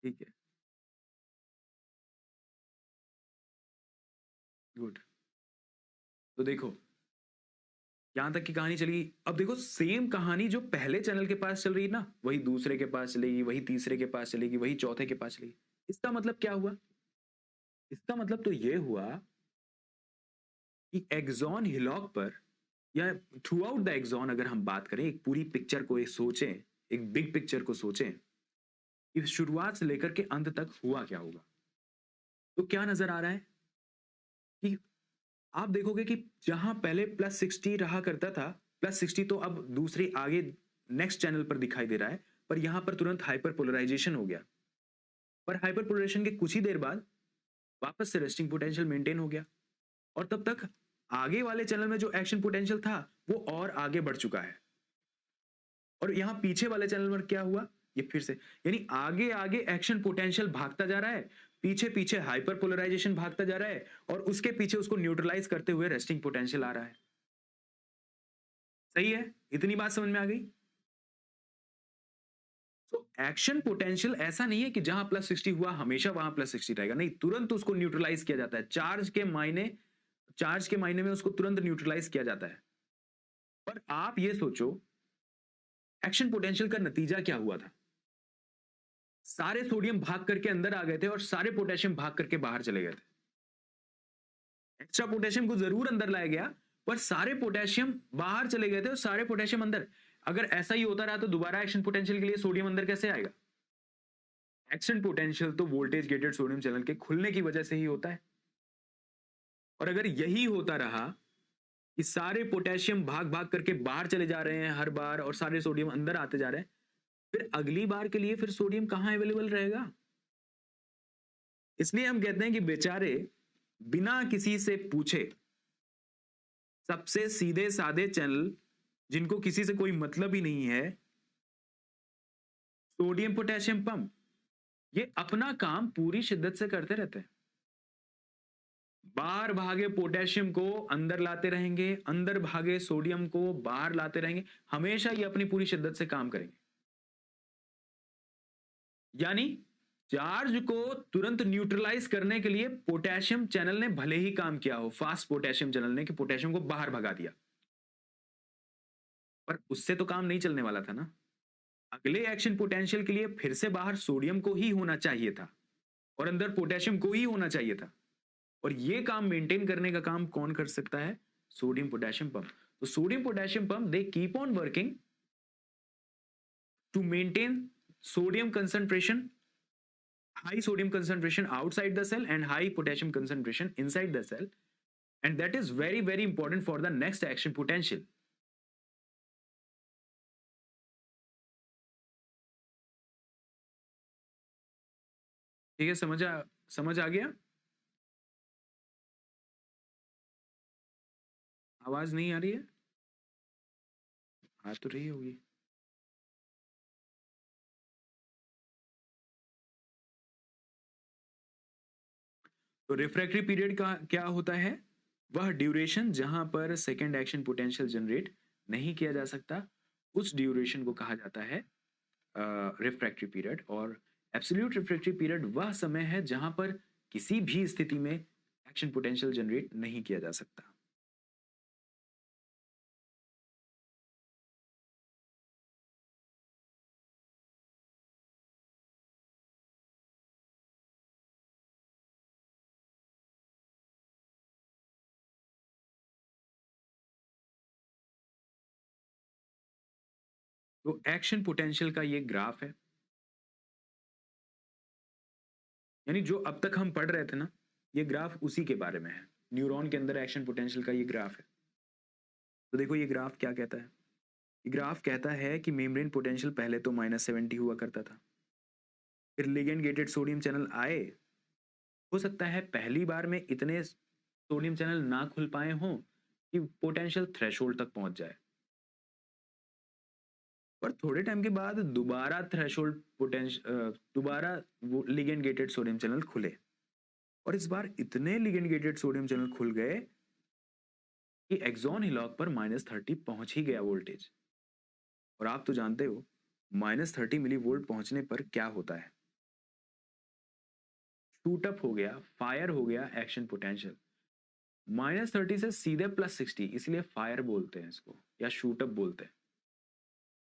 [SPEAKER 1] ठीक है, गुड। तो देखो यहां तक की कहानी चली। अब देखो सेम कहानी जो पहले चैनल के पास चल रही है ना, वही दूसरे के पास चलेगी, वही तीसरे के पास चलेगी, वही चौथे के पास चलेगी। इसका मतलब क्या हुआ? इसका मतलब तो ये हुआ कि एक्सॉन हिलॉक पर, या थ्रू आउट द एक्सॉन अगर हम बात करें, एक पूरी पिक्चर को एक सोचें, एक बिग पिक्चर को सोचें कि शुरुआत से लेकर के अंत तक हुआ क्या होगा, तो क्या नजर आ रहा है कि आप देखोगे कि जहां पहले +60 रहा करता था, +60 तो अब दूसरे आगे नेक्स्ट चैनल पर दिखाई दे रहा है, पर यहां पर तुरंत हाइपर पोलराइजेशन हो गया। पर हाइपर पोलराइजेशन के कुछ ही देर बाद वापस से रेस्टिंग पोटेंशियल मेंटेन हो गया, और तब तक आगे वाले चैनल में जो एक्शन पोटेंशियल था वो और आगे बढ़ चुका है, और यहां पीछे वाले चैनल पर क्या हुआ? ये फिर से, यानी आगे आगे एक्शन पोटेंशियल भागता जा रहा है, पीछे पीछे हाइपर पोलराइजेशन भागता जा रहा है, और उसके पीछे उसको न्यूट्रलाइज करते हुए रेस्टिंग पोटेंशियल आ रहा है। सही है? इतनी बात समझ में आ गई? तो एक्शन पोटेंशियल ऐसा नहीं है कि जहां +60 हुआ हमेशा वहां +60 रहेगा, नहीं, तुरंत उसको न्यूट्रलाइज किया जाता है। चार्ज के मायने में उसको तुरंत न्यूट्रलाइज किया जाता है। पर आप ये सोचो, एक्शन पोटेंशियल का नतीजा क्या हुआ था? सारे सोडियम भाग करके अंदर आ गए थे, और सारे पोटेशियम भाग करके बाहर चले गए थे। एक्स्ट्रा पोटेशियम को जरूर अंदर लाया गया, पर सारे पोटेशियम बाहर चले गए थे और सारे पोटेशियम अंदर। अगर ऐसा ही होता रहा तो दोबारा एक्शन पोटेंशियल के लिए सोडियम अंदर कैसे आएगा? एक्शन पोटेंशियल तो वोल्टेज गेटेड सोडियम चैनल के खुलने की वजह से ही होता है। और अगर यही होता रहा कि सारे पोटेशियम भाग भाग करके बाहर चले जा रहे हैं हर बार और सारे सोडियम अंदर आते जा रहे हैं, फिर अगली बार के लिए फिर सोडियम कहां अवेलेबल रहेगा? इसलिए हम कहते हैं कि बेचारे बिना किसी से पूछे सबसे सीधे साधे चैनल जिनको किसी से कोई मतलब ही नहीं है, सोडियम पोटेशियम पंप, ये अपना काम पूरी शिद्दत से करते रहते हैं। बाहर भागे पोटेशियम को अंदर लाते रहेंगे, अंदर भागे सोडियम को बाहर लाते रहेंगे, हमेशा ये अपनी पूरी शिद्दत से काम करेंगे। यानी चार्ज को तुरंत न्यूट्रलाइज करने के लिए पोटेशियम चैनल ने भले ही काम किया हो, फास्ट पोटेशियम चैनल ने, कि पोटेशियम को बाहर भगा दिया, पर उससे तो काम नहीं चलने वाला था ना। अगले एक्शन पोटेंशियल के लिए फिर से बाहर सोडियम को ही होना चाहिए था और अंदर पोटेशियम को ही होना चाहिए था। और ये काम मेंटेन करने का काम कौन कर सकता है? Sodium potassium pump. तो sodium potassium pump they keep on working to maintain sodium concentration, high sodium concentration outside the cell and high potassium concentration inside the cell, and that is very very important for the next action potential. ठीक है, समझ आ गया? आवाज नहीं आ रही है? आ तो रही होगी। तो रिफ्रैक्टरी पीरियड का क्या होता है? वह ड्यूरेशन जहां पर सेकेंड एक्शन पोटेंशियल जनरेट नहीं किया जा सकता, उस ड्यूरेशन को कहा जाता है रिफ्रैक्टरी पीरियड। और एब्सोल्यूट रिफ्रैक्टरी पीरियड वह समय है जहां पर किसी भी स्थिति में एक्शन पोटेंशियल जनरेट नहीं किया जा सकता। तो एक्शन पोटेंशियल का ये ग्राफ है, यानी जो अब तक हम पढ़ रहे थे ना, ये ग्राफ उसी के बारे में है। न्यूरॉन के अंदर एक्शन पोटेंशियल का ये ग्राफ है। तो देखो ये ग्राफ क्या कहता है? ये ग्राफ कहता है कि मेम्ब्रेन पोटेंशियल पहले तो -70 हुआ करता था, फिर लिगेंड गेटेड सोडियम चैनल आए। हो सकता है पहली बार में इतने सोडियम चैनल ना खुल पाए हों कि पोटेंशियल थ्रेशोल्ड तक पहुंच जाए, पर थोड़े टाइम के बाद दोबारा थ्रेशोल्ड पोटेंशियल, दोबारा वो लिगेंड गेटेड सोडियम चैनल खुले, और इस बार इतने लिगेंड गेटेड सोडियम चैनल खुल गए कि एक्सॉन हिलॉक पर -30 पहुंच ही गया वोल्टेज। और आप तो जानते हो -30 मिली वोल्ट पहुंचने पर क्या होता है? शूट अप हो गया, फायर हो गया एक्शन पोटेंशियल। -30 से सीधे +60, इसलिए फायर बोलते हैं इसको या शूट अप बोलते हैं।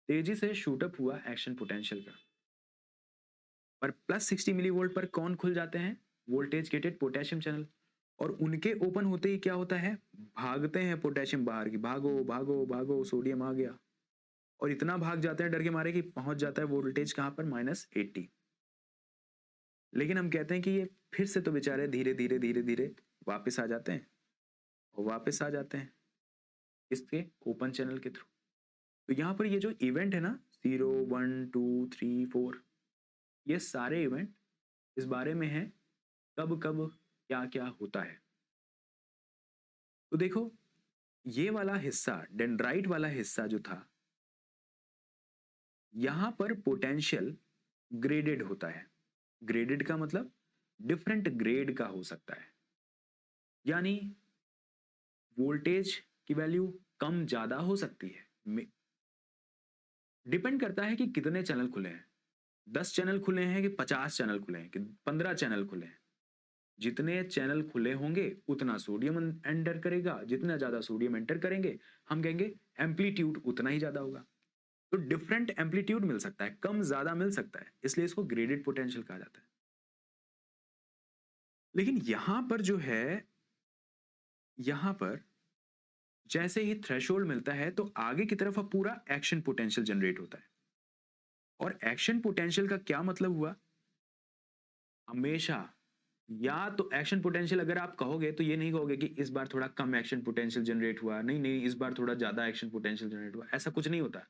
[SPEAKER 1] तेजी से शूट अप हुआ एक्शन पोटेंशियल का। पर +60 मिली वोल्ट पर कौन खुल जाते हैं? Voltage gated potassium channel. और उनके ओपन होते ही क्या होता है? भागते हैं पोटेशियम बाहर की, भागो भागो भागो, सोडियम आ गया। और इतना भाग जाते हैं डर के मारे कि पहुंच जाता है वोल्टेज कहां पर? -80। लेकिन हम कहते हैं कि ये फिर से तो बेचारे धीरे धीरे धीरे धीरे वापस आ जाते हैं, और वापस आ जाते हैं इसके ओपन चैनल के थ्रू। तो यहाँ पर ये जो इवेंट है ना, 0 1 2 3 4, ये सारे इवेंट इस बारे में है कब कब क्या क्या होता है। तो देखो ये वाला हिस्सा, डेंड्राइट वाला हिस्सा जो था, यहां पर पोटेंशियल ग्रेडेड होता है। ग्रेडेड का मतलब डिफरेंट ग्रेड का हो सकता है, यानी वोल्टेज की वैल्यू कम ज्यादा हो सकती है। डिपेंड करता है कि कितने चैनल खुले हैं, 10 चैनल खुले हैं कि 50 चैनल खुले हैं कि 15 चैनल खुले हैं। जितने चैनल खुले होंगे उतना सोडियम एंटर करेगा, जितना ज्यादा सोडियम एंटर करेंगे हम कहेंगे एम्पलीट्यूड उतना ही ज्यादा होगा। तो डिफरेंट एम्पलीट्यूड मिल सकता है, कम ज्यादा मिल सकता है, इसलिए इसको ग्रेडेड पोटेंशियल कहा जाता है। लेकिन यहां पर जो है, यहां पर जैसे ही थ्रेशोल्ड मिलता है तो आगे की तरफ अब पूरा एक्शन पोटेंशियल जनरेट होता है। और एक्शन पोटेंशियल का क्या मतलब हुआ? हमेशा या तो एक्शन पोटेंशियल अगर आप कहोगे तो ये नहीं कहोगे कि इस बार थोड़ा कम एक्शन पोटेंशियल जनरेट हुआ, नहीं नहीं इस बार थोड़ा ज्यादा एक्शन पोटेंशियल जनरेट हुआ, ऐसा कुछ नहीं होता।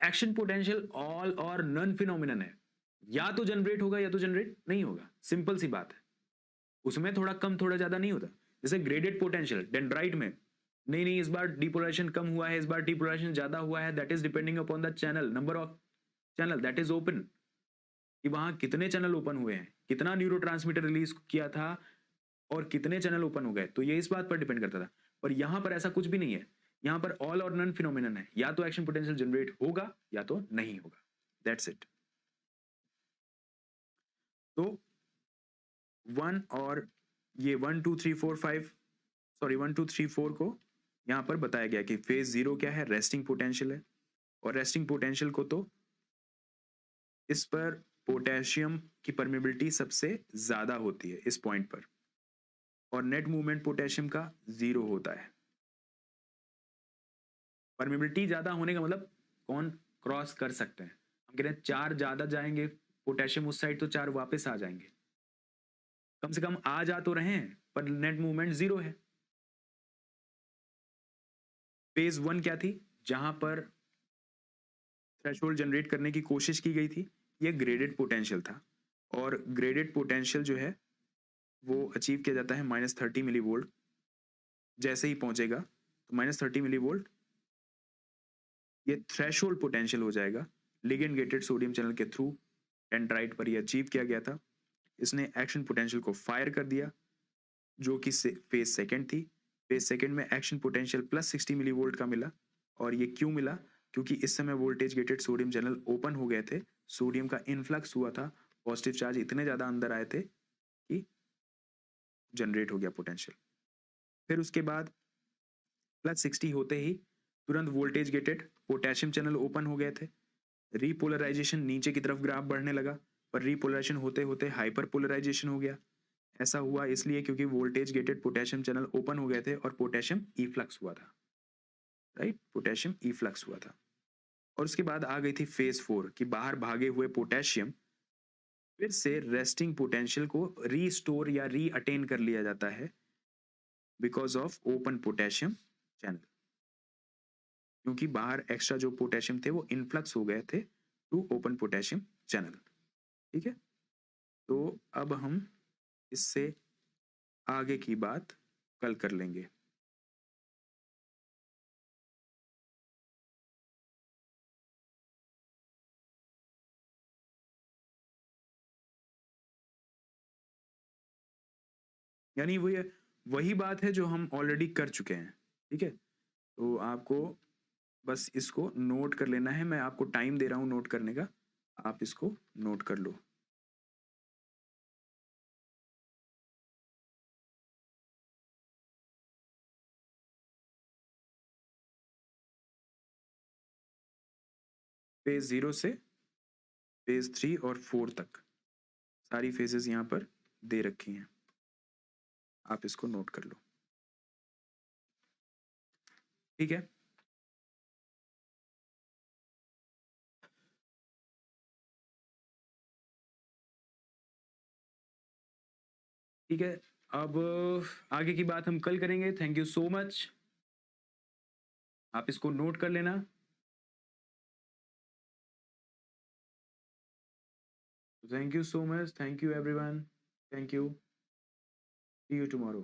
[SPEAKER 1] एक्शन पोटेंशियल ऑल और नन फिनोमिनन है, या तो जनरेट होगा या तो जनरेट नहीं होगा, सिंपल सी बात है। उसमें थोड़ा कम थोड़ा ज्यादा नहीं होता। जैसे ग्रेडेड पोटेंशियल डेंड्राइट में, नहीं नहीं इस बार डिपोलराइजेशन कम हुआ है, इस बार डिपोलराइजेशन ज्यादा हुआ है, that is depending upon the channel, number of channel that is open, कि वहां कितने चैनल ओपन हुए हैं, कितना न्यूरोट्रांसमीटर रिलीज किया था और कितने चैनल ओपन हो गए, तो ये इस बात पर डिपेंड करता था। पर यहां पर ऐसा कुछ भी नहीं है, यहां पर ऑल और नन फिनोमिनन है, या तो एक्शन पोटेंशियल जनरेट होगा या तो नहीं होगा, दैट्स इट। तो 1 और ये 1 2 3 4 5 सॉरी 1 2 3 4 को यहां पर बताया गया कि फेज 0 क्या है, रेस्टिंग पोटेंशियल है, और रेस्टिंग पोटेंशियल को तो इस पर पोटेशियम की परमेबिलिटी सबसे ज्यादा होती है इस पॉइंट पर, और नेट मूवमेंट पोटेशियम का 0 होता है। परमेबिलिटी ज्यादा होने का मतलब कौन क्रॉस कर सकते हैं, हम कह रहे हैं 4 ज्यादा जाएंगे पोटेशियम उस साइड तो 4 वापस आ जाएंगे, कम से कम आ जा तो रहे हैं, पर नेट मूवमेंट 0 है। फेज 1 क्या थी, जहां पर थ्रेशोल्ड जनरेट करने की कोशिश की गई थी, ये ग्रेडेड पोटेंशियल था, और ग्रेडेड पोटेंशियल जो है वो अचीव किया जाता है -30 मिली वोल्ट। जैसे ही पहुंचेगा तो -30 मिली वोल्ट ये थ्रेशोल्ड पोटेंशियल हो जाएगा, लिगेंड गेटेड सोडियम चैनल के थ्रू डेंड्राइट पर ये अचीव किया गया था। इसने एक्शन पोटेंशियल को फायर कर दिया, जो कि फेज सेकंड थी। फेज सेकंड में एक्शन पोटेंशियल +60 मिली वोल्ट का मिला, और ये क्यों मिला, क्योंकि इस समय voltage gated sodium channel open हो गए थे, सोडियम का इनफ्लक्स हुआ था, पॉजिटिव चार्ज इतने ज्यादा अंदर आए थे कि जनरेट हो गया पोटेंशियल। फिर उसके बाद +60 होते ही तुरंत voltage gated potassium channel open हो गए थे, रीपोलराइजेशन नीचे की तरफ ग्राफ बढ़ने लगा, पर रीपोलराइजेशन होते होते हाइपर पोलराइजेशन हो गया। ऐसा हुआ इसलिए क्योंकि voltage gated potassium channel open हो गए थे और पोटेशियम इफ्लक्स हुआ था, राइट, पोटेशियम इफ्लक्स हुआ था। और उसके बाद आ गई थी फेज 4 कि बाहर भागे हुए पोटेशियम फिर से रेस्टिंग पोटेंशियल को रीस्टोर या री अटेन कर लिया जाता है because of open potassium channel, क्योंकि बाहर एक्स्ट्रा जो पोटेशियम थे वो इनफ्लक्स हो गए थे टू ओपन पोटेशियम चैनल। ठीक है, तो अब हम इससे आगे की बात कल कर लेंगे। यानी वो ये वही बात है जो हम ऑलरेडी कर चुके हैं। ठीक है, तो आपको बस इसको नोट कर लेना है, मैं आपको टाइम दे रहा हूं नोट करने का, आप इसको नोट कर लो। फेज 0 से फेज 3 और 4 तक सारी फेजेस यहां पर दे रखी हैं, आप इसको नोट कर लो। ठीक है, ठीक है, अब आगे की बात हम कल करेंगे। थैंक यू सो मच, आप इसको नोट कर लेना। Thank you so much, thank you everyone, thank you, see you tomorrow.